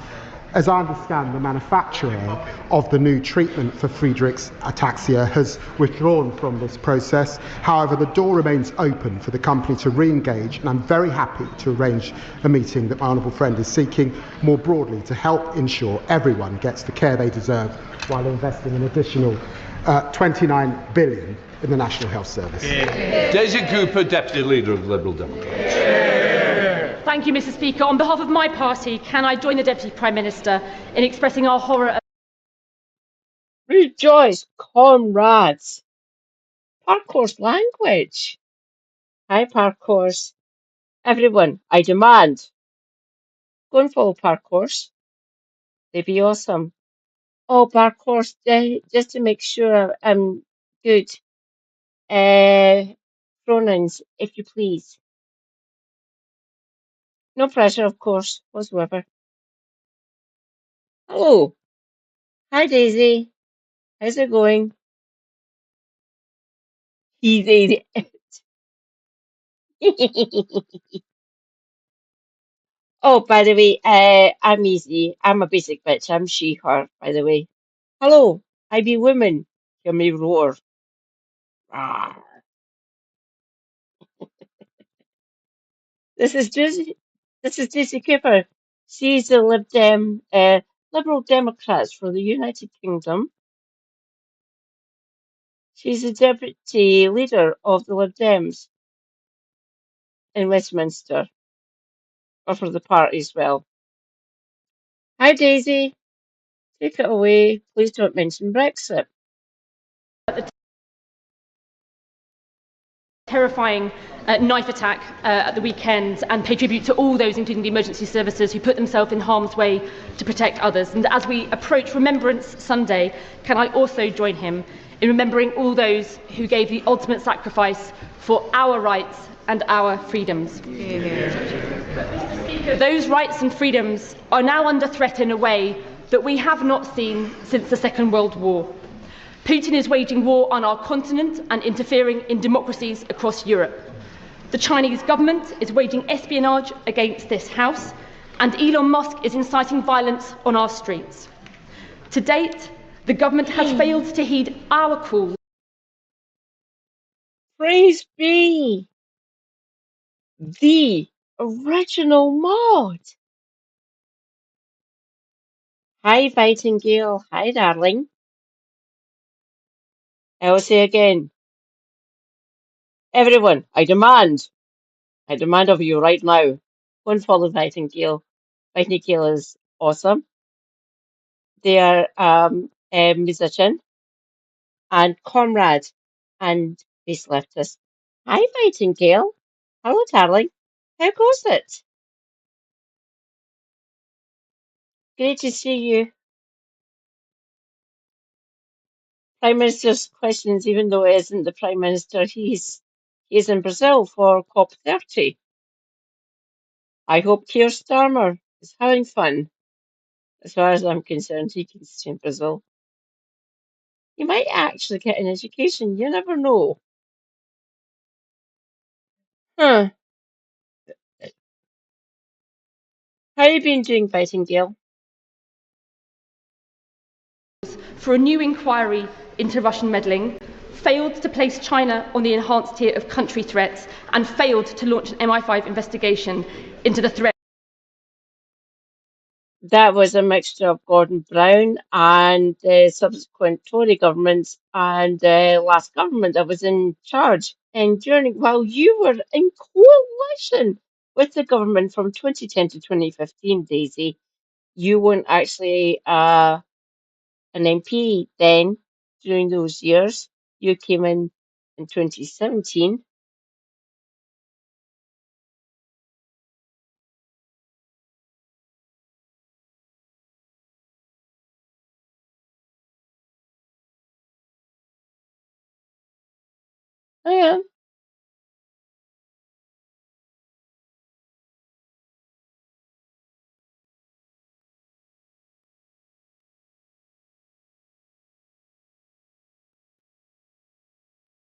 As I understand, the manufacturer of the new treatment for Friedreich's ataxia has withdrawn from this process. However, the door remains open for the company to re-engage, and I'm very happy to arrange a meeting that my honourable friend is seeking more broadly to help ensure everyone gets the care they deserve while investing an additional 29 billion in the National Health Service. Daisy Cooper, Deputy Leader of the Liberal Democrats. Thank you, Mr. Speaker. On behalf of my party, can I join the Deputy Prime Minister in expressing our horror at... Rejoice, comrades! Parkour's language. Hi, Parkour's. Everyone, I demand. Go and follow Parkour's. They'd be awesome. Oh, Parkour's, just to make sure I'm good. Pronouns, if you please. No pressure, of course, whatsoever. Hello. Hi, Daisy. How's it going? Easy. Oh, by the way, I'm easy. I'm a basic bitch. I'm she, her, by the way. Hello. I be woman. Hear me roar. Rawr. This is Daisy Cooper. She's the Liberal Democrats for the United Kingdom. She's the deputy leader of the Lib Dems in Westminster, or for the party as well. Hi, Daisy. Take it away. Please don't mention Brexit. terrifying knife attack at the weekend, and pay tribute to all those, including the emergency services, who put themselves in harm's way to protect others. And as we approach Remembrance Sunday, can I also join him in remembering all those who gave the ultimate sacrifice for our rights and our freedoms. Those rights and freedoms are now under threat in a way that we have not seen since the Second World War. Putin is waging war on our continent and interfering in democracies across Europe. The Chinese government is waging espionage against this House, and Elon Musk is inciting violence on our streets. To date, the government has failed to heed our call. Praise be the original mod. Hi, Vitingale. Hi, darling. I will say again, everyone, I demand of you right now, go and follow Vitingale. Vitingale is awesome. They are a musician and comrade and bass leftist. Hi, Vitingale. Hello, darling. How goes it? Great to see you. Prime Minister's questions, even though it isn't the Prime Minister, he's in Brazil for COP30. I hope Keir Starmer is having fun. As far as I'm concerned, he can stay in Brazil. He might actually get an education. You never know. Huh. How you been doing, Vitingale? For a new inquiry into Russian meddling, failed to place China on the enhanced tier of country threats, and failed to launch an MI5 investigation into the threat. That was a mixture of Gordon Brown and the subsequent Tory governments and the last government that was in charge. And while you were in coalition with the government from 2010 to 2015, Daisy, you weren't actually an MP then during those years. You came in 2017. I am.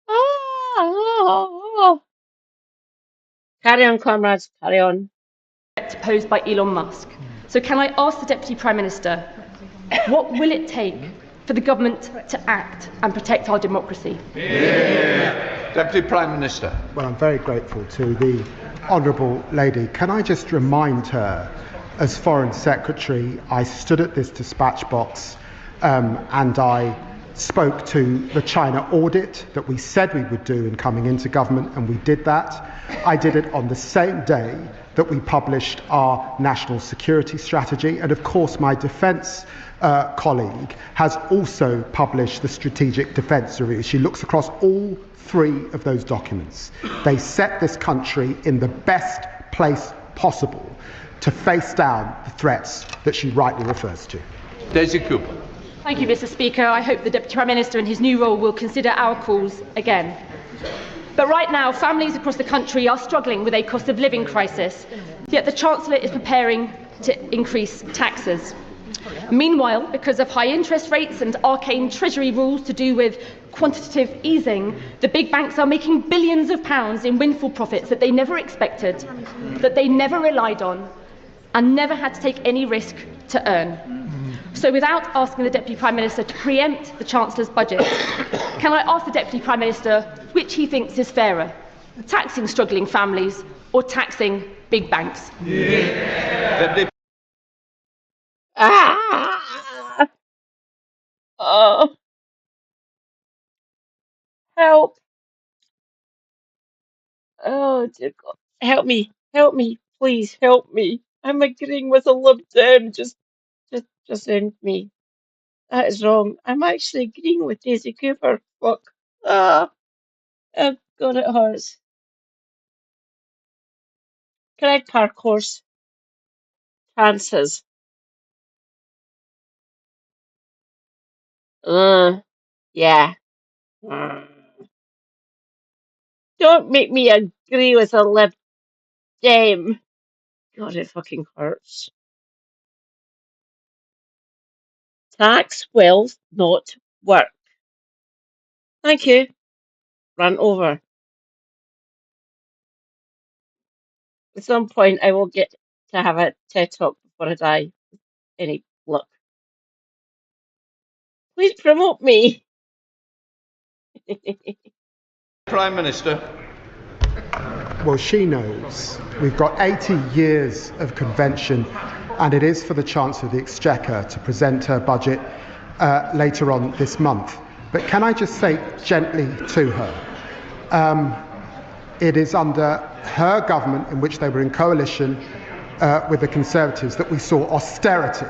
Ah. Carry on, comrades, carry on. Posed by Elon Musk. So can I ask the Deputy Prime Minister, what will it take for the government to act and protect our democracy? Deputy Prime Minister. Well, I'm very grateful to the Honourable Lady. Can I just remind her, as Foreign Secretary, I stood at this dispatch box and I spoke to the China audit that we said we would do in coming into government, and we did that. I did it on the same day that we published our national security strategy, and of course my defence colleague has also published the Strategic Defence Review. She looks across all three of those documents. They set this country in the best place possible to face down the threats that she rightly refers to. Daisy Cooper. Thank you, Mr. Speaker. I hope the Deputy Prime Minister in his new role will consider our calls again. But right now, families across the country are struggling with a cost of living crisis, yet the Chancellor is preparing to increase taxes. Meanwhile, because of high interest rates and arcane Treasury rules to do with quantitative easing, the big banks are making billions of pounds in windfall profits that they never expected, that they never relied on, and never had to take any risk to earn. So without asking the Deputy Prime Minister to preempt the Chancellor's budget, can I ask the Deputy Prime Minister which he thinks is fairer, taxing struggling families or taxing big banks? Ah! Oh, help. Oh, dear God. Help me, please help me. I'm agreeing with a Lib Dem. Just end me. That is wrong. I'm actually agreeing with Daisy Cooper. Fuck. Ah, oh God, it hurts. Correct park course. Chances. Yeah. Mm. Don't make me agree with a Lib Dem. God, it fucking hurts. Tax will not work. Thank you. Run over. At some point, I will get to have a TED talk before I die. Any luck. Please promote me. Prime Minister. Well, she knows. We've got 80 years of convention, and it is for the Chancellor of the Exchequer to present her budget later on this month. But can I just say gently to her, it is under her government, in which they were in coalition with the Conservatives, that we saw austerity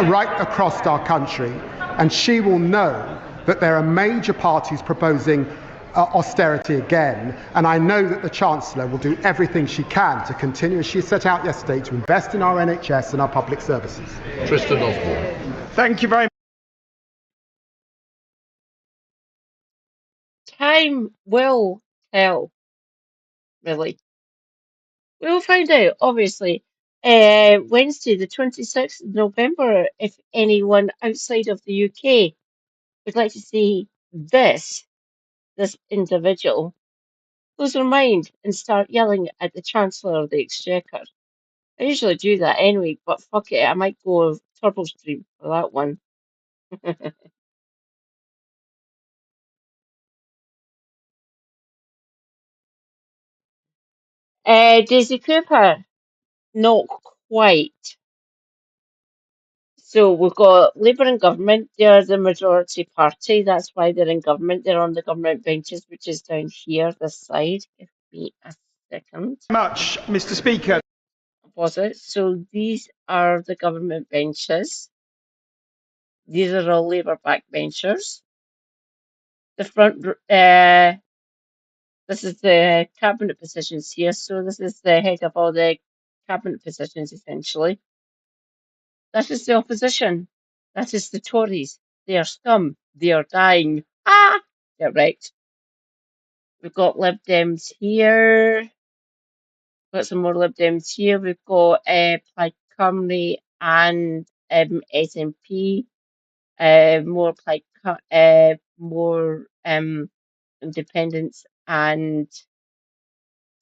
right across our country, and she will know that there are major parties proposing austerity again, and I know that the Chancellor will do everything she can to continue, as she set out yesterday, to invest in our NHS and our public services. Tristan Osborne. Thank you very much. Time will tell, really. We'll find out, obviously, Wednesday, the 26th of November, if anyone outside of the UK would like to see this individual, lose their mind and start yelling at the Chancellor of the Exchequer. I usually do that anyway, but fuck it, I might go turbo stream for that one. Daisy Cooper, not quite. So we've got Labour in government. They're the majority party. That's why they're in government. They're on the government benches, which is down here, this side. Give me a second. Much, Mr. Speaker. Was it? So these are the government benches. These are all Labour backbenchers. The front, this is the cabinet positions here. So this is the head of all the cabinet positions, essentially. That is the opposition. That is the Tories. They are scum. They are dying. Ah! Correct. We've got Lib Dems here. Got some more Lib Dems here. We've got Plaid Cymru and SNP. More independents and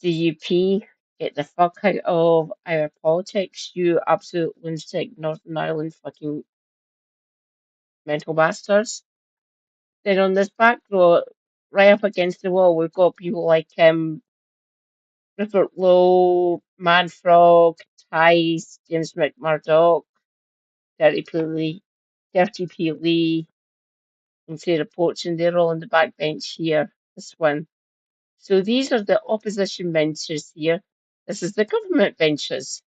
DUP. Get the fuck out of our politics, you absolute lunatic Northern Ireland fucking mental bastards. Then on this back row, right up against the wall, we've got people like Rupert Lowe, Manfrog, Ties, James McMurdoch, Dirty P. Lee, and Sarah Poach, and they're all on the back bench here. This one. So these are the opposition benches here. This is the government benches.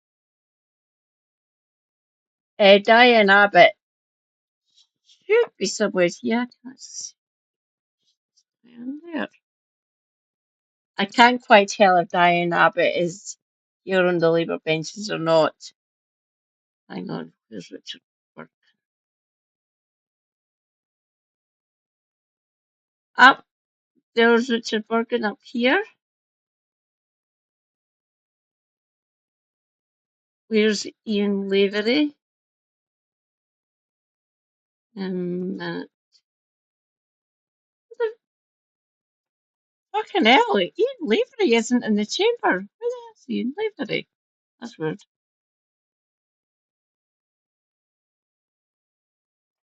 Diane Abbott should be somewhere here. I can't see there. I can't quite tell if Diane Abbott is here on the Labour benches or not. Hang on, where's Richard Burke? Up there's Richard Burgon up here. Where's Ian Lavery? What the fucking hell? Ian Lavery isn't in the chamber. Where the hell's Ian Lavery? That's weird.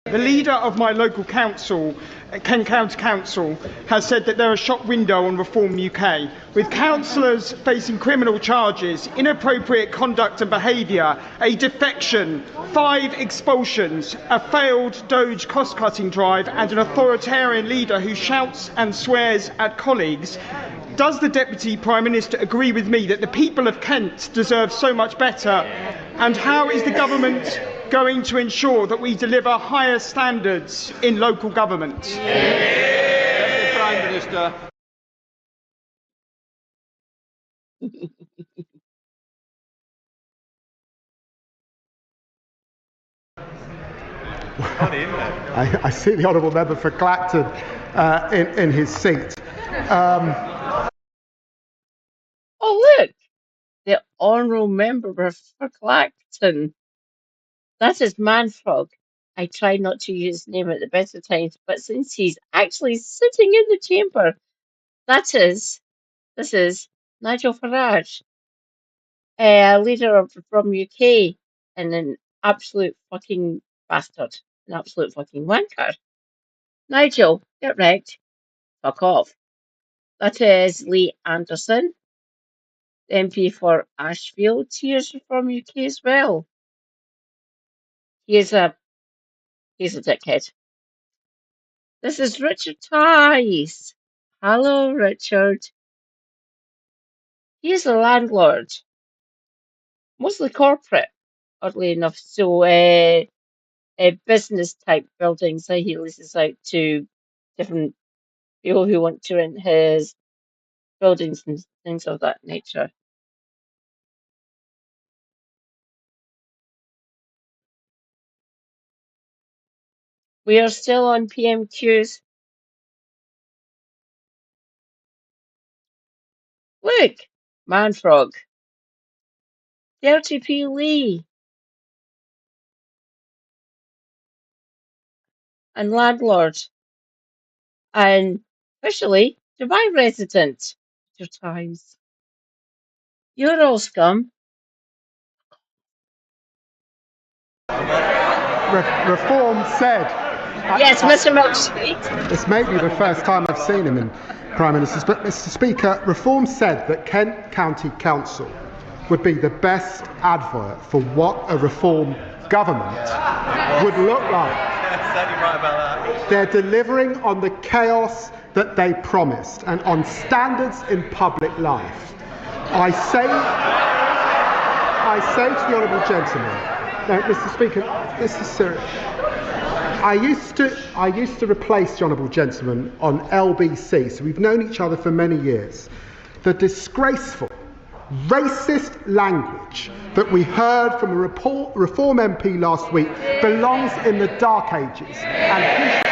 The leader of my local council, Kent County Council, has said that they're a shop window on Reform UK, with councillors facing criminal charges, inappropriate conduct and behaviour, a defection, 5 expulsions, a failed Doge cost-cutting drive and an authoritarian leader who shouts and swears at colleagues. Does the Deputy Prime Minister agree with me that the people of Kent deserve so much better? And how is the government going to ensure that we deliver higher standards in local government? Mr. Prime Minister. I see the honourable member for Clacton in his seat. Oh look, the honourable member for Clacton. That is Manfrog. I try not to use his name at the best of times, but since he's actually sitting in the chamber, this is Nigel Farage, leader from UK, and an absolute fucking bastard, an absolute fucking wanker. Nigel, get wrecked. Fuck off. That is Lee Anderson, the MP for Ashfield. He is from UK as well. He's a dickhead. This is Richard Tice. Hello, Richard. He is a landlord, mostly corporate, oddly enough. So, business type buildings that he leases out to different people who want to rent his buildings and things of that nature. We are still on PMQs. Look, Manfrog, Dirty P. Lee, and landlord, and officially Dubai resident. Your ties. You're all scum. Reform said. Yes, Mr. Milkshake. This may be the first time I've seen him in Prime Ministers, but Mr. Speaker, Reform said that Kent County Council would be the best advert for what a reform government would look like. They're delivering on the chaos that they promised and on standards in public life. I say to the honourable gentleman, no, Mr. Speaker, this is serious. I used to replace the honourable gentleman on LBC, so we've known each other for many years. The disgraceful, racist language that we heard from a Reform MP last week belongs in the dark ages. And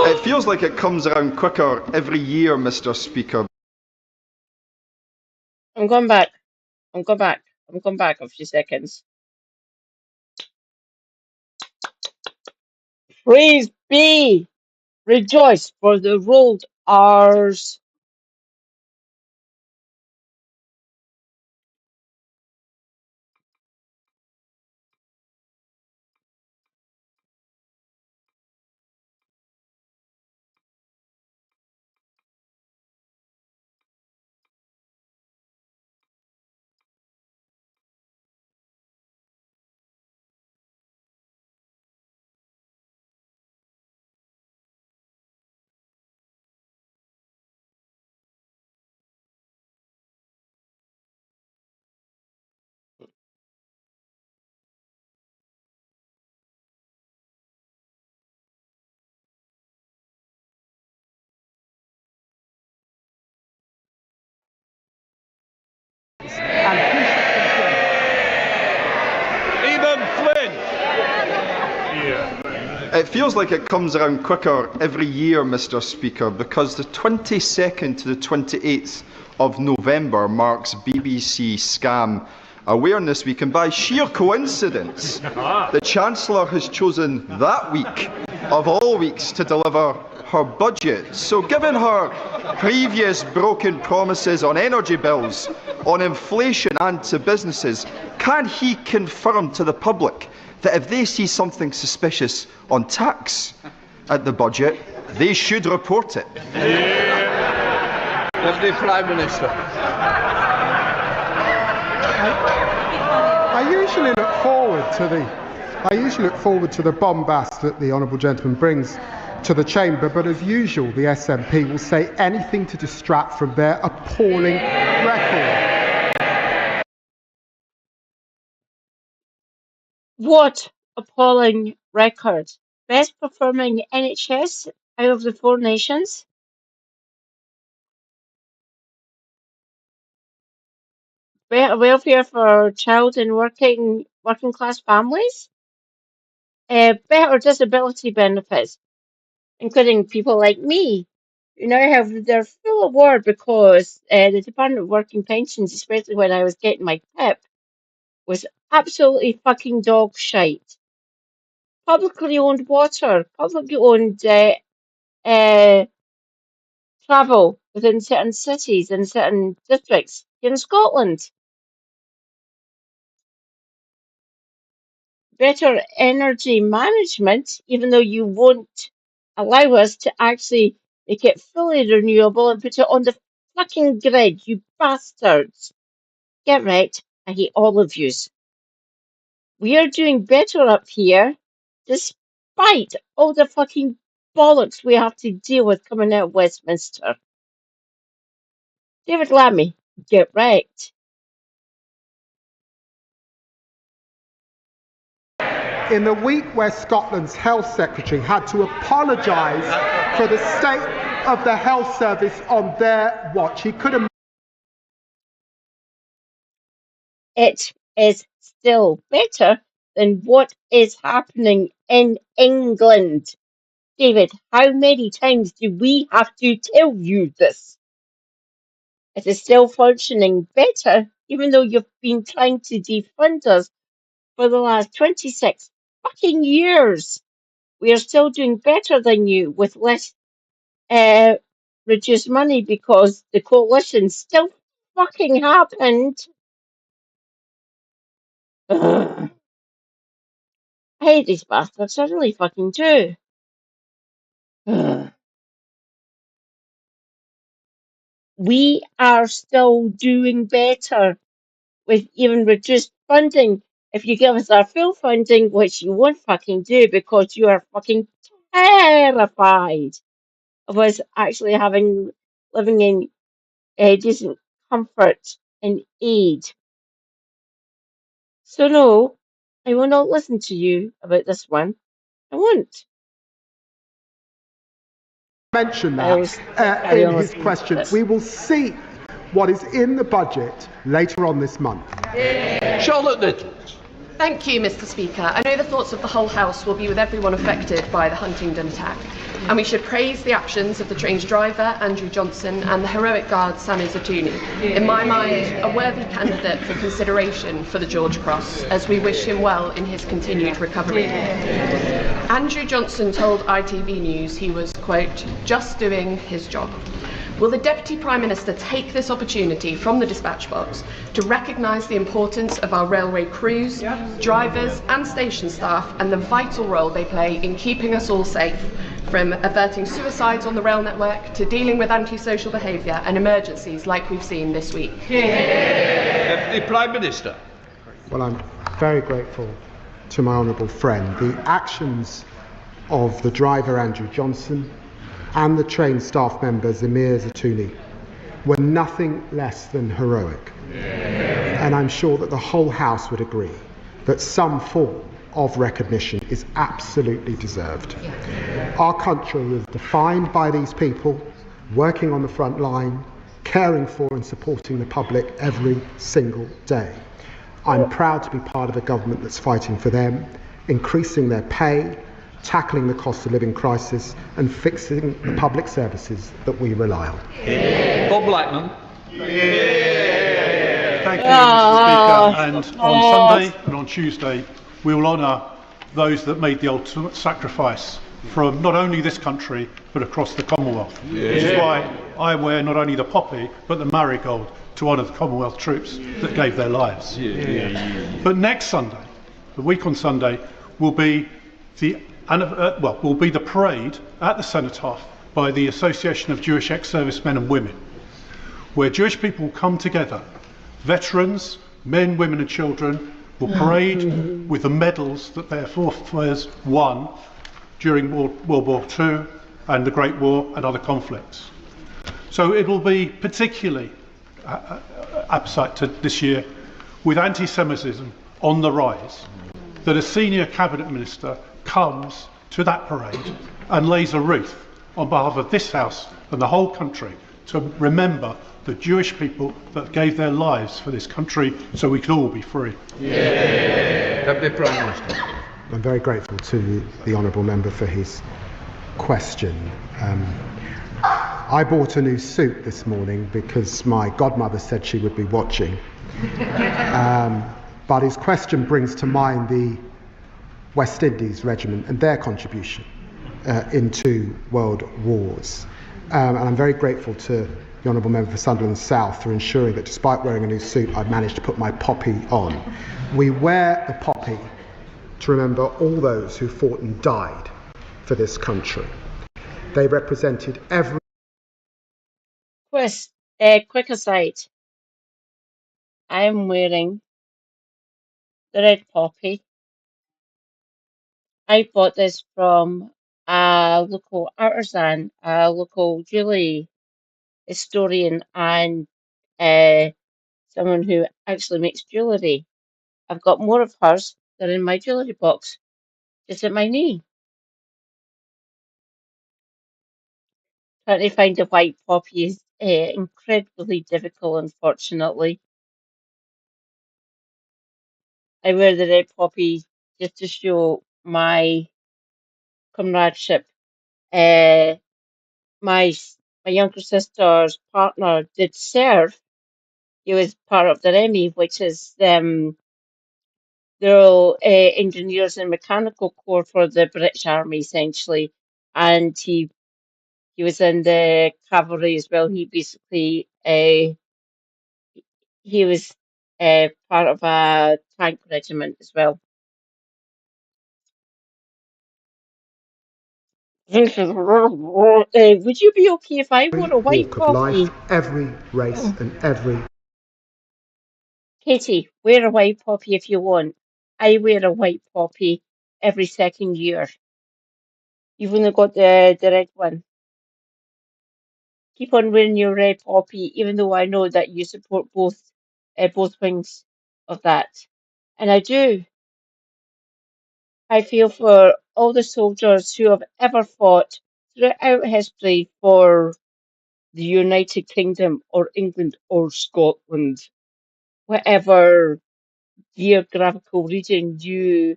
It feels like it comes around quicker every year, Mr. Speaker. I'm going back. I'm going back. I'm going back a few seconds. Praise be, rejoice for the rolled R's. It feels like it comes around quicker every year, Mr. Speaker, because the 22nd to the 28th of November marks BBC Scam Awareness Week, and by sheer coincidence, the Chancellor has chosen that week of all weeks to deliver her budget. So given her previous broken promises on energy bills, on inflation and to businesses, can he confirm to the public that if they see something suspicious on tax at the budget, they should report it? Deputy Prime Minister. I usually look forward to the bombast that the honourable gentleman brings to the chamber, but as usual, the SNP will say anything to distract from their appalling record. What appalling record. Best performing NHS out of the four nations. Better welfare for child and working class families. Better disability benefits, including people like me, who now have their full award because the Department of Work and Pensions, especially when I was getting my PIP, was absolutely fucking dog shite. Publicly owned water, publicly owned travel within certain cities and certain districts here in Scotland. Better energy management, even though you won't allow us to actually make it fully renewable and put it on the fucking grid, you bastards. Get wrecked. I hate all of yous. We are doing better up here, despite all the fucking bollocks we have to deal with coming out of Westminster. David Lammy, get wrecked. In the week where Scotland's Health Secretary had to apologise for the state of the health service on their watch, he could have... It is still better than what is happening in England. David, how many times do we have to tell you this? It is still functioning better, even though you've been trying to defund us for the last 26 fucking years. We are still doing better than you with less reduced money because the coalition still fucking happened. Ugh. I hate these bastards, I really fucking do. Ugh. we are still doing better with even reduced funding. If you give us our full funding, which you won't fucking do because you are fucking terrified of us actually living in decent comfort and aid. So no, I will not listen to you about this one. I won't. Mention I always that carry in on his listening to question. this. We will see what is in the budget later on this month. Charlotte Little. Thank you, Mr. Speaker. I know the thoughts of the whole House will be with everyone affected by the Huntingdon attack, and we should praise the actions of the train's driver, Andrew Johnson, and the heroic guard, Sami Zatouni. In my mind, a worthy candidate for consideration for the George Cross, as we wish him well in his continued recovery. Andrew Johnson told ITV News he was, quote, just doing his job. Will the Deputy Prime Minister take this opportunity from the dispatch box to recognise the importance of our railway crews, drivers and station staff and the vital role they play in keeping us all safe, from averting suicides on the rail network to dealing with antisocial behaviour and emergencies like we've seen this week? Deputy Prime Minister. Well, I'm very grateful to my honourable friend. The actions of the driver, Andrew Johnson, and the train staff member, Zamir Zatouni, were nothing less than heroic. And I'm sure that the whole House would agree that some form of recognition is absolutely deserved. Our country is defined by these people working on the front line, caring for and supporting the public every single day. I'm proud to be part of a government that's fighting for them, increasing their pay, tackling the cost of living crisis and fixing the public services that we rely on. Bob Blackman. Thank you, Mr. Speaker. And on Sunday and on Tuesday, we will honour those that made the ultimate sacrifice from not only this country, but across the Commonwealth. Which is why I wear not only the poppy, but the marigold to honour the Commonwealth troops that gave their lives. But next Sunday, the week on Sunday, will be the parade at the Cenotaph by the Association of Jewish Ex-Servicemen and Women, where Jewish people come together. Veterans, men, women and children will parade with the medals that their forefathers won during World War II and the Great War and other conflicts. So it will be particularly apposite to this year, with anti-Semitism on the rise, that a senior cabinet minister comes to that parade and lays a wreath on behalf of this House and the whole country to remember the Jewish people that gave their lives for this country so we could all be free. Deputy Prime Minister. I'm very grateful to the honourable member for his question. I bought a new suit this morning because my godmother said she would be watching. But his question brings to mind the West Indies Regiment and their contribution in 2 world wars. And I'm very grateful to the Honourable Member for Sunderland South for ensuring that despite wearing a new suit, I've managed to put my poppy on. We wear the poppy to remember all those who fought and died for this country. They represented every... Quick aside, I am wearing the red poppy. I bought this from a local artisan, a local jewellery historian, and someone who actually makes jewellery. I've got more of hers. They're in my jewellery box, just at my knee. Trying to find a white poppy is incredibly difficult, unfortunately. I wear the red poppy just to show my comradeship. My younger sister's partner did serve. He was part of the REMI, which is they're all engineers and mechanical corps for the British Army, essentially. And he was in the cavalry as well. He basically he was part of a tank regiment as well. Would you be okay if I wore a white Walk of life, poppy? every race and every Katie, wear a white poppy if you want. I wear a white poppy every second year. You've only got the red one. Keep on wearing your red poppy, even though I know that you support both wings of that. And I do. I feel for all the soldiers who have ever fought throughout history for the United Kingdom or England or Scotland, whatever geographical region you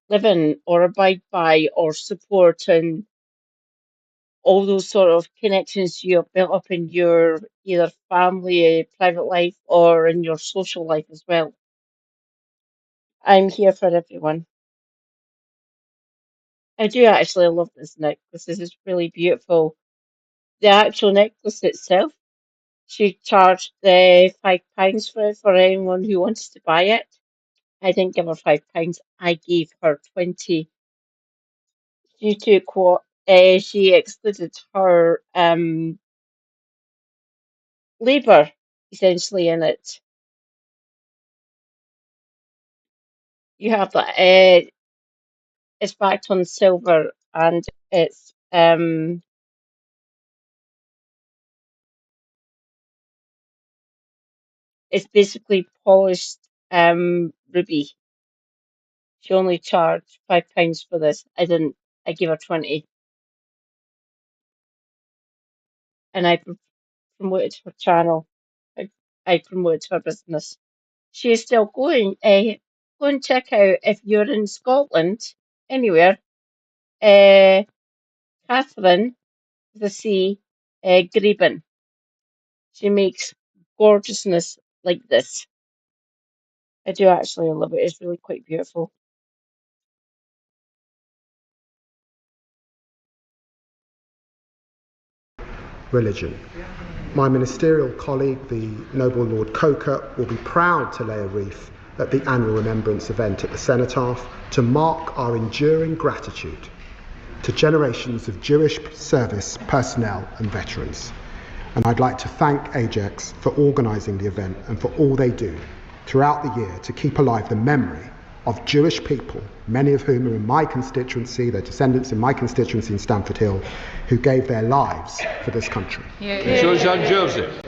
live in or abide by or support, and all those sort of connections you have built up in your either family, private life, or in your social life as well. I'm here for everyone. I do actually love this necklace. This is really beautiful. The actual necklace itself, she charged £5 for it for anyone who wants to buy it. I didn't give her £5. I gave her 20. She took what she excluded her labour essentially in it. You have that. It's backed on silver and it's basically polished ruby. She only charged £5 for this. I didn't. I gave her 20, and I promoted her channel. I promoted her business. She is still going. Go and check out if you're in Scotland, anywhere. Catherine, the sea, Graben. She makes gorgeousness like this. I do actually love it. It's really quite beautiful. religion. My ministerial colleague, the Noble Lord Coker, will be proud to lay a wreath at the annual remembrance event at the Cenotaph to mark our enduring gratitude to generations of Jewish service personnel and veterans. And I'd like to thank Ajax for organising the event and for all they do throughout the year to keep alive the memory of Jewish people, many of whom are in my constituency, their descendants in my constituency in Stamford Hill, who gave their lives for this country. Jean Joseph.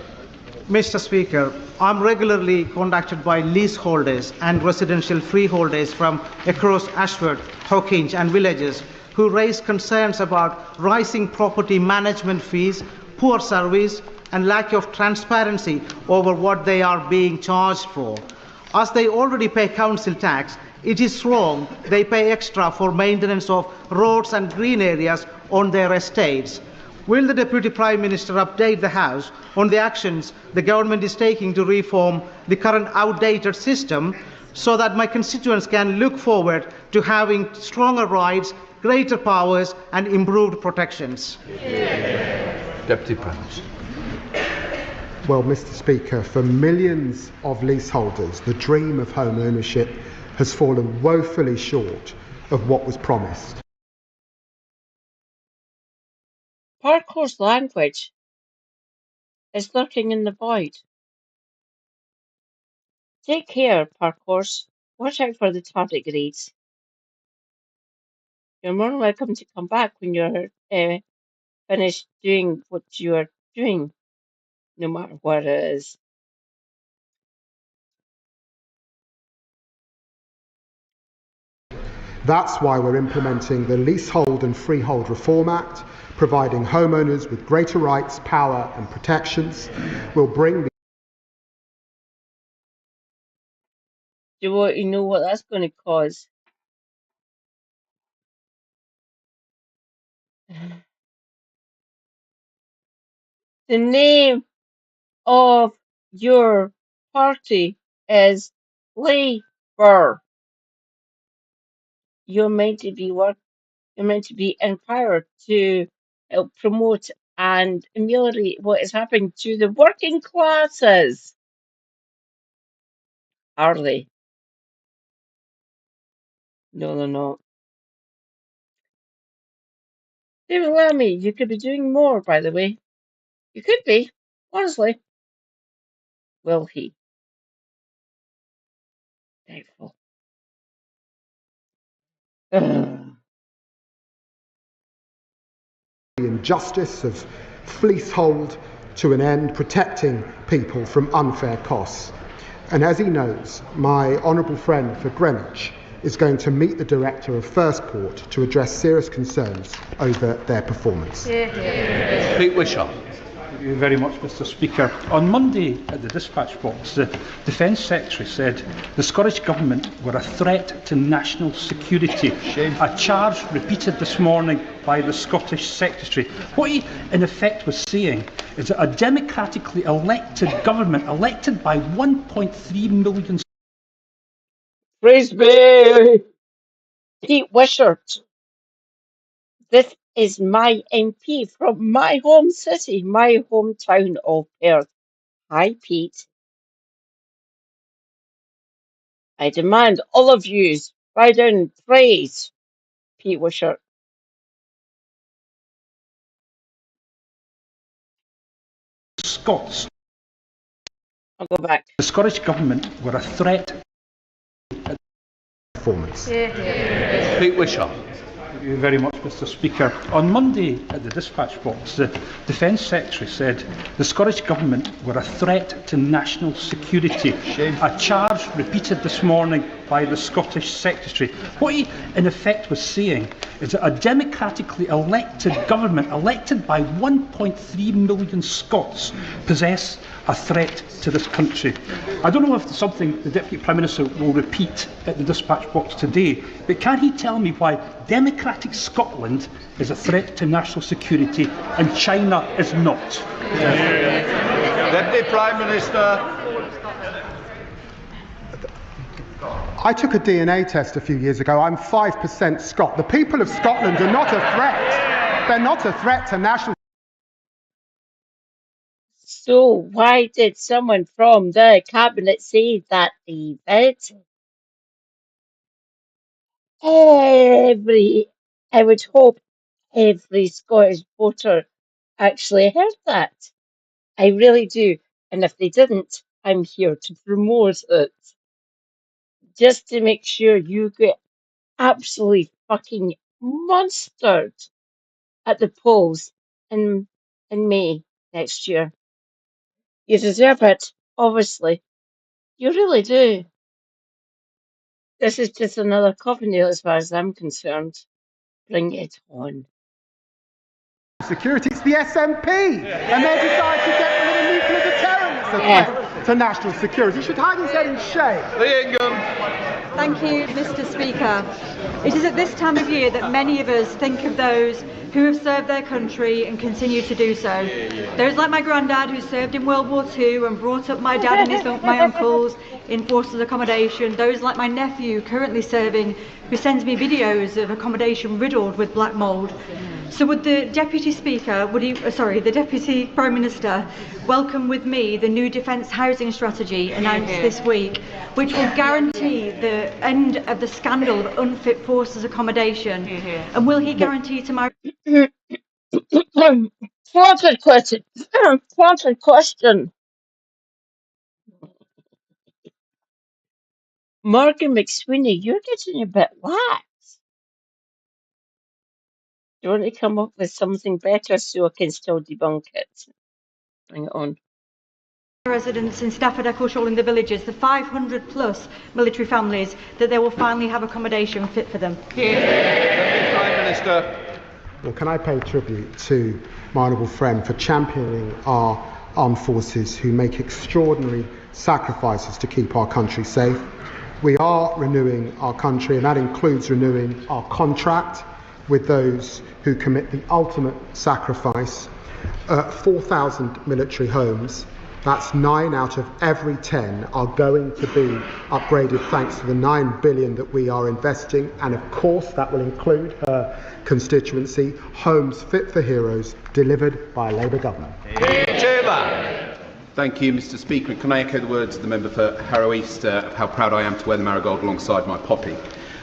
Mr. Speaker, I'm regularly contacted by leaseholders and residential freeholders from across Ashford, Hawkinge and villages who raise concerns about rising property management fees, poor service and lack of transparency over what they are being charged for. As they already pay council tax, it is wrong they pay extra for maintenance of roads and green areas on their estates. Will the Deputy Prime Minister update the House on the actions the government is taking to reform the current outdated system so that my constituents can look forward to having stronger rights, greater powers and improved protections? Deputy Prime Minister. Well, Mr. Speaker, for millions of leaseholders, the dream of home ownership has fallen woefully short of what was promised. Parkour's language is lurking in the void. Take care, Parkours. Watch out for the tardigrades. You're more than welcome to come back when you're finished doing what you are doing, no matter what it is. That's why we're implementing the Leasehold and Freehold Reform Act, providing homeowners with greater rights, power and protections. We'll bring the Do you know what that's going to cause? The name of your party is Labour. You're meant to be You're meant to be empowered to help promote and ameliorate what is happening to the working classes. Are they? No, they're not. David Lammy, you could be doing more, by the way. You could be, honestly. Will he? Doubtful. The injustice of fleasehold to an end, protecting people from unfair costs. And as he knows, my honourable friend for Greenwich is going to meet the director of First Port to address serious concerns over their performance. Pete Wishart. Thank you very much, Mr. Speaker. On Monday at the dispatch box, the Defence Secretary said the Scottish Government were a threat to national security. A charge repeated this morning by the Scottish Secretary. What he, in effect, was saying is that a democratically elected government, elected by 1.3 million... Frisbee! Pete Wishart. This is my MP from my home city, my hometown of Perth. Hi, Pete. I demand all of yous bow down and praise Pete Wishart. Scots. I'll go back. The Scottish Government were a threat... Performance. Pete Wishart. Thank you very much, Mr. Speaker. On Monday at the dispatch box, the Defence Secretary said the Scottish Government were a threat to national security. A charge repeated this morning by the Scottish Secretary. What he, in effect, was saying is that a democratically elected government, elected by 1.3 million Scots, possess a threat to this country. I don't know if it's something the Deputy Prime Minister will repeat at the dispatch box today, but can he tell me why democratic Scotland is a threat to national security and China is not? Deputy Prime Minister. I took a DNA test a few years ago. I'm 5% Scot. The people of Scotland are not a threat. They're not a threat to national... So why did someone from the cabinet say that, David? I would hope every Scottish voter actually heard that. I really do. And if they didn't, I'm here to promote it. Just to make sure you get absolutely fucking monstered at the polls in May next year. You deserve it, obviously. You really do. This is just another covenant as far as I'm concerned. Bring it on. Security, it's the SNP, and they decide to get rid of nuclear deterrence as a threat to national security. You should hide his head in shame. Thank you, Mr. Speaker. It is at this time of year that many of us think of those who have served their country and continue to do so. Those like my granddad who served in World War II and brought up my dad and my uncles in forces accommodation. Those like my nephew currently serving who sends me videos of accommodation riddled with black mould. So would the Deputy Speaker, the Deputy Prime Minister welcome with me the new Defence Housing Strategy announced this week, which will guarantee the end of the scandal of unfit forces accommodation? And will he guarantee to my... Planted question. Planted question. Morgan McSweeney, you're getting a bit lax. Do you want to come up with something better so I can still debunk it? Bring it on. residents in Stafford, Eccleshall in the villages, the 500 plus military families, that they will finally have accommodation fit for them. Prime Minister. Well, can I pay tribute to my honourable friend for championing our armed forces who make extraordinary sacrifices to keep our country safe. We are renewing our country, and that includes renewing our contract with those who commit the ultimate sacrifice. 4,000 military homes, that's 9 out of every 10, are going to be upgraded thanks to the 9 billion that we are investing, and of course that will include her constituency, homes fit for heroes, delivered by a Labour government. Thank you, Mr. Speaker. Can I echo the words of the member for Harrow East of how proud I am to wear the marigold alongside my poppy.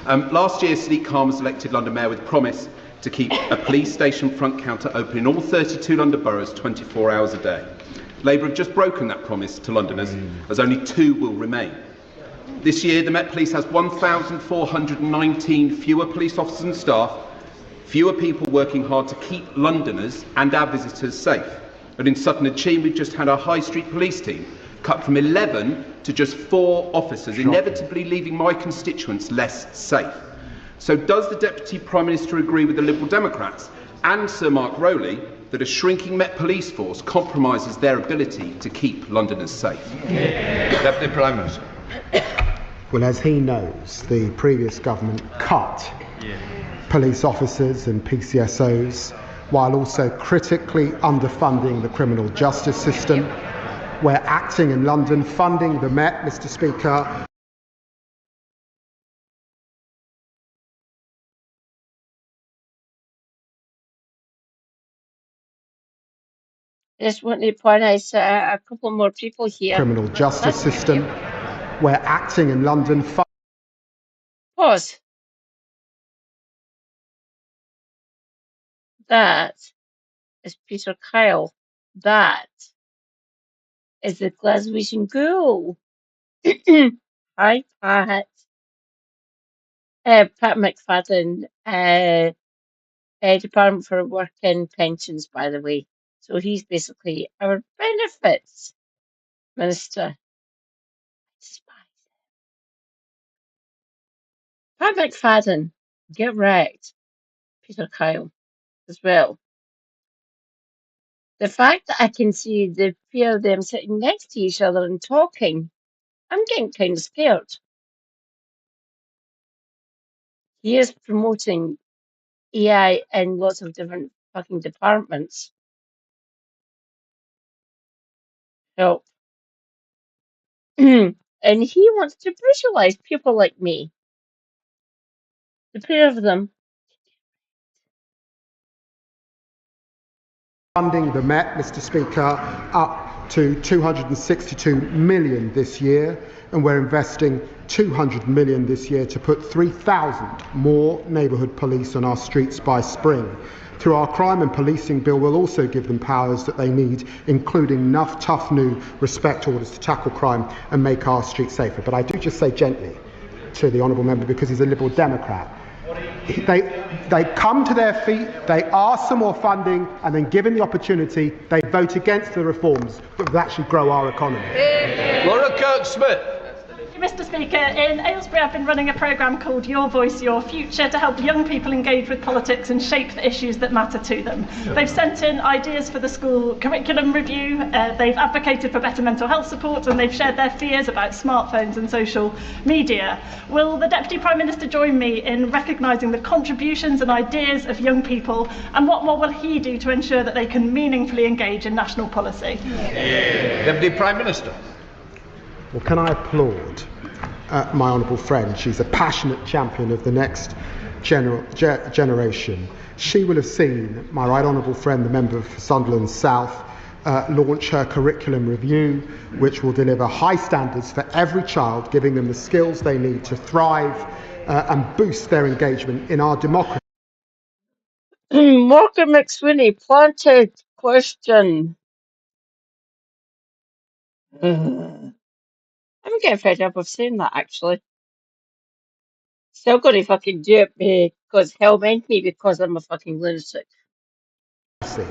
Last year, Sadiq Khan was elected London Mayor with a promise to keep a police station front counter open in all 32 London boroughs 24 hours a day. Labour have just broken that promise to Londoners, as only 2 will remain. This year, the Met Police has 1,419 fewer police officers and staff, fewer people working hard to keep Londoners and our visitors safe. And in Sutton and Cheam, we've just had our High Street police team cut from 11 to just 4 officers, inevitably leaving my constituents less safe. So does the Deputy Prime Minister agree with the Liberal Democrats and Sir Mark Rowley that a shrinking Met Police force compromises their ability to keep Londoners safe? Deputy Prime Minister. Well, as he knows, the previous government cut police officers and PCSOs while also critically underfunding the criminal justice system. We're acting in London, funding the Met, Mr. Speaker. I just want to point out a couple more people here. Criminal justice system. We're acting in London. Pause. That is Peter Kyle. That is the Glaswegian Ghoul. Hi, Pat. Pat McFadden, Department for Work and Pensions, by the way. So he's basically our benefits minister. Pat McFadden, get wrecked. Peter Kyle as well. The fact that I can see the pair of them sitting next to each other and talking, I'm getting kind of scared. He is promoting AI in lots of different fucking departments. Help. And he wants to brutalize people like me. The pair of them. Funding the Met, Mr. Speaker, up to 262 million this year, and we're investing 200 million this year to put 3,000 more neighbourhood police on our streets by spring. Through our crime and policing bill, we'll also give them powers that they need, including enough tough new respect orders to tackle crime and make our streets safer. But I do just say gently to the honourable member, because he's a Liberal Democrat, they come to their feet, they ask for more funding, and then given the opportunity, they vote against the reforms that would actually grow our economy. Laura Kirk-Smith. Mr. Speaker, in Aylesbury I've been running a programme called Your Voice, Your Future to help young people engage with politics and shape the issues that matter to them. They've sent in ideas for the school curriculum review, they've advocated for better mental health support, and they've shared their fears about smartphones and social media. Will the Deputy Prime Minister join me in recognising the contributions and ideas of young people, and what more will he do to ensure that they can meaningfully engage in national policy? Deputy Prime Minister. Well, can I applaud my honourable friend? She's a passionate champion of the next generation. She will have seen my right honourable friend, the member for Sunderland South, launch her curriculum review, which will deliver high standards for every child, giving them the skills they need to thrive and boost their engagement in our democracy. Morgan McSweeney, planted question. I'm getting fed up of saying that, actually. Still got to fucking do it because hell meant me because I'm a fucking lunatic.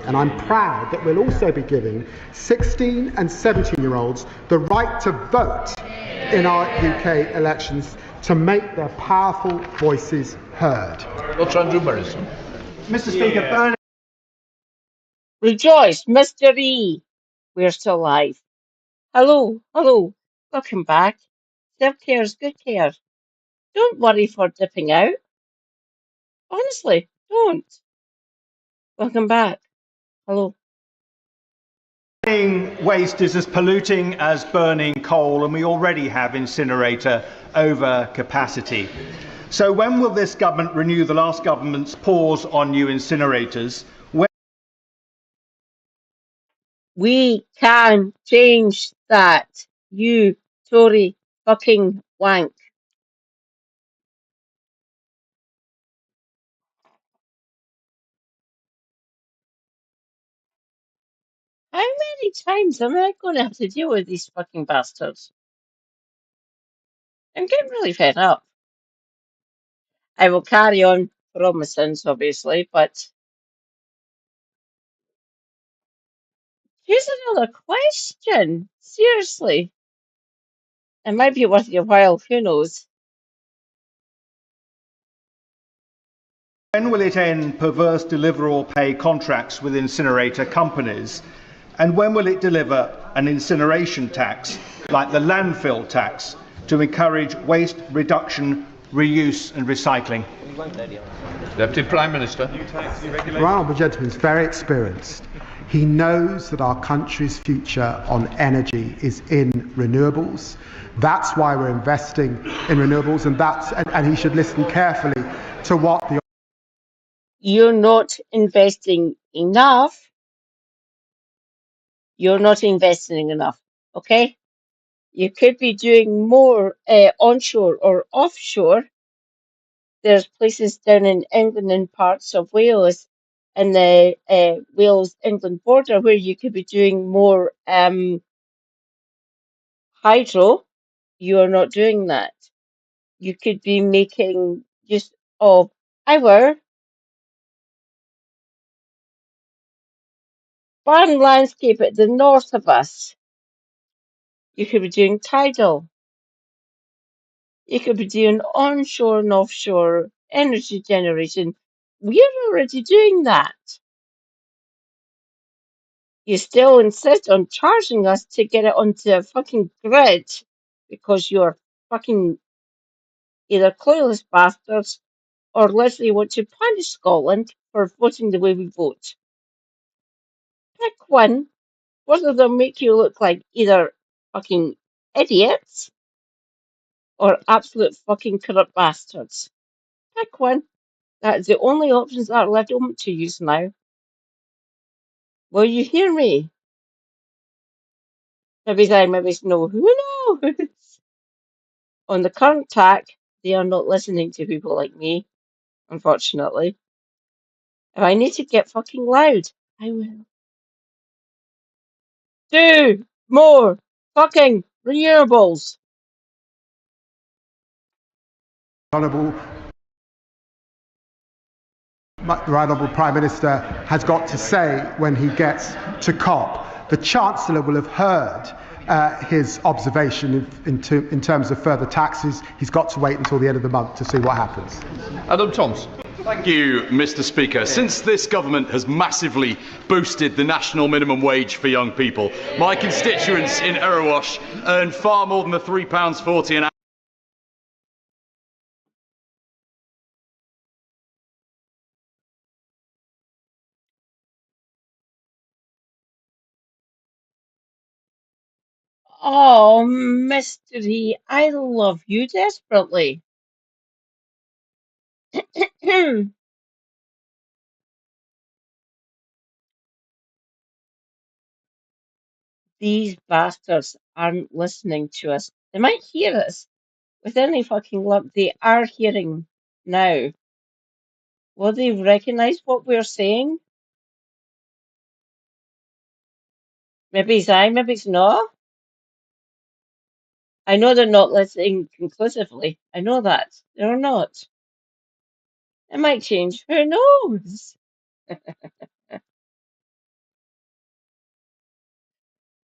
And I'm proud that we'll also be giving 16 and 17-year-olds the right to vote in our UK elections to make their powerful voices heard. Mr. Speaker, Bernie. Rejoice, Mr. E. We're still alive. Hello, hello. Welcome back. Self-care is good care. Don't worry for dipping out. Honestly, don't. Welcome back. Hello. Burning waste is as polluting as burning coal, and we already have incinerator overcapacity. So when will this government renew the last government's pause on new incinerators? We can change that, you Tory fucking wank. How many times am I going to have to deal with these fucking bastards? I'm getting really fed up. I will carry on for all my sins, obviously, but here's another question. Seriously. It might be worth your while, who knows? When will it end perverse deliverable pay contracts with incinerator companies? And when will it deliver an incineration tax, like the landfill tax, to encourage waste reduction, reuse and recycling? Deputy Prime Minister. The Honourable Gentleman is very experienced. He knows that our country's future on energy is in renewables. That's why we're investing in renewables, and he should listen carefully to what the... You're not investing enough. You're not investing enough, okay? You could be doing more onshore or offshore. There's places down in England and parts of Wales and the Wales-England border where you could be doing more hydro. You're not doing that. You could be making use of our barren landscape at the north of us. You could be doing tidal. You could be doing onshore and offshore energy generation. We're already doing that. You still insist on charging us to get it onto a fucking grid because you're fucking either clueless bastards or literally want to punish Scotland for voting the way we vote. Pick one. Both of them make you look like either fucking idiots or absolute fucking corrupt bastards. Pick one. That's the only options that are left open to you now. Will you hear me? Maybe I, maybe no. Who knows? On the current tack, they are not listening to people like me, unfortunately. If I need to get fucking loud, I will. Do more fucking renewables. Honourable Prime Minister has got to say when he gets to COP. The Chancellor will have heard his observation in terms of further taxes. He's got to wait until the end of the month to see what happens. Adam Thompson. Thank you, Mr. Speaker. Since this government has massively boosted the national minimum wage for young people, my constituents in Erewash earn far more than the £3.40 an hour. Oh, Mystery, I love you desperately. These bastards aren't listening to us. They might hear us. With any fucking luck, they are hearing now. Will they recognise what we're saying? Maybe it's I, maybe it's not. I know they're not listening conclusively. I know that. They're not. It might change. Who knows?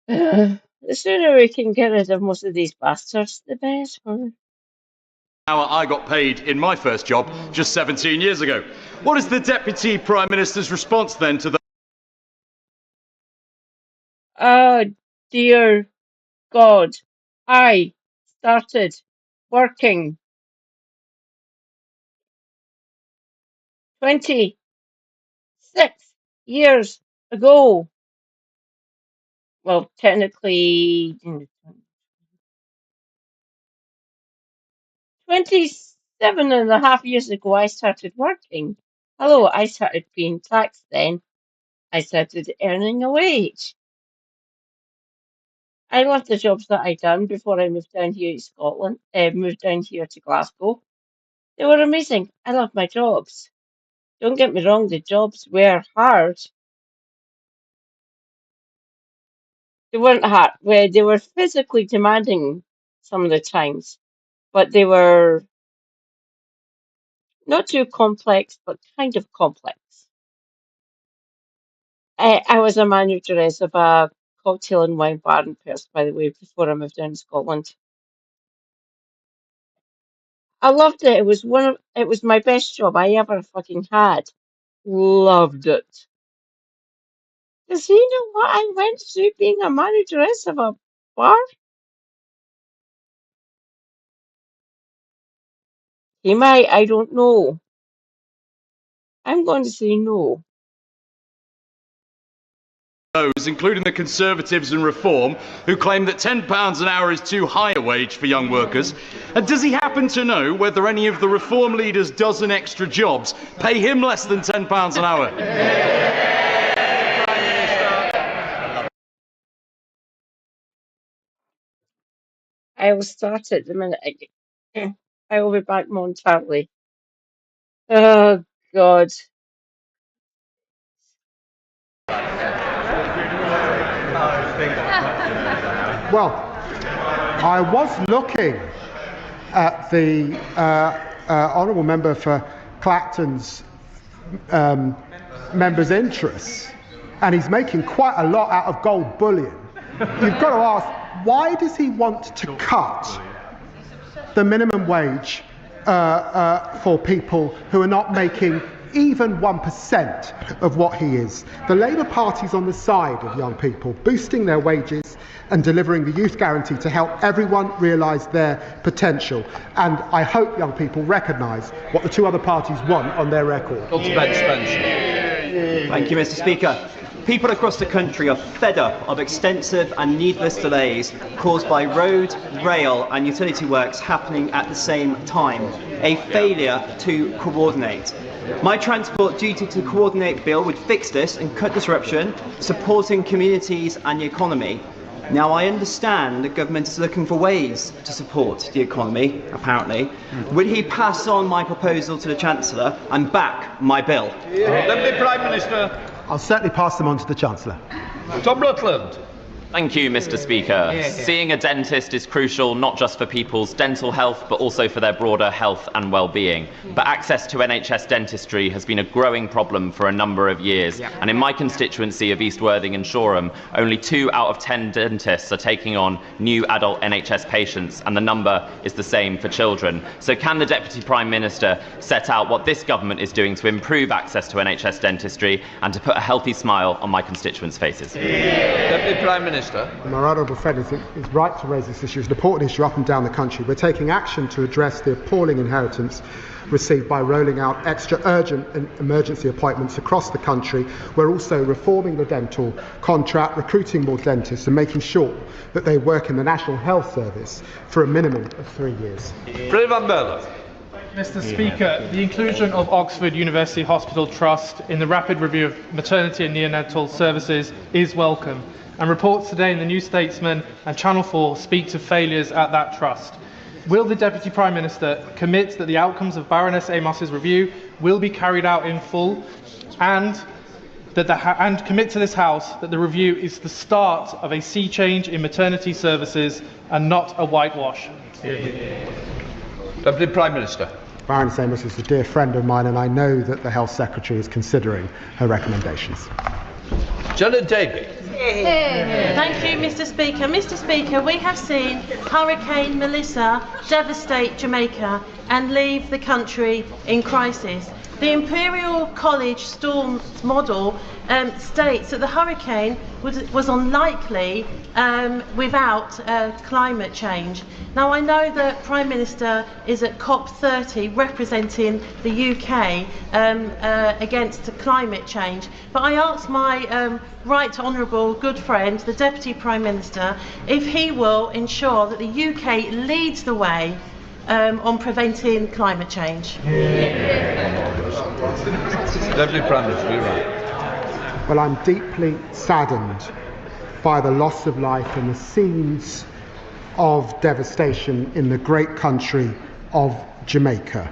The sooner we can get rid of most of these bastards, the better. I got paid in my first job just 17 years ago. What is the Deputy Prime Minister's response then to the... Oh, dear God. I started working 26 years ago. Well, technically, 27.5 years ago, I started working. Hello, I started paying tax then. I started earning a wage. I loved the jobs that I done before I moved down here to Scotland, moved down here to Glasgow. They were amazing. I loved my jobs. Don't get me wrong, the jobs were hard. They weren't hard. Well, they were physically demanding some of the times, but they were not too complex, but kind of complex. I was a manageress of a cocktail and wine bar in Perth, by the way, before I moved down to Scotland. I loved it. It was my best job I ever fucking had. Loved it. Does he know what I went through being a manageress of a bar? He might, I don't know. I'm going to say no. Those, including the Conservatives and Reform, who claim that £10 an hour is too high a wage for young workers. And does he happen to know whether any of the Reform leaders' dozen extra jobs pay him less than £10 an hour? I will start it the minute I will be back momentarily. Oh, God. Well, I was looking at the honourable member for Clacton's member's interests, and he's making quite a lot out of gold bullion. You've got to ask, why does he want to cut the minimum wage for people who are not making even 1% of what he is? The Labour Party's on the side of young people, boosting their wages and delivering the youth guarantee to help everyone realise their potential. And I hope young people recognise what the two other parties want on their record. Thank you, Mr. Speaker. People across the country are fed up of extensive and needless delays caused by road, rail and utility works happening at the same time, a failure to coordinate. My Transport Duty to Coordinate bill would fix this and cut disruption, supporting communities and the economy. Now, I understand the government is looking for ways to support the economy, apparently. Would he pass on my proposal to the Chancellor and back my bill? Deputy Prime Minister. I'll certainly pass them on to the Chancellor. Tom Rutland. Thank you, Mr. Speaker. Seeing a dentist is crucial not just for people's dental health, but also for their broader health and well-being. But access to NHS dentistry has been a growing problem for a number of years. And in my constituency of East Worthing and Shoreham, only 2 out of 10 dentists are taking on new adult NHS patients, and the number is the same for children. So can the Deputy Prime Minister set out what this government is doing to improve access to NHS dentistry and to put a healthy smile on my constituents' faces? Deputy Prime Minister. My honourable friend is right to raise this issue. It's an important issue up and down the country. We're taking action to address the appalling inheritance received by rolling out extra urgent and emergency appointments across the country. We're also reforming the dental contract, recruiting more dentists and making sure that they work in the National Health Service for a minimum of 3 years. Mr. Speaker, the inclusion of Oxford University Hospital Trust in the rapid review of maternity and neonatal services is welcome, and reports today in the New Statesman and Channel 4 speak to failures at that trust. Will the Deputy Prime Minister commit that the outcomes of Baroness Amos's review will be carried out in full, and commit to this House that the review is the start of a sea change in maternity services and not a whitewash? Deputy Prime Minister. Baroness Amos is a dear friend of mine, and I know that the Health Secretary is considering her recommendations. Janet Davey. Thank you, Mr. Speaker. Mr. Speaker, we have seen Hurricane Melissa devastate Jamaica and leave the country in crisis. The Imperial College Storm Model states that the hurricane was unlikely without climate change. Now, I know that Prime Minister is at COP30 representing the UK against climate change, but I asked my right honourable good friend, the Deputy Prime Minister, if he will ensure that the UK leads the way on preventing climate change. Deputy Prime Minister, you're right. Well, I'm deeply saddened by the loss of life and the scenes of devastation in the great country of Jamaica.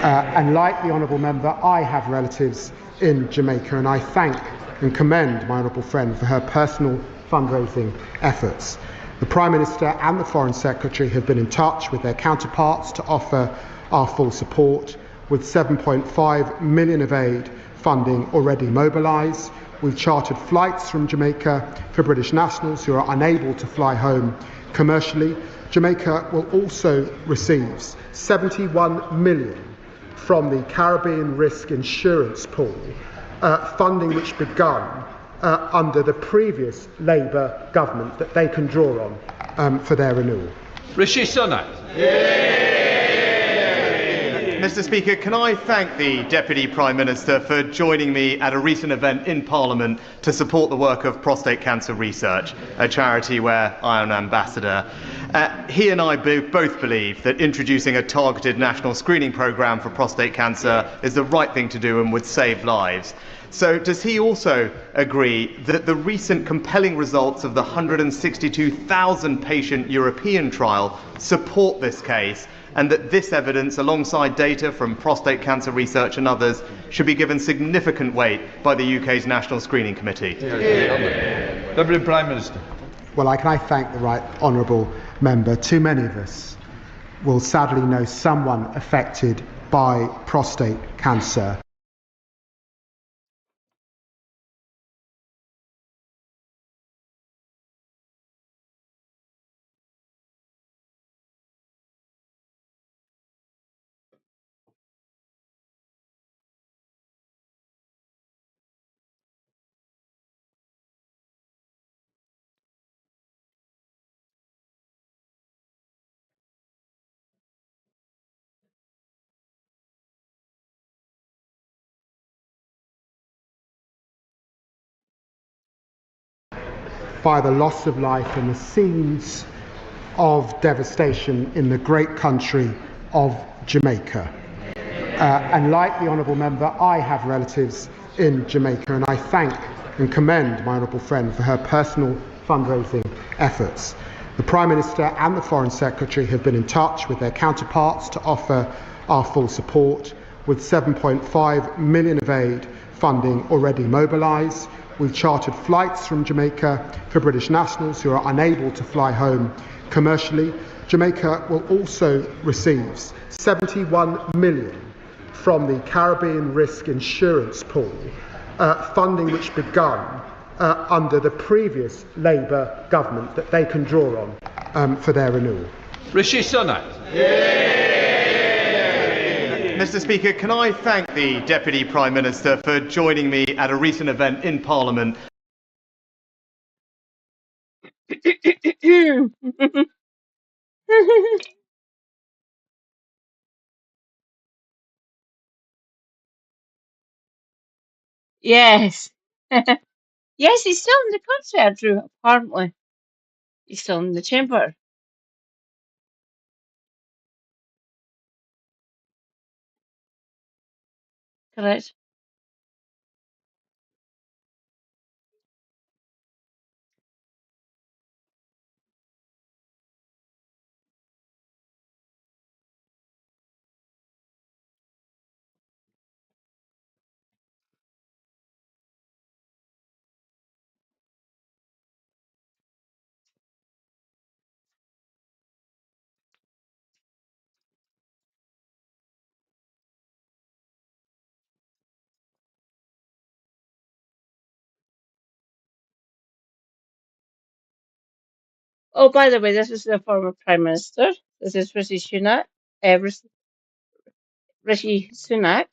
And like the honourable member, I have relatives in Jamaica, and I thank and commend my honourable friend for her personal fundraising efforts. The Prime Minister and the Foreign Secretary have been in touch with their counterparts to offer our full support, with 7.5 million of aid funding already mobilised. We've chartered flights from Jamaica for British nationals who are unable to fly home commercially. Jamaica will also receive 71 million from the Caribbean Risk Insurance Pool, funding which begun under the previous Labour government that they can draw on for their renewal. Rishi Sunak. Mr. Speaker, can I thank the Deputy Prime Minister for joining me at a recent event in Parliament to support the work of Prostate Cancer Research, a charity where I am an ambassador. He and I both believe that introducing a targeted national screening programme for prostate cancer is the right thing to do and would save lives. So does he also agree that the recent compelling results of the 162,000 patient European trial support this case, and that this evidence, alongside data from Prostate Cancer Research and others, should be given significant weight by the UK's National Screening Committee? Deputy Prime Minister. Well, can I thank the right honourable member. Too many of us will sadly know someone affected by prostate cancer. By the loss of life and the scenes of devastation in the great country of Jamaica. And like the honourable member, I have relatives in Jamaica, and I thank and commend my honourable friend for her personal fundraising efforts. The Prime Minister and the Foreign Secretary have been in touch with their counterparts to offer our full support, with 7.5 million of aid funding already mobilised. We've chartered flights from Jamaica for British nationals who are unable to fly home commercially. Jamaica will also receive 71 million from the Caribbean Risk Insurance Pool, funding which begun under the previous Labour government that they can draw on for their renewal. Rishi Sunak. Mr. Speaker, can I thank the Deputy Prime Minister for joining me at a recent event in Parliament? Yes. Yes, he's still in the country, Andrew, apparently. He's still in the chamber. Correct. Oh, by the way, this is the former Prime Minister. This is Rishi Sunak, Rishi Sunak,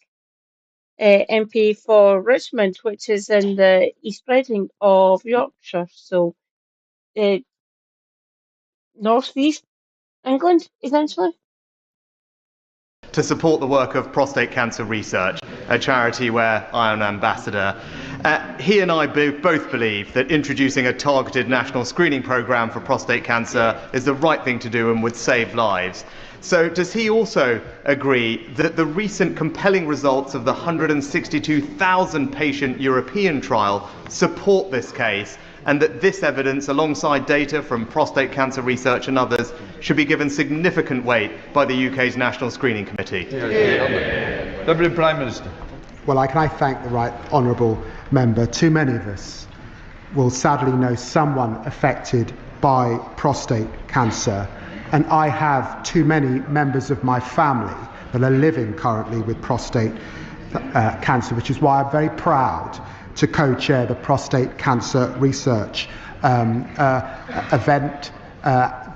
MP for Richmond, which is in the East Riding of Yorkshire, so North East England, essentially. To support the work of Prostate Cancer Research, a charity where I am an ambassador. He and I both believe that introducing a targeted national screening programme for prostate cancer is the right thing to do and would save lives. So does he also agree that the recent compelling results of the 162,000 patient European trial support this case, and that this evidence, alongside data from Prostate Cancer Research and others, should be given significant weight by the UK's National Screening Committee? Deputy Prime Minister. Well, can I thank the right honourable member. Too many of us will sadly know someone affected by prostate cancer, and I have too many members of my family that are living currently with prostate cancer, which is why I'm very proud to co-chair the prostate cancer research event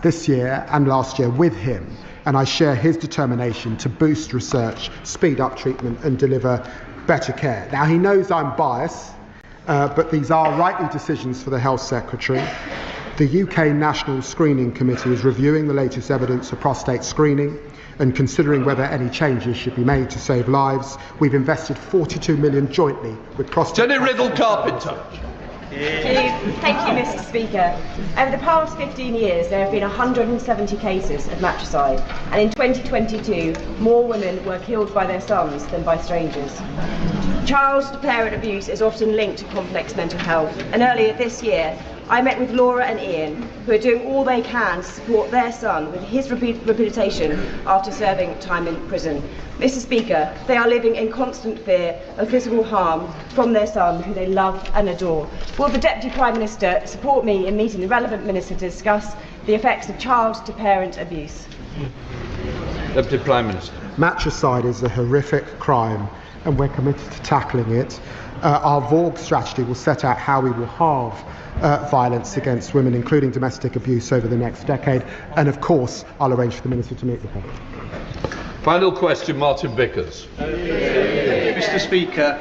this year and last year with him, and I share his determination to boost research, speed up treatment and deliver better care. Now, he knows I'm biased, but these are rightly decisions for the Health Secretary. The UK National Screening Committee is reviewing the latest evidence of prostate screening and considering whether any changes should be made to save lives. We've invested 42 million jointly with prostate. Jenny Riddle Carpenter. Thank you, Mr. Speaker. Over the past 15 years, there have been 170 cases of matricide, and in 2022, more women were killed by their sons than by strangers. Child-to-parent abuse is often linked to complex mental health, and earlier this year, I met with Laura and Ian, who are doing all they can to support their son with his rehabilitation after serving time in prison. Mr. Speaker, they are living in constant fear of physical harm from their son, who they love and adore. Will the Deputy Prime Minister support me in meeting the relevant minister to discuss the effects of child-to-parent abuse? Deputy Prime Minister. Matricide is a horrific crime, and we're committed to tackling it. Our VORG strategy will set out how we will halve violence against women, including domestic abuse, over the next decade, and of course I'll arrange for the Minister to meet with her. Final question, Martin Vickers. Mr. Speaker,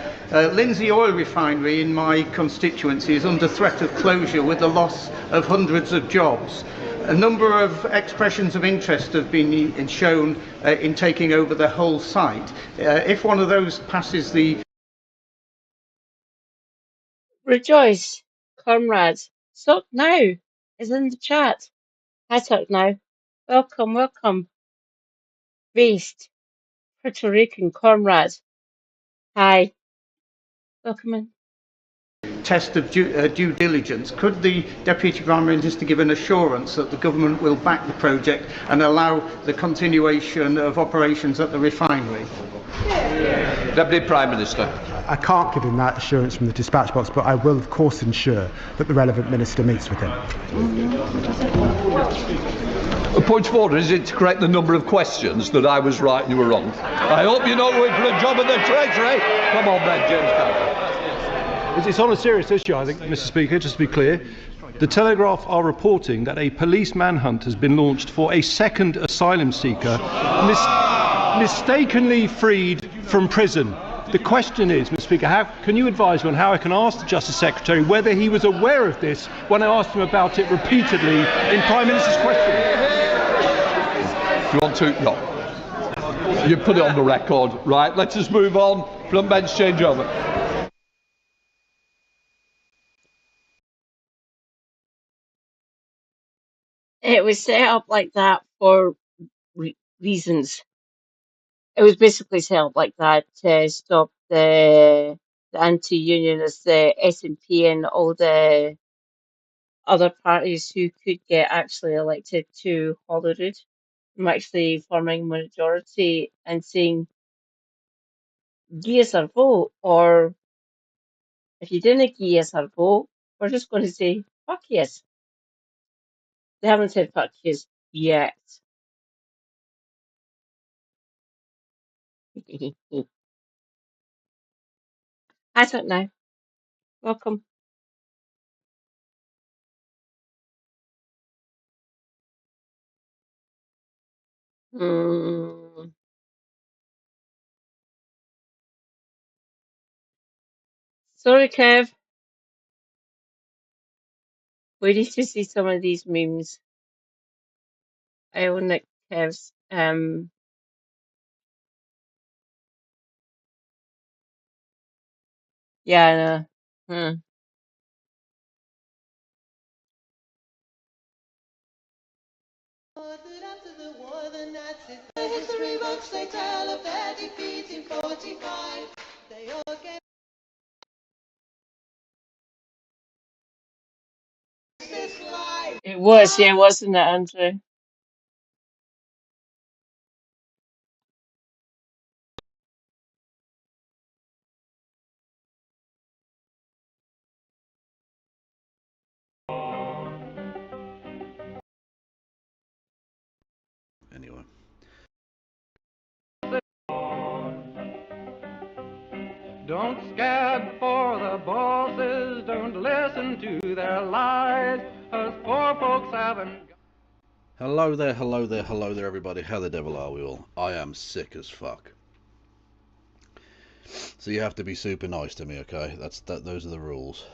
Lindsey Oil Refinery in my constituency is under threat of closure with the loss of hundreds of jobs. A number of expressions of interest have been shown in taking over the whole site. If one of those passes the... Rejoice, comrades. Talk now is in the chat. I talk now. Welcome, welcome. Based Puerto Rican comrade. Hi. Welcome in. test of due diligence, could the Deputy Prime Minister give an assurance that the government will back the project and allow the continuation of operations at the refinery? Deputy Prime Minister. I can't give him that assurance from the dispatch box, but I will of course ensure that the relevant minister meets with him. A point of order, is it to correct the number of questions that I was right and you were wrong? I hope you're not going for a job at the Treasury. Come on then, James Cameron. It's on a serious issue, I think, Mr. Speaker, just to be clear. The Telegraph are reporting that a police manhunt has been launched for a second asylum seeker mistakenly freed from prison. The question is, Mr. Speaker, can you advise me on how I can ask the Justice Secretary whether he was aware of this when I asked him about it repeatedly in Prime Minister's question? You want to? No. You put it on the record. Right, let's just move on. Front bench change over. It was set up like that for reasons. It was basically set up like that to stop the anti-unionists, the SNP and all the other parties who could get actually elected to Holyrood from actually forming a majority and saying, give us our vote, or if you didn't give us our vote, we're just going to say, fuck yes. They haven't said fuck yes yet. I don't know. Welcome. Mm. Sorry, Kev. We need to see some of these memes. I own it, Kev's. Yeah, I know. Hmm. History books, they tell of their defeat in 45. They all gave this life. It was, yeah, wasn't it, Andrew? Don't scab for the bosses, don't listen to their lies, us poor folks haven't. Hello there, hello there, hello there, everybody. How the devil are we all? I am sick as fuck. So you have to be super nice to me, okay? Those are the rules.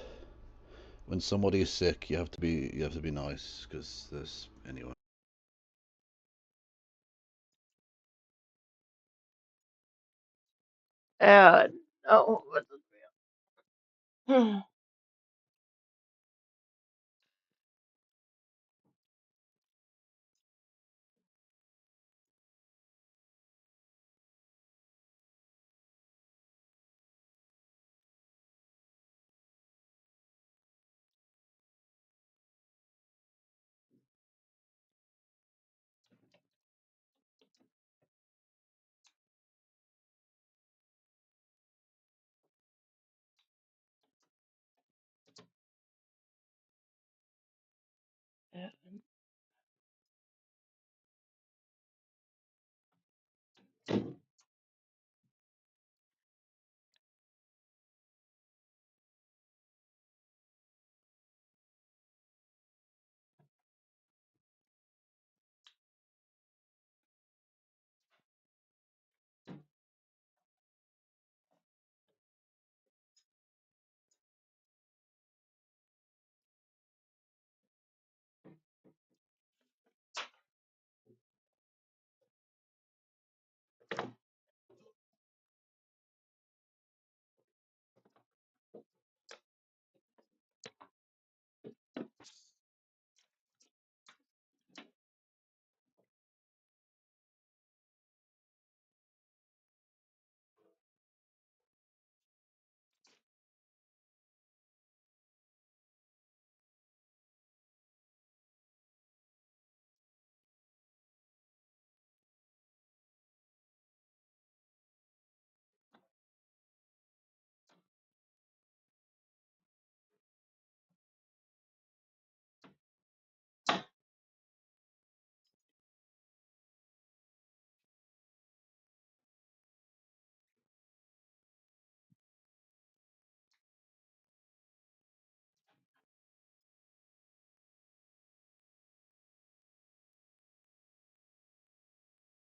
When somebody is sick, you have to be nice, because there's anyway. No.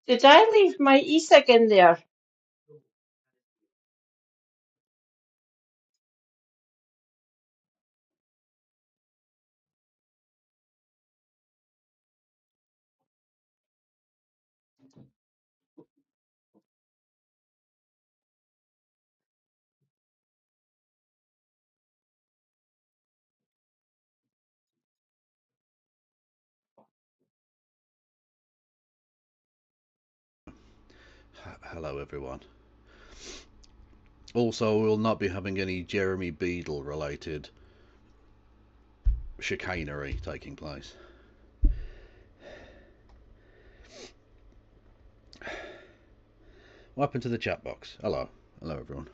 Did I leave my e-cig in there? Hello everyone. Also, we will not be having any Jeremy Beadle related chicanery taking place. What happened to the chat box? Hello. Hello everyone.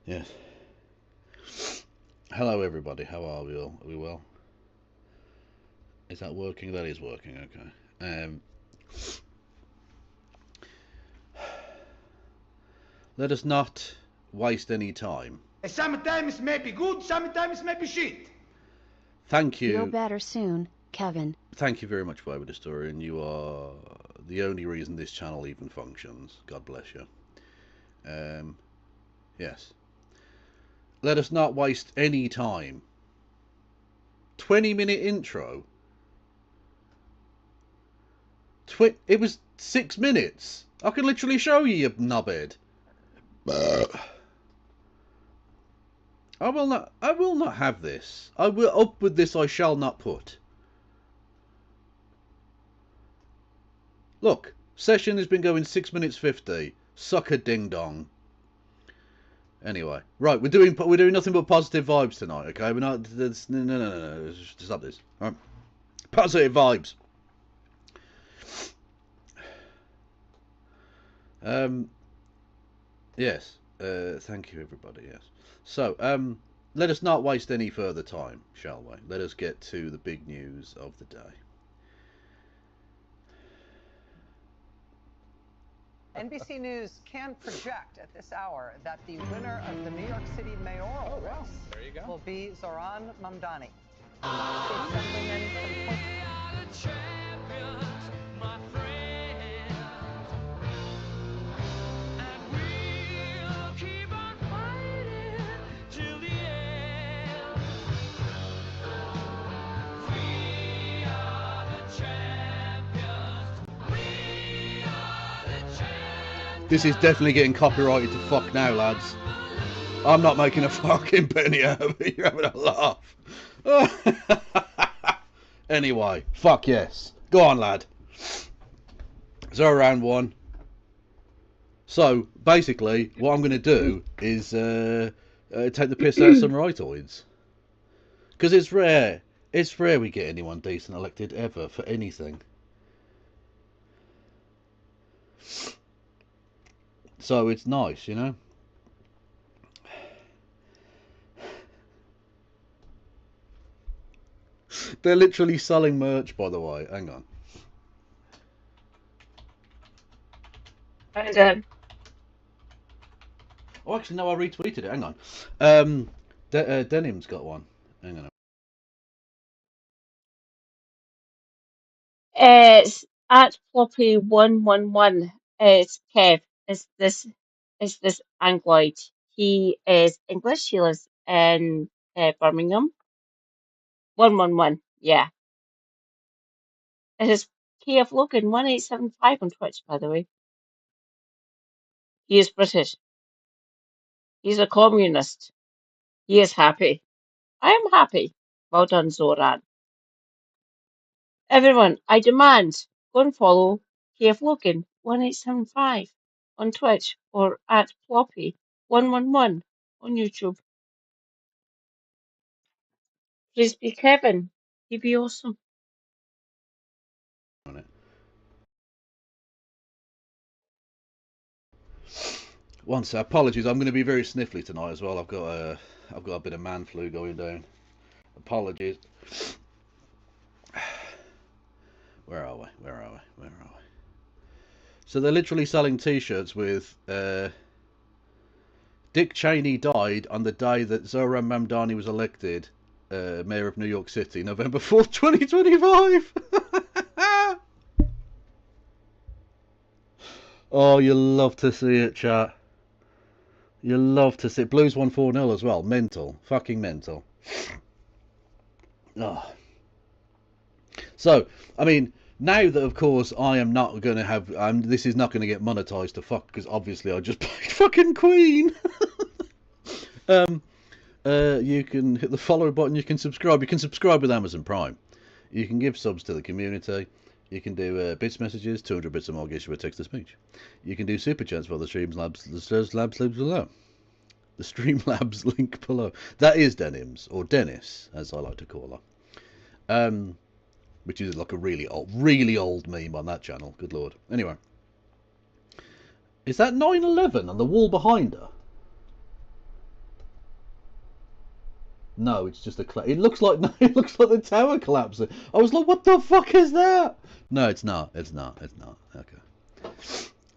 Yes. Hello everybody, how are we all? Are we well? Is that working? That is working, okay. Let us not waste any time. Sometimes may be good, sometimes may be shit. Thank you. Feel better soon, Kevin. Thank you very much, Wayward Historian. You are the only reason this channel even functions. God bless you. Yes. Let us not waste any time. 20-minute intro. It was 6 minutes. I can literally show you, you knobhead. I will not have this. I will up with this. I shall not put. Look, session has been going 6 minutes 50. Suck a ding dong. Anyway, right, we're doing nothing but positive vibes tonight. Okay, we're not. No. Stop this. All right, positive vibes. Yes. Thank you, everybody. Yes. So, let us not waste any further time, shall we? Let us get to the big news of the day. NBC News can project at this hour that the winner of the New York City mayoral race will be Zohran Mamdani. The assemblyman from This is definitely getting copyrighted to fuck now, lads. I'm not making a fucking penny out of it. You're having a laugh. Anyway, fuck yes. Go on, lad. So round one. So basically, what I'm going to do is take the piss out of some rightoids, because it's rare. It's rare we get anyone decent elected ever for anything. So it's nice, you know. They're literally selling merch, by the way. Hang on. And Oh, actually, no, I retweeted it. Hang on. Denim's got one. Hang on. it's at Floppy111. It's Kev. Is this Angloid? He is English. He lives in Birmingham. 111. Yeah. It is KF Logan 1875 on Twitch, by the way. He is British. He's a communist. He is happy. I am happy. Well done, Zoran. Everyone, I demand go and follow KF Logan 1875 on Twitch or at Floppy111 on YouTube. Please be Kevin. He'd be awesome. Once, apologies. I'm going to be very sniffly tonight as well. I've got a bit of man flu going down. Apologies. Where are we? So they're literally selling T-shirts with Dick Cheney died on the day that Zohran Mamdani was elected mayor of New York City, November 4th, 2025. Oh, you love to see it, chat. You love to see it. Blues 1-4-0 as well. Mental. Fucking mental. Oh. So, I mean, now that, of course, I am not going to have... this is not going to get monetized to fuck, because obviously I just played fucking Queen. You can hit the follow button. You can subscribe. You can subscribe with Amazon Prime. You can give subs to the community. You can do bits messages, 200 bits or more gets you a text to speech. You can do super chats for the Streamlabs link below. The Streamlabs link below. That is Denims, or Dennis, as I like to call her. Which is like a really old meme on that channel. Good lord. Anyway. Is that 9/11 on the wall behind her? No, it's just it looks like the tower collapsing. I was like, what the fuck is that? No, it's not. Okay.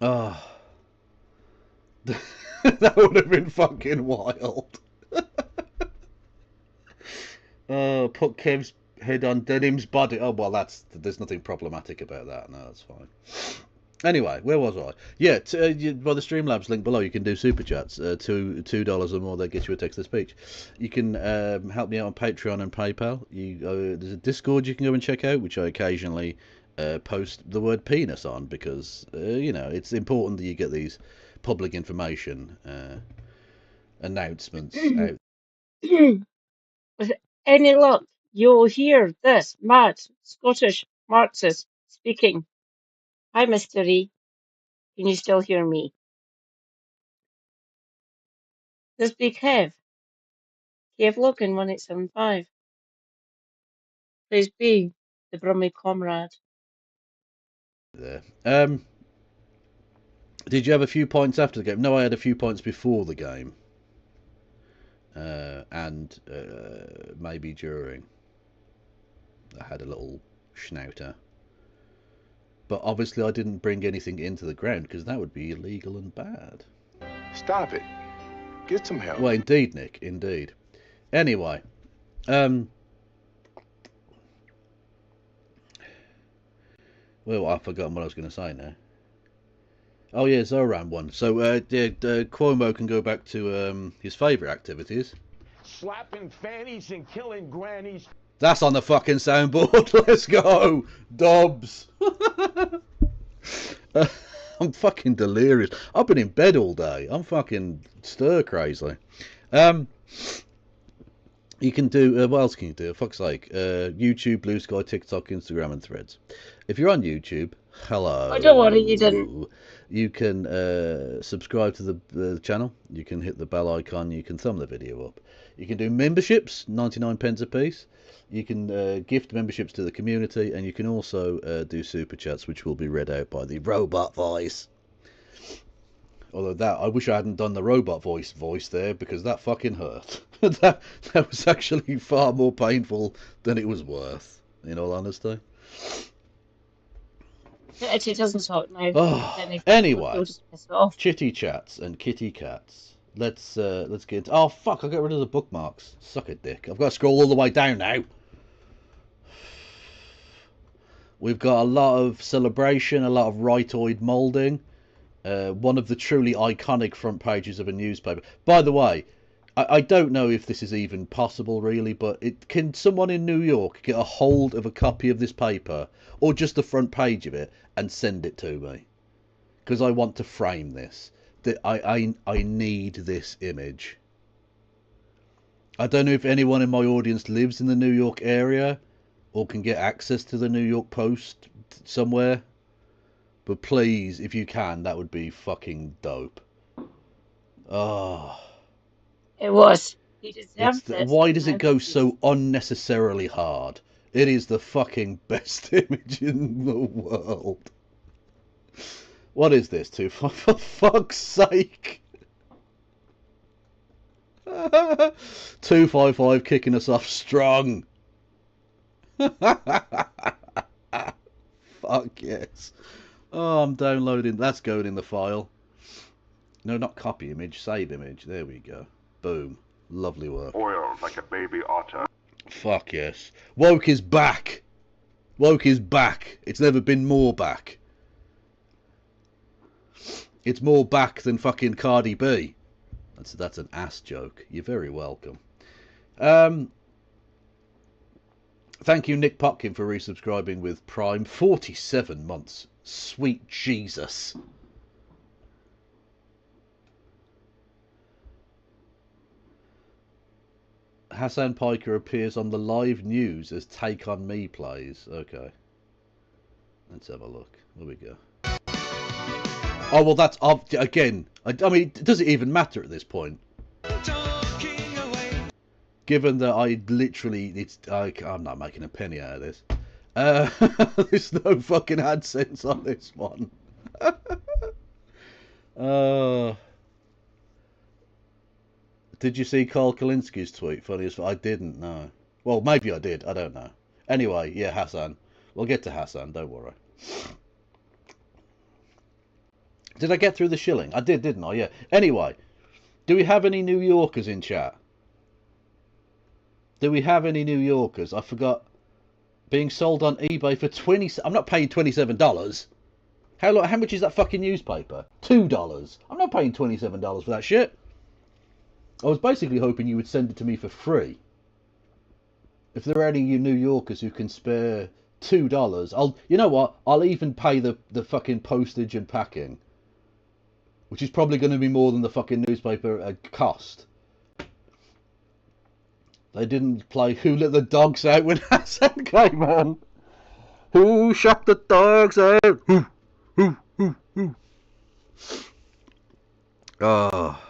Oh. That would have been fucking wild. Put Kev's head on Denim's body. Oh well, there's nothing problematic about that. No, that's fine. Anyway, where was I? Yeah, by the Streamlabs link below, you can do super chats. $2 or more, that gets you a text to speech. You can help me out on Patreon and PayPal. There's a Discord you can go and check out, which I occasionally post the word penis on, because it's important that you get these public information announcements out. With any luck, you'll hear this mad Scottish Marxist speaking. Hi, Mr. E. Can you still hear me? This be Kev. Kev Logan 1875. Please be the Brummie comrade. There. Did you have a few points after the game? No, I had a few points before the game. And maybe during. I had a little schnauter. But obviously I didn't bring anything into the ground because that would be illegal and bad. Stop it. Get some help. Well, indeed, Nick, indeed. Anyway, well, I've forgotten what I was going to say now. Oh yeah, Zoran won. So Cuomo can go back to his favourite activities. Slapping fannies and killing grannies. That's on the fucking soundboard. Let's go, Dobbs. I'm fucking delirious. I've been in bed all day. I'm fucking stir crazy. You can do, what else can you do? For fuck's sake. YouTube, Blue Sky, TikTok, Instagram and Threads. If you're on YouTube, hello. I don't worry, you didn't. You can subscribe to the channel. You can hit the bell icon. You can thumb the video up. You can do memberships, 99 pence a piece. You can gift memberships to the community. And you can also do super chats, which will be read out by the robot voice. Although that, I wish I hadn't done the robot voice there, because that fucking hurt. that was actually far more painful than it was worth, in all honesty. It actually doesn't talk now. Oh, anyway, chitty chats and kitty cats. Let's get into... Oh fuck! I got rid of the bookmarks. Suck a dick. I've got to scroll all the way down now. We've got a lot of celebration, a lot of rightoid moulding. One of the truly iconic front pages of a newspaper. By the way, I don't know if this is even possible really, but can someone in New York get a hold of a copy of this paper, or just the front page of it, and send it to me? Because I want to frame this. I need this image. I don't know if anyone in my audience lives in the New York area, or can get access to the New York Post somewhere. But please, if you can, that would be fucking dope. Oh. It was. He deserved it. Why does it go so unnecessarily hard? It is the fucking best image in the world. What is this, too? For fuck's sake. 255 kicking us off strong. Fuck yes. Oh, I'm downloading. That's going in the file. No, not copy image. Save image. There we go. Boom. Lovely work. Oil like a baby otter. Fuck yes. Woke is back. Woke is back. It's never been more back. It's more back than fucking Cardi B. That's an ass joke. You're very welcome. Thank you, Nick Potkin, for resubscribing with Prime. 47 months. Sweet Jesus. Hassan Piker appears on the live news as Take On Me plays. Okay. Let's have a look. There we go. Oh, well, that's... Again, I mean, does it even matter at this point? Given that I literally... I'm not making a penny out of this. There's no fucking AdSense on this one. Did you see Carl Kalinski's tweet? Funny as I didn't know. Well, maybe I did. I don't know. Anyway, yeah, Hassan. We'll get to Hassan. Don't worry. Did I get through the shilling? I did, didn't I? Yeah. Anyway, do we have any New Yorkers in chat? Do we have any New Yorkers? I forgot. Being sold on eBay for 20... I'm not paying $27. How much is that fucking newspaper? $2. I'm not paying $27 for that shit. I was basically hoping you would send it to me for free. If there are any you New Yorkers who can spare $2, you know what? I'll even pay the fucking postage and packing. Which is probably going to be more than the fucking newspaper cost. They didn't play Who Let the Dogs Out when Hassan came on. Who shut the dogs out? Who. Oh.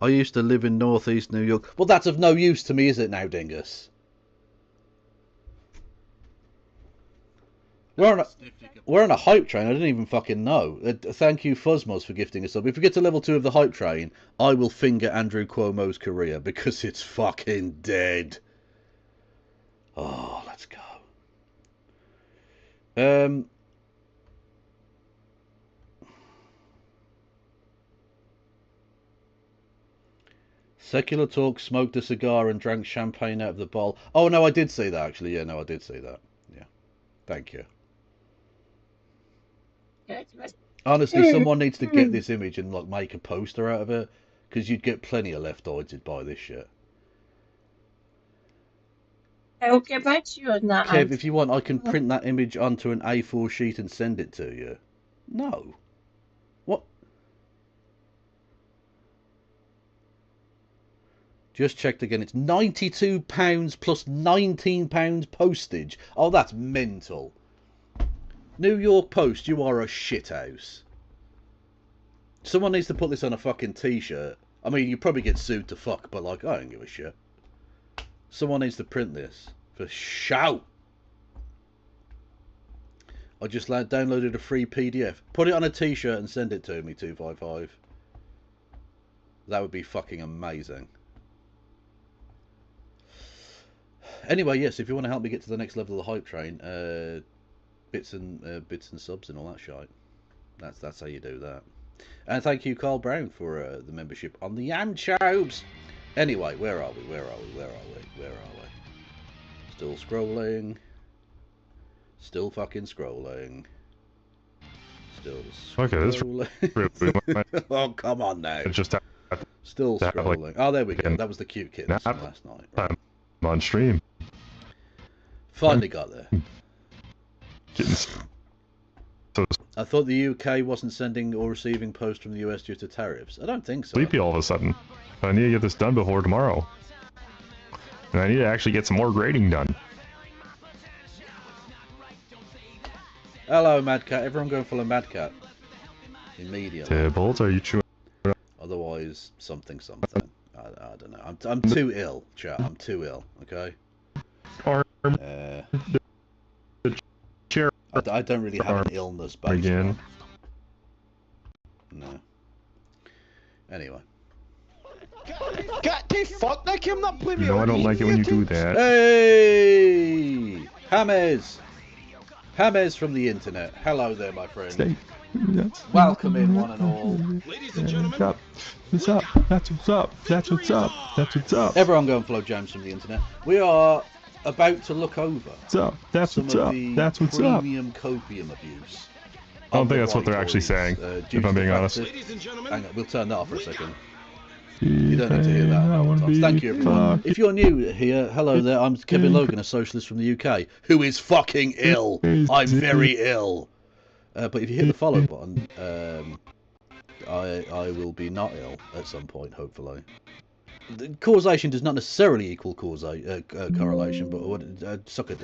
I used to live in northeast New York. Well, that's of no use to me, is it now, Dingus? We're on a hype train. I didn't even fucking know. Thank you, Fuzzmos, for gifting us up. If we get to level 2 of the hype train, I will finger Andrew Cuomo's career because it's fucking dead. Oh, let's go. Secular Talk smoked a cigar and drank champagne out of the bowl. Oh, no, I did see that, actually. Yeah, no, I did see that. Yeah. Thank you. Honestly, someone needs to get this image and like make a poster out of it, because you'd get plenty of leftoids who'd buy this shit. I'll get back to you on that. Kev, if you want, I can print that image onto an A4 sheet and send it to you. No. What? Just checked again. It's £92 plus £19 postage. Oh, that's mental. New York Post, you are a shithouse. Someone needs to put this on a fucking t-shirt. I mean, you probably get sued to fuck, but like, I don't give a shit. Someone needs to print this. For shout. I just downloaded a free PDF. Put it on a t-shirt and send it to me, 255. That would be fucking amazing. Anyway, yes, if you want to help me get to the next level of the hype train, bits and subs and all that shite. That's how you do that. And thank you, Carl Brown, for the membership on the Anchobes. Anyway, where are we? Still scrolling. Still fucking scrolling. Still scrolling. Okay, oh, come on now. Still scrolling. Oh, there we go. That was the cute kittens from last night. Right. I'm on stream. Finally got there. I thought the UK wasn't sending or receiving post from the US due to tariffs. I don't think so. Sleepy all of a sudden. I need to get this done before tomorrow. And I need to actually get some more grading done. Hello, Mad Cat. Everyone go and follow Mad Cat. Immediately. Tibbles, are you chewing? Otherwise, something. I don't know. I'm too ill, chat. I'm too ill, okay? I don't really have an illness based again. No. Anyway. Get the fuck like him not play me. No, I don't like it when you do that. Hey! Hammers from the internet. Hello there, my friend. Welcome in, one and all. Ladies and gentlemen. What's up? That's what's up. That's what's up. That's what's up. Everyone go and follow James from the internet. We are about to look over some of the premium copium abuse. I don't think that's what they're actually saying, if I'm being honest. Hang on, we'll turn that off for a second. You don't need to hear that. Thank you, everyone. If you're new here, hello there. I'm Kevin Logan, a socialist from the UK, who is fucking ill. I'm very ill. But if you hit the follow button, I will be not ill at some point, hopefully. The causation does not necessarily equal correlation, but suck it.